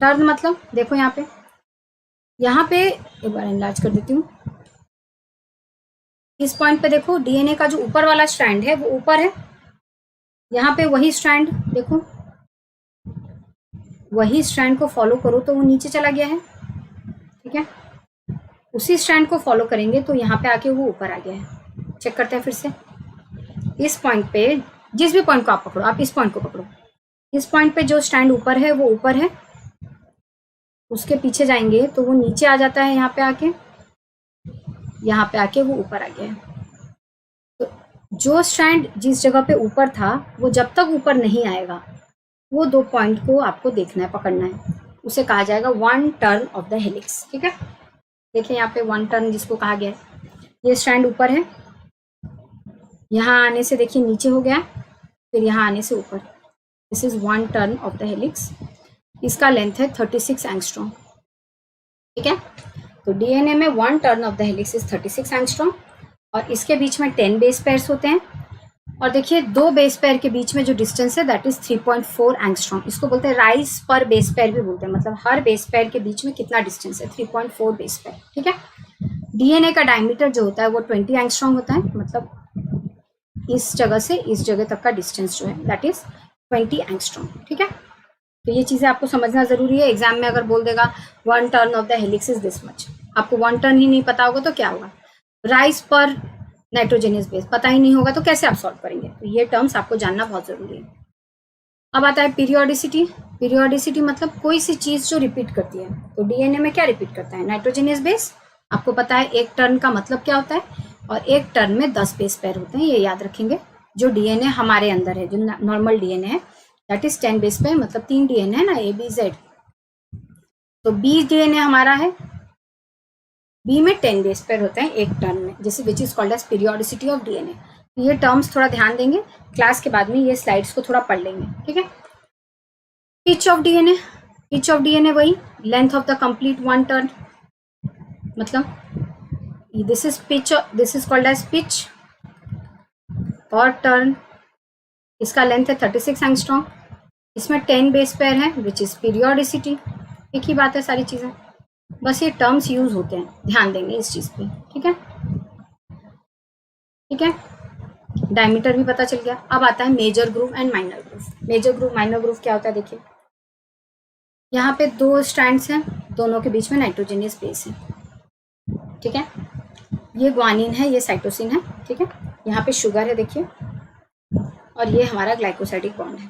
टर्न मतलब देखो यहाँ पे एक बार एनलार्ज कर देती हूँ। इस पॉइंट पे देखो, डीएनए का जो ऊपर वाला स्ट्रैंड है वो ऊपर है। यहाँ पे वही स्ट्रैंड देखो, वही स्ट्रैंड को फॉलो करो तो वो नीचे चला गया है। ठीक है, उसी स्ट्रैंड को फॉलो करेंगे तो यहाँ पे आके वो ऊपर आ गया है। चेक करते हैं फिर से। इस पॉइंट पे, जिस भी पॉइंट को आप पकड़ो, आप इस पॉइंट को पकड़ो, इस पॉइंट पे जो स्ट्रैंड ऊपर है वो ऊपर है, उसके पीछे जाएंगे तो वो नीचे आ जाता है। यहाँ पे आके वो ऊपर आ गया है। तो जो स्ट्रैंड जिस जगह पे ऊपर था वो जब तक ऊपर नहीं आएगा, वो 2 पॉइंट को आपको देखना है, पकड़ना है। उसे कहा जाएगा 1 टर्न ऑफ द हेलिक्स। ठीक है, देखिए यहाँ पे 1 टर्न जिसको कहा गया है। ये स्ट्रैंड ऊपर है, यहाँ आने से देखिए नीचे हो गया, फिर यहाँ आने से ऊपर। This is 1 turn off the helix. इसका लेंथ है 36 एंगस्ट्रॉम। ठीक है, तो डीएनए में 1 turn off the helix is 36 angstrom, और इसके बीच में 10 बेस पेयर्स होते हैं। और देखिए 2 बेस पेयर के बीच में जो डिस्टेंस है दैट इज 3.4 एंगस्ट्रॉम। इसको बोलते हैं राइज पर बेस पेयर भी बोलते हैं, मतलब हर बेस पेयर के बीच में कितना डिस्टेंस है, 3.4 बेस पेयर। ठीक है, डीएनए का डायमीटर जो होता है वो 20 एंगस्ट्रॉम होता है, मतलब इस जगह से इस जगह तक का डिस्टेंस जो है दैट इज 20 एंगस्ट्रॉम। ठीक है, तो ये चीजें आपको समझना जरूरी है। एग्जाम में अगर बोल देगा 1 turn off the helix is this much, आपको 1 टर्न ही नहीं पता होगा तो क्या होगा, राइज पर नाइट्रोजनियस बेस पता ही नहीं होगा तो कैसे आप सॉल्व करेंगे। तो ये टर्म्स आपको जानना बहुत जरूरी है। अब आता है पीरियोडिसिटी। पीरियोडिसिटी मतलब कोई सी चीज जो रिपीट करती है। तो डीएनए में क्या रिपीट करता है, नाइट्रोजनियस बेस। आपको पता है एक टर्न का मतलब क्या होता है, और एक टर्न में 10 बेस पेयर होते हैं, ये याद रखेंगे। जो डीएनए हमारे अंदर है, जो नॉर्मल डीएनए है दैट इज 10 बेस पेयर, मतलब 3 डीएनए है ना, ए बी जेड। तो बी डीएनए हमारा है, बी में 10 बेस पेयर होते हैं एक टर्न में, जैसे which is called as periodicity of DNA. ये टर्म्स थोड़ा ध्यान देंगे, क्लास के बाद में ये स्लाइड्स को थोड़ा पढ़ लेंगे। ठीक है, pitch of DNA. Pitch of DNA वही length of the complete 1 turn, मतलब this is pitch, this is called as pitch और टर्न। इसका लेंथ है 36 एंगस्ट्रॉम, इसमें 10 बेस पेयर है विच इज पीरियोडिसिटी। एक ही बात है सारी चीजें, बस ये टर्म्स यूज होते हैं, ध्यान देंगे इस चीज पे। ठीक है, ठीक है, डायमीटर भी पता चल गया। अब आता है major groove and minor groove. Major groove minor groove क्या होता है, देखिए यहाँ पे 2 स्ट्रैंड्स हैं, दोनों के बीच में नाइट्रोजनियस बेस है। ठीक है, ये ग्वानिन है, ये साइटोसिन है। ठीक है, यहाँ पे शुगर है देखिए, और ये हमारा ग्लाइकोसाइडिक बॉन्ड है।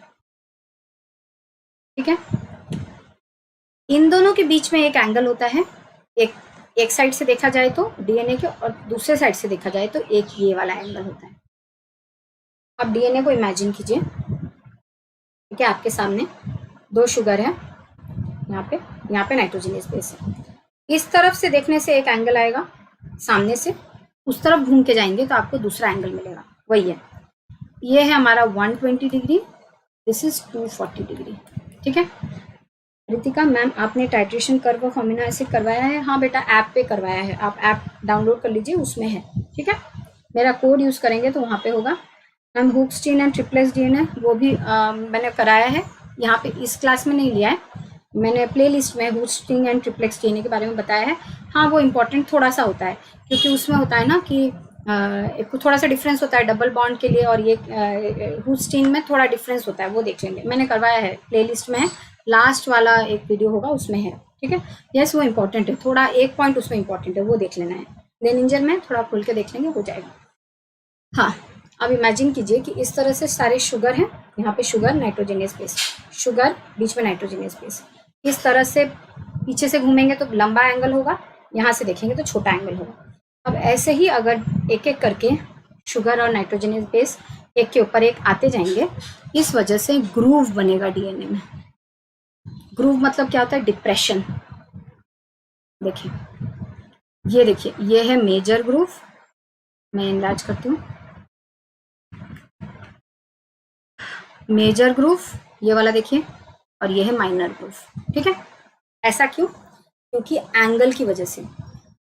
ठीक है, इन दोनों के बीच में एक एंगल होता है, एक साइड से देखा जाए तो डीएनए के, और दूसरे साइड से देखा जाए तो एक ये वाला एंगल होता है। अब डीएनए को इमेजिन कीजिए। ठीक है, आपके सामने 2 शुगर है, यहाँ पे नाइट्रोजनियस बेस है। इस तरफ से देखने से एक एंगल आएगा, सामने से उस तरफ घूम के जाएंगे तो आपको दूसरा एंगल मिलेगा, वही है। ये है हमारा 120 डिग्री, दिस इज 240 डिग्री। ठीक है, रितिका मैम आपने titration curve of amino acid करवाया है? हाँ बेटा, ऐप पे करवाया है, आप ऐप डाउनलोड कर लीजिए, उसमें है। ठीक है, मेरा कोड यूज करेंगे तो वहाँ पे होगा। मैम हुक्सटीन एंड ट्रिप्लेक्स डीएनए वो भी मैंने कराया है, यहाँ पे इस क्लास में नहीं लिया है, मैंने प्ले लिस्ट में हुक्सटीन एंड ट्रिप्लेक्स डीएनए के बारे में बताया है। हाँ, वो इम्पोर्टेंट थोड़ा सा होता है, क्योंकि उसमें होता है ना कि एक थोड़ा सा डिफरेंस होता है डबल बॉन्ड के लिए, और ये हुक्सटीन में थोड़ा डिफरेंस होता है, वो देख लेंगे। मैंने करवाया है, प्ले लिस्ट में है, लास्ट वाला एक वीडियो होगा उसमें है। ठीक है, यस वो इम्पोर्टेंट है, थोड़ा एक पॉइंट उसमें इम्पोर्टेंट है, वो देख लेना है। लेनिंजर में थोड़ा खुल के देख लेंगे, हो जाएगा। हाँ, अब इमेजिन कीजिए कि इस तरह से सारे शुगर हैं, यहाँ पे शुगर नाइट्रोजनियस बेस, शुगर बीच में नाइट्रोजनियस बेस। इस तरह से पीछे से घूमेंगे तो लंबा एंगल होगा, यहाँ से देखेंगे तो छोटा एंगल होगा। अब ऐसे ही अगर एक एक करके शुगर और नाइट्रोजनियस बेस एक के ऊपर एक आते जाएंगे, इस वजह से ग्रूव बनेगा डीएनए में। ग्रूव मतलब क्या होता है, डिप्रेशन। देखिए ये देखिए, ये है मेजर ग्रूव, मैं इनलार्ज करती हूँ। मेजर ग्रूव ये वाला देखिए, और ये है माइनर ग्रूव, ठीक है। ऐसा क्यों? क्योंकि एंगल की वजह से।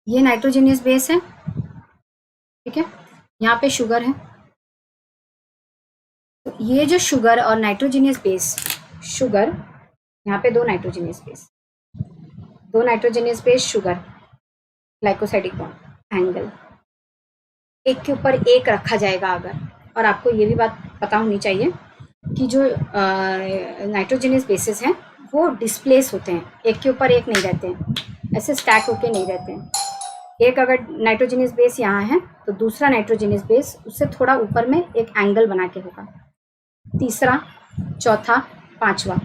ये नाइट्रोजनियस बेस है, ठीक है, यहाँ पे शुगर है। तो ये जो शुगर और नाइट्रोजनियस बेस, शुगर, यहाँ पे दो nitrogenous base sugar, glycosidic bond, angle एक के ऊपर एक रखा जाएगा अगर। और आपको ये भी बात पता होनी चाहिए कि जो नाइट्रोजनियस बेसिस हैं वो डिस्प्लेस होते हैं, एक के ऊपर एक नहीं रहते हैं, ऐसे स्टैक होके नहीं रहते हैं। एक अगर नाइट्रोजनियस बेस यहाँ है तो दूसरा नाइट्रोजनियस बेस उससे थोड़ा ऊपर में एक एंगल बना के होगा, तीसरा, चौथा, पांचवा,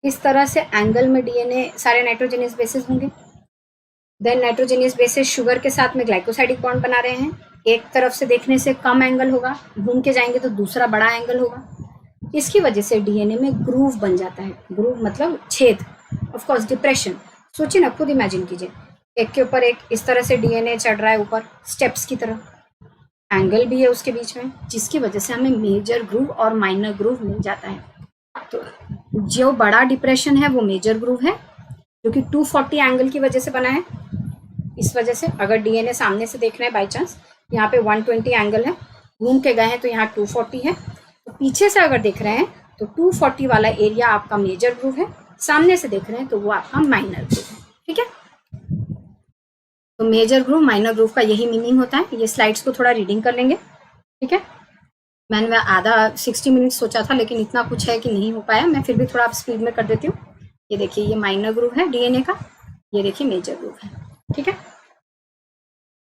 इस तरह से एंगल में डीएनए सारे नाइट्रोजनियस बेसिस होंगे। देन नाइट्रोजनियस बेसिस शुगर के साथ में ग्लाइकोसाइडिक बॉन्ड बना रहे हैं, एक तरफ से देखने से कम एंगल होगा, घूम के जाएंगे तो दूसरा बड़ा एंगल होगा। इसकी वजह से डीएनए में ग्रूव बन जाता है। ग्रूव मतलब छेद, ऑफ कोर्स डिप्रेशन। सोचिए ना, खुद इमेजिन कीजिए, एक के ऊपर एक इस तरह से डीएनए चढ़ रहा है ऊपर स्टेप्स की तरह, एंगल भी है उसके बीच में, जिसकी वजह से हमें मेजर ग्रूव और माइनर ग्रूव मिल जाता है। तो जो बड़ा डिप्रेशन है वो मेजर ग्रूव है, जो कि 240 एंगल की वजह से बना है। इस वजह से अगर डीएनए सामने से देख रहे हैं बाई चांस, यहाँ पे 120 एंगल है, घूम के गए हैं तो यहाँ 240 है, तो पीछे से अगर देख रहे हैं तो 240 वाला एरिया आपका मेजर ग्रूव है, सामने से देख रहे हैं तो वो आपका माइनर ग्रूव है, ठीक है। तो मेजर ग्रूव माइनर ग्रूव का यही मीनिंग होता है। ये स्लाइड्स को थोड़ा रीडिंग कर लेंगे, ठीक है। मैंने आधा 60 मिनट सोचा था, लेकिन इतना कुछ है कि नहीं हो पाया, मैं फिर भी थोड़ा स्पीड में कर देती हूँ। ये देखिए, ये माइनर ग्रूव है डीएनए का, ये देखिए मेजर ग्रूव है, ठीक है।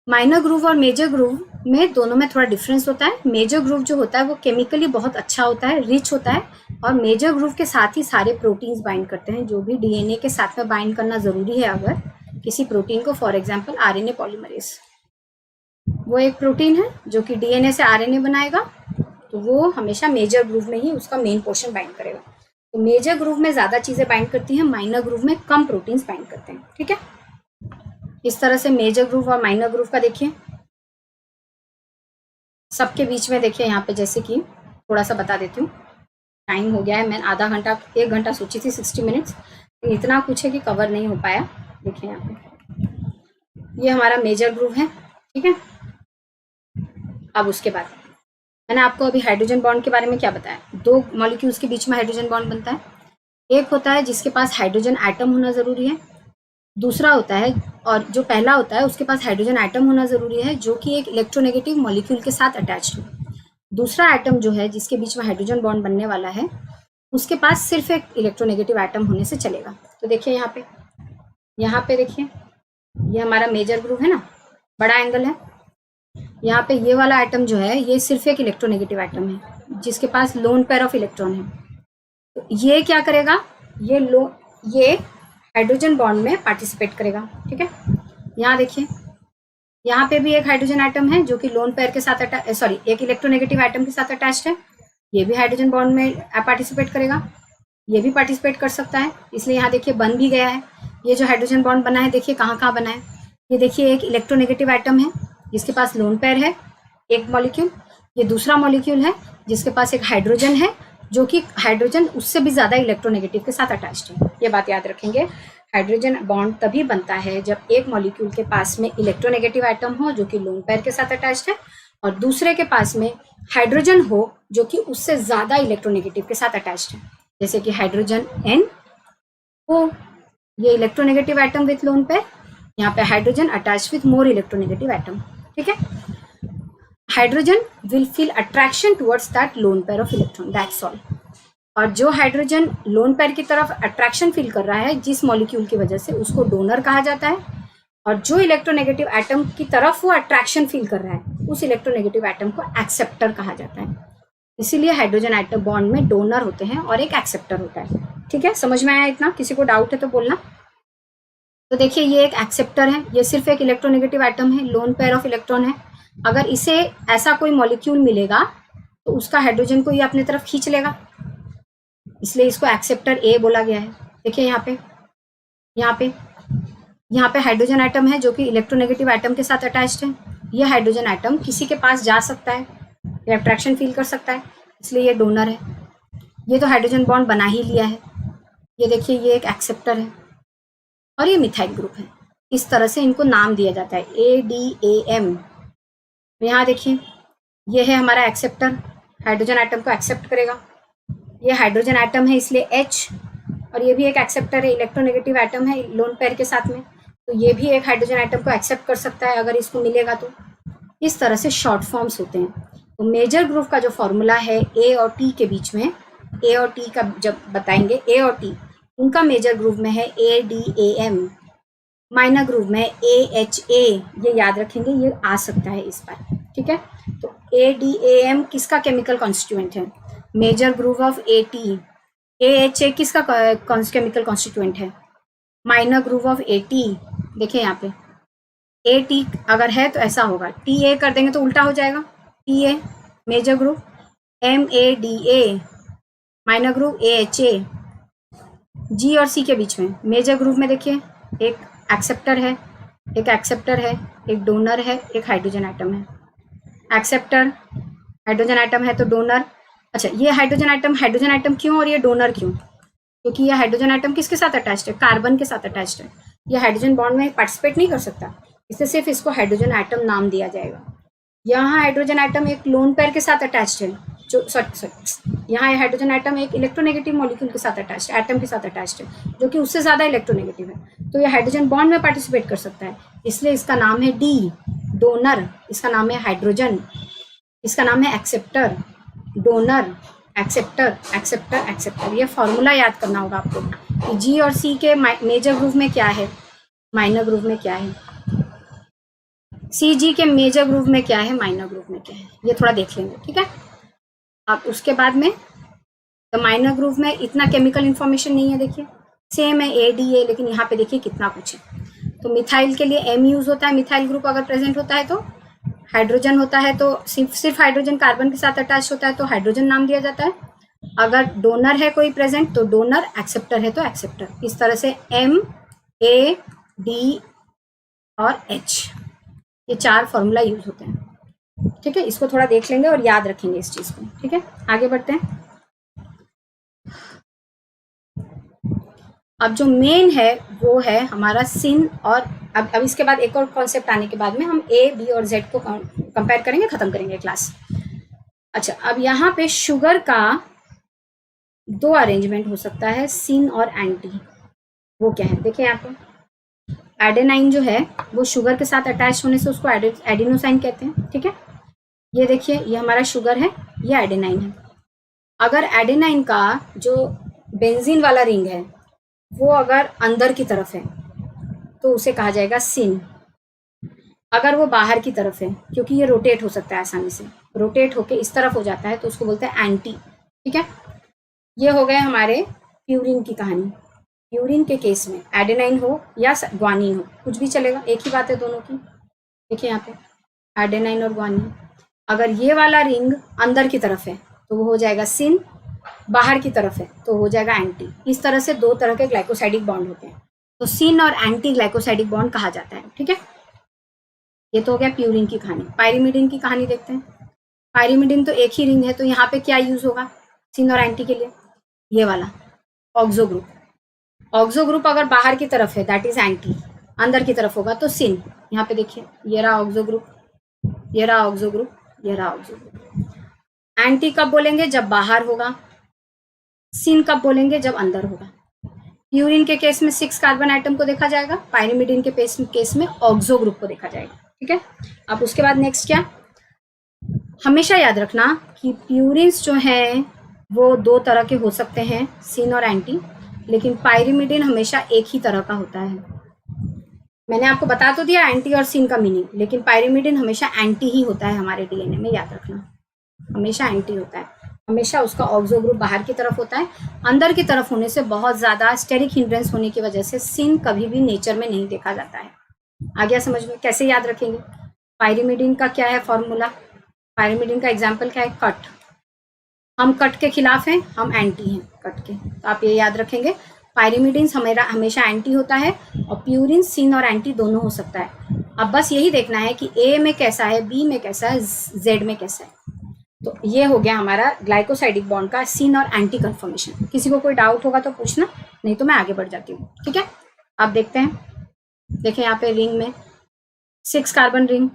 माइनर ग्रूव और मेजर ग्रूव में दोनों में थोड़ा डिफरेंस होता है। मेजर ग्रूव जो होता है वो केमिकली बहुत अच्छा होता है, रिच होता है, और मेजर ग्रूव के साथ ही सारे प्रोटीन्स बाइंड करते हैं जो भी डीएनए के साथ में बाइंड करना जरूरी है अगर किसी प्रोटीन को। फॉर एग्जाम्पल आरएनए पॉलीमरेज, वो एक प्रोटीन है जो कि डीएनए से आरएनए बनाएगा, तो वो हमेशा मेजर ग्रूव में ही उसका मेन पोर्शन बाइंड करेगा। तो मेजर ग्रूव में ज्यादा चीजें बाइंड करती हैं, माइनर ग्रूव में कम प्रोटीन्स बाइंड करते हैं, ठीक है। इस तरह से मेजर ग्रूव और माइनर ग्रूव का देखिए, सबके बीच में देखिए यहाँ पे, जैसे कि थोड़ा सा बता देती हूँ, टाइम हो गया है, मैं आधा घंटा 1 घंटा सोची थी 60 मिनट्स, इतना कुछ है कि कवर नहीं हो पाया। देखिए यहाँ पे ये हमारा मेजर ग्रूव है, ठीक है। अब उसके बाद मैंने आपको अभी हाइड्रोजन बॉन्ड के बारे में क्या बताया, दो मॉलिक्यूल्स के बीच में हाइड्रोजन बॉन्ड बनता है। एक होता है जिसके पास हाइड्रोजन एटम होना जरूरी है, दूसरा होता है, और जो पहला होता है उसके पास हाइड्रोजन एटम होना जरूरी है जो कि एक इलेक्ट्रोनेगेटिव मॉलिक्यूल के साथ अटैच्ड हो। दूसरा एटम जो है जिसके बीच में हाइड्रोजन बॉन्ड बनने वाला है, उसके पास सिर्फ एक इलेक्ट्रोनेगेटिव एटम होने से चलेगा। तो देखिए यहाँ पे देखिए, ये हमारा मेजर ग्रूव है ना, बड़ा एंगल है। यहाँ पे ये वाला एटम जो है ये सिर्फ एक इलेक्ट्रोनेगेटिव एटम है जिसके पास लोन पेयर ऑफ इलेक्ट्रॉन है। तो ये क्या करेगा, ये हाइड्रोजन बॉन्ड में पार्टिसिपेट करेगा, ठीक है। यहाँ देखिए, यहाँ पे भी एक हाइड्रोजन एटम है जो कि लोन पेयर के साथ एक इलेक्ट्रोनेगेटिव एटम के साथ अटैच्ड है, ये भी हाइड्रोजन बॉन्ड में पार्टिसिपेट करेगा, ये भी पार्टिसिपेट कर सकता है, इसलिए यहाँ देखिए बन भी गया है। ये जो हाइड्रोजन बॉन्ड बना है देखिए कहाँ कहाँ बना है, ये देखिए एक इलेक्ट्रोनेगेटिव एटम है जिसके पास लोन पेयर है एक मॉलिक्यूल, ये दूसरा मॉलिक्यूल है जिसके पास एक हाइड्रोजन है जो कि हाइड्रोजन उससे भी ज्यादा इलेक्ट्रोनेगेटिव के साथ अटैच्ड है। ये बात याद रखेंगे, हाइड्रोजन बॉन्ड तभी बनता है जब एक मॉलिक्यूल के पास में इलेक्ट्रोनेगेटिव एटम हो जो कि लोन पेयर के साथ अटैच्ड है, और दूसरे के पास में हाइड्रोजन हो जो कि उससे ज्यादा इलेक्ट्रोनेगेटिव के साथ अटैच्ड है, जैसे कि हाइड्रोजन NO, ये electronegative atom with lone pair, यहाँ पे hydrogen attach with more electronegative atom, ठीक है। Hydrogen will feel attraction towards that loan pair of electron, that's all. और जो हाइड्रोजन लोन पेयर की तरफ अट्रैक्शन फील कर रहा है जिस मॉलिक्यूल की वजह से, उसको डोनर कहा जाता है, और जो इलेक्ट्रोनेगेटिव एटम की तरफ वो अट्रैक्शन फील कर रहा है उस इलेक्ट्रोनेगेटिव एटम को एक्सेप्टर कहा जाता है। इसीलिए हाइड्रोजन एटम बॉन्ड में डोनर होते हैं और एक एक्सेप्टर होता है, ठीक है। समझ में आया इतना? किसी को डाउट है तो बोलना। तो देखिए ये एक एक्सेप्टर है, ये सिर्फ एक इलेक्ट्रोनेगेटिव एटम है, लोन पेयर ऑफ इलेक्ट्रॉन है। अगर इसे ऐसा कोई मॉलिक्यूल मिलेगा तो उसका हाइड्रोजन को ये अपने तरफ खींच लेगा, इसलिए इसको एक्सेप्टर A बोला गया है। देखिए यहाँ पे यहाँ पे हाइड्रोजन एटम है जो कि इलेक्ट्रोनेगेटिव एटम के साथ अटैच्ड है। ये हाइड्रोजन एटम किसी के पास जा सकता है, अट्रैक्शन फील कर सकता है, इसलिए ये डोनर है। ये तो हाइड्रोजन बॉन्ड बना ही लिया है। ये देखिए, ये एक एक्सेप्टर है और ये मिथाइल ग्रुप है। इस तरह से इनको नाम दिया जाता है, ADAM। यहाँ देखिए, ये है हमारा एक्सेप्टर, हाइड्रोजन एटम को एक्सेप्ट करेगा। ये हाइड्रोजन एटम है इसलिए H, और ये भी एक एक्सेप्टर है, इलेक्ट्रोनेगेटिव एटम है लोन पेयर के साथ में, तो ये भी एक हाइड्रोजन एटम को एक्सेप्ट कर सकता है अगर इसको मिलेगा तो। इस तरह से शॉर्ट फॉर्म्स होते हैं। तो मेजर ग्रुप का जो फॉर्मूला है A और T के बीच में, A और T का जब बताएंगे, A और T उनका मेजर ग्रुप में है ADAM, माइनर ग्रुप में AHA। ये याद रखेंगे, ये आ सकता है इस बार, ठीक है। तो ADAM किसका केमिकल कॉन्स्टिट्यूएंट है? Major group of AT। AHA किसका केमिकल कॉन्स्टिट्यूएंट है? Minor group of AT। देखिए यहाँ पे AT अगर है तो ऐसा होगा, TA कर देंगे तो उल्टा हो जाएगा, TA major group, MADA minor group, AHA। G और C के बीच में मेजर ग्रुप में देखिए, एक एक्सेप्टर है, एक डोनर है, एक हाइड्रोजन एटम है। एक्सेप्टर हाइड्रोजन एटम है तो डोनर। अच्छा, ये हाइड्रोजन एटम क्यों और ये डोनर क्यों? क्योंकि ये हाइड्रोजन एटम किसके साथ अटैच्ड है? कार्बन के साथ अटैच्ड है। ये हाइड्रोजन बॉन्ड में पार्टिसिपेट नहीं कर सकता, इससे सिर्फ इसको हाइड्रोजन एटम नाम दिया जाएगा। यहाँ हाइड्रोजन एटम एक लोन पेयर के साथ अटैच्ड है, यहाँ हाइड्रोजन एटम एक इलेक्ट्रोनेगेटिव मॉलिक्यूल के साथ अटैच्ड, एटम के साथ अटैच्ड है जो कि उससे ज़्यादा इलेक्ट्रोनेगेटिव है, तो ये हाइड्रोजन बॉन्ड में पार्टिसिपेट कर सकता है, इसलिए इसका नाम है D, डोनर। इसका नाम है हाइड्रोजन, इसका नाम है acceptor, donor, acceptor, acceptor, acceptor. ये फॉर्मूला याद करना होगा आपको कि G और C के मेजर ग्रुप में क्या है, माइनर ग्रुप में क्या है, CG के मेजर ग्रुप में क्या है, माइनर ग्रुप में क्या है, ये थोड़ा देख लेंगे, ठीक है। अब उसके बाद में तो माइनर ग्रुप में इतना केमिकल इंफॉर्मेशन नहीं है, देखिए सेम है ADA, लेकिन यहाँ पे देखिए कितना कुछ है। तो मिथाइल के लिए M यूज होता है, मिथाइल ग्रुप अगर प्रेजेंट होता है तो। हाइड्रोजन होता है तो सिर्फ हाइड्रोजन कार्बन के साथ अटैच होता है तो हाइड्रोजन नाम दिया जाता है। अगर डोनर है कोई प्रेजेंट तो डोनर, एक्सेप्टर है तो एक्सेप्टर। इस तरह से M, A, D और H, ये 4 फॉर्मूला यूज होते हैं, ठीक है। इसको थोड़ा देख लेंगे और याद रखेंगे इस चीज को, ठीक है। आगे बढ़ते हैं। अब जो मेन है वो है हमारा सिन, और अब इसके बाद एक और कॉन्सेप्ट आने के बाद में हम A, B और Z को कंपेयर करेंगे, खत्म करेंगे क्लास। अच्छा, अब यहाँ पे शुगर का 2 अरेंजमेंट हो सकता है, सिन और एंटी। वो क्या है देखिए यहाँ पे, एडेनाइन जो है वो शुगर के साथ अटैच होने से उसको एडिनोसाइन कहते हैं, ठीक है। ये देखिए, ये हमारा शुगर है, ये एडेनाइन है। अगर एडेनाइन का जो बेंजीन वाला रिंग है वो अगर अंदर की तरफ है तो उसे कहा जाएगा सिन। अगर वो बाहर की तरफ है, क्योंकि ये रोटेट हो सकता है आसानी से, रोटेट होके इस तरफ हो जाता है तो उसको बोलते हैं एंटी, ठीक है। ये हो गए हमारे प्यूरिन की कहानी। प्यूरिन के केस में एडेनाइन हो या ग्वानिन हो, कुछ भी चलेगा, एक ही बात है दोनों की। देखिए यहाँ पे एडेनाइन और ग्वानिन, अगर ये वाला रिंग अंदर की तरफ है तो वो हो जाएगा सिन, बाहर की तरफ है तो हो जाएगा एंटी। इस तरह से 2 तरह के ग्लाइकोसाइडिक बॉन्ड होते हैं, तो सिन और एंटी ग्लाइकोसाइडिक बॉन्ड कहा जाता है, ठीक है। ये तो हो गया प्यूरिन की कहानी। पायरिमिडिन की कहानी देखते हैं। पायरिमिडिन तो एक ही रिंग है, तो यहाँ पे क्या यूज होगा सिन और एंटी के लिए? ये वाला ऑक्सो ग्रुप। ऑक्सो ग्रुप अगर बाहर की तरफ है दैट इज एंटी, अंदर की तरफ होगा तो सिन। यहाँ पे देखिए, ये रहा ऑक्सो ग्रुप, ये रहा ऑक्सो ग्रुप, ये रहा ऑक्सो ग्रुप। एंटी कब बोलेंगे? जब बाहर होगा। सिन कब बोलेंगे? जब अंदर होगा। प्यूरिन के केस में 6 कार्बन आइटम को देखा जाएगा, पायरिमिडिन के केस में ऑक्सो ग्रुप को देखा जाएगा, ठीक है। अब उसके बाद नेक्स्ट क्या, हमेशा याद रखना कि प्यूरिन्स जो हैं वो 2 तरह के हो सकते हैं, सिन और एंटी, लेकिन पायरिमिडिन हमेशा एक ही तरह का होता है। मैंने आपको बता तो दिया एंटी और सिन का मीनिंग, लेकिन पायरिमिडिन हमेशा एंटी ही होता है हमारे डीएनए में, याद रखना हमेशा एंटी होता है। हमेशा उसका ऑक्सो ग्रुप बाहर की तरफ होता है, अंदर की तरफ होने से बहुत ज़्यादा स्टेरिक हिंड्रेंस होने की वजह से सिन कभी भी नेचर में नहीं देखा जाता है। आ गया समझ में? कैसे याद रखेंगे? पायरिमिडिन का क्या है फॉर्मूला? पायरिमिडिन का एग्जाम्पल क्या है? कट। हम कट के खिलाफ हैं, हम एंटी हैं कट के, तो आप ये याद रखेंगे। पायरिमिडिन हमेशा एंटी होता है और प्यूरिन सिन और एंटी दोनों हो सकता है। अब बस यही देखना है कि ए में कैसा है, बी में कैसा है, जेड में कैसा है। तो ये हो गया हमारा ग्लाइकोसाइडिक बॉन्ड का सिन और एंटी कन्फर्मेशन। किसी को कोई डाउट होगा तो पूछना, नहीं तो मैं आगे बढ़ जाती हूँ। ठीक है, आप देखते हैं, देखें यहाँ पे रिंग में 6 कार्बन रिंग,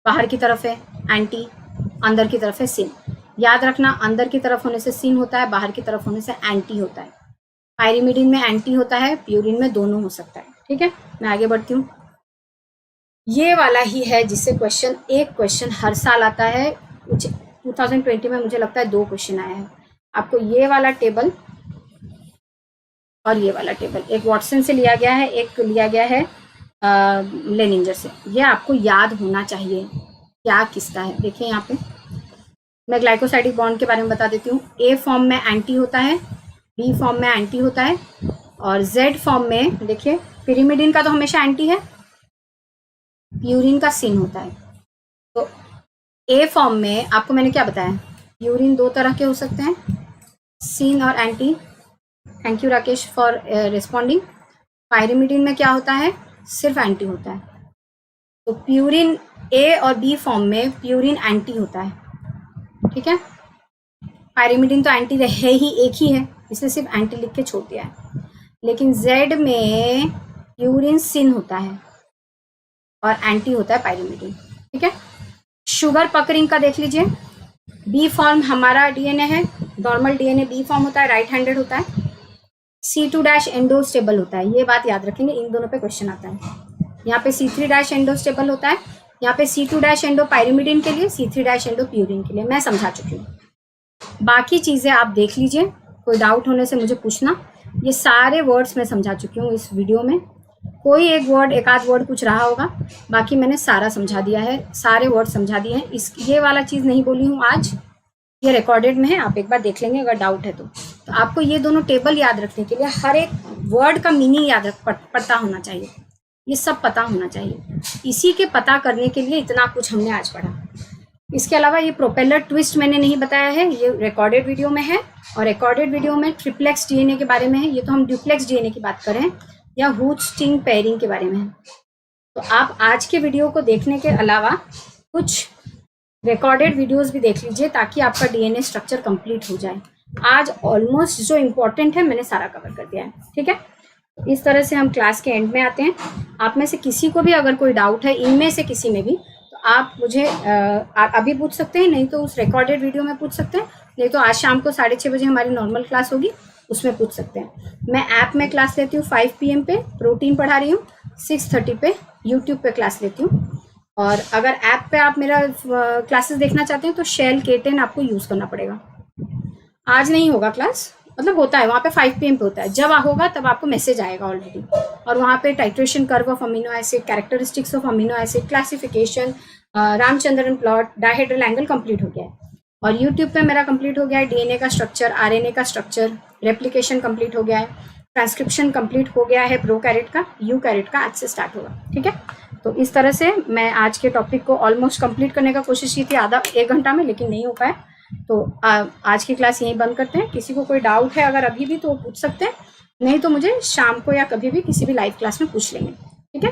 बाहर की तरफ है एंटी, अंदर की तरफ है सिन। याद रखना, अंदर की तरफ होने से सिन होता है, बाहर की तरफ होने से एंटी होता है। पायरिमिडिन में एंटी होता है, प्यूरिन में दोनों हो सकता है। ठीक है, मैं आगे बढ़ती हूँ। ये वाला ही है जिससे एक क्वेश्चन हर साल आता है। 2020 में मुझे लगता है 2 क्वेश्चन आया है आपको। ये वाला टेबल और ये वाला टेबल, एक वॉटसन से लिया गया है, एक लिया गया है लेनिंजर से। ये आपको याद होना चाहिए क्या किसका है। देखिए यहाँ पे मैं ग्लाइकोसाइडिक बॉन्ड के बारे में बता देती हूँ। ए फॉर्म में एंटी होता है, बी फॉर्म में एंटी होता है, और जेड फॉर्म में देखिए पिरिमिडिन का तो हमेशा एंटी है, प्यूरिन का सिन होता है। तो ए फॉर्म में आपको मैंने क्या बताया, प्यूरिन 2 तरह के हो सकते हैं, सिन और anti. Thank you Rakesh for responding. Pyrimidine में क्या होता है, सिर्फ एंटी होता है। तो प्यूरिन ए और बी फॉर्म में प्यूरिन एंटी होता है। ठीक है, पायरिमिडिन तो एंटी है ही, एक ही है, इसलिए सिर्फ एंटी लिख के छोड़ दिया है। लेकिन जेड में प्यूरिन सिन होता है और एंटी होता है पायरिमिडिन। ठीक है, शुगर पकरिंग का देख लीजिए। बी फॉर्म हमारा डीएनए है, नॉर्मल डीएनए बी फॉर्म होता है, राइट हैंडेड होता है। C2- एंडो स्टेबल होता है, ये बात याद रखेंगे, इन दोनों पे क्वेश्चन आता है। यहाँ पे C3- एंडो स्टेबल होता है, यहाँ पे C2- एंडो पायरिमिडिन के लिए, C3- एंडो प्यूरिन के लिए। मैं समझा चुकी हूँ, बाकी चीज़ें आप देख लीजिए, कोई डाउट होने से मुझे पूछना। ये सारे वर्ड्स मैं समझा चुकी हूँ इस वीडियो में। कोई एक आध वर्ड कुछ रहा होगा, बाकी मैंने सारा समझा दिया है, सारे वर्ड समझा दिए हैं। ये वाला चीज़ नहीं बोली हूँ आज, ये रिकॉर्डेड में है, आप एक बार देख लेंगे अगर डाउट है तो। आपको ये दोनों टेबल याद रखने के लिए हर एक वर्ड का मीनिंग पता होना चाहिए, ये सब पता होना चाहिए। इसी के पता करने के लिए इतना कुछ हमने आज पढ़ा। इसके अलावा ये प्रोपेलर ट्विस्ट मैंने नहीं बताया है, ये रिकॉर्डेड वीडियो में है, और रिकॉर्डेड वीडियो में ट्रिप्लेक्स डीएनए के बारे में है। ये तो हम ड्यूप्लेक्स डीएनए की बात करें या हूट स्टिंग पेयरिंग के बारे में है। तो आप आज के वीडियो को देखने के अलावा कुछ रिकॉर्डेड वीडियोस भी देख लीजिए, ताकि आपका डीएनए स्ट्रक्चर कंप्लीट हो जाए। आज ऑलमोस्ट जो इम्पोर्टेंट है मैंने सारा कवर कर दिया है। ठीक है, इस तरह से हम क्लास के एंड में आते हैं। आप में से किसी को भी अगर कोई डाउट है, इनमें से किसी में भी, तो आप मुझे अभी पूछ सकते हैं, नहीं तो उस रिकॉर्डेड वीडियो में पूछ सकते हैं, नहीं तो आज शाम को 6:30 बजे हमारी नॉर्मल क्लास होगी, उसमें पूछ सकते हैं। मैं ऐप में क्लास लेती हूँ 5 PM पे, प्रोटीन पढ़ा रही हूँ। 6:30 पे यूट्यूब पे क्लास लेती हूँ। और अगर ऐप पे आप मेरा क्लासेस देखना चाहते हैं तो शेल K10 आपको यूज़ करना पड़ेगा। आज नहीं होगा क्लास, मतलब होता है वहाँ पे 5 PM पे होता है। जब होगा तब आपको मैसेज आएगा ऑलरेडी, और वहाँ पे titration curve of amino acid, characteristics of amino acid, classification, Ramachandran plot, dihedral angle complete हो गया है। और यूट्यूब पे मेरा कंप्लीट हो गया है डीएनए का स्ट्रक्चर, आरएनए का स्ट्रक्चर, रेप्लिकेशन कंप्लीट हो गया है, ट्रांसक्रिप्शन कंप्लीट हो गया है, प्रोकैरियोट का, यूकैरियोट का आज से स्टार्ट होगा। ठीक है, तो इस तरह से मैं आज के टॉपिक को ऑलमोस्ट कंप्लीट करने का कोशिश की थी 1 घंटा में, लेकिन नहीं हो पाया। तो आज की क्लास यहीं बंद करते हैं। किसी को कोई डाउट है अगर अभी भी तो पूछ सकते हैं, नहीं तो मुझे शाम को या कभी भी किसी भी लाइव क्लास में पूछ लेंगे। ठीक है।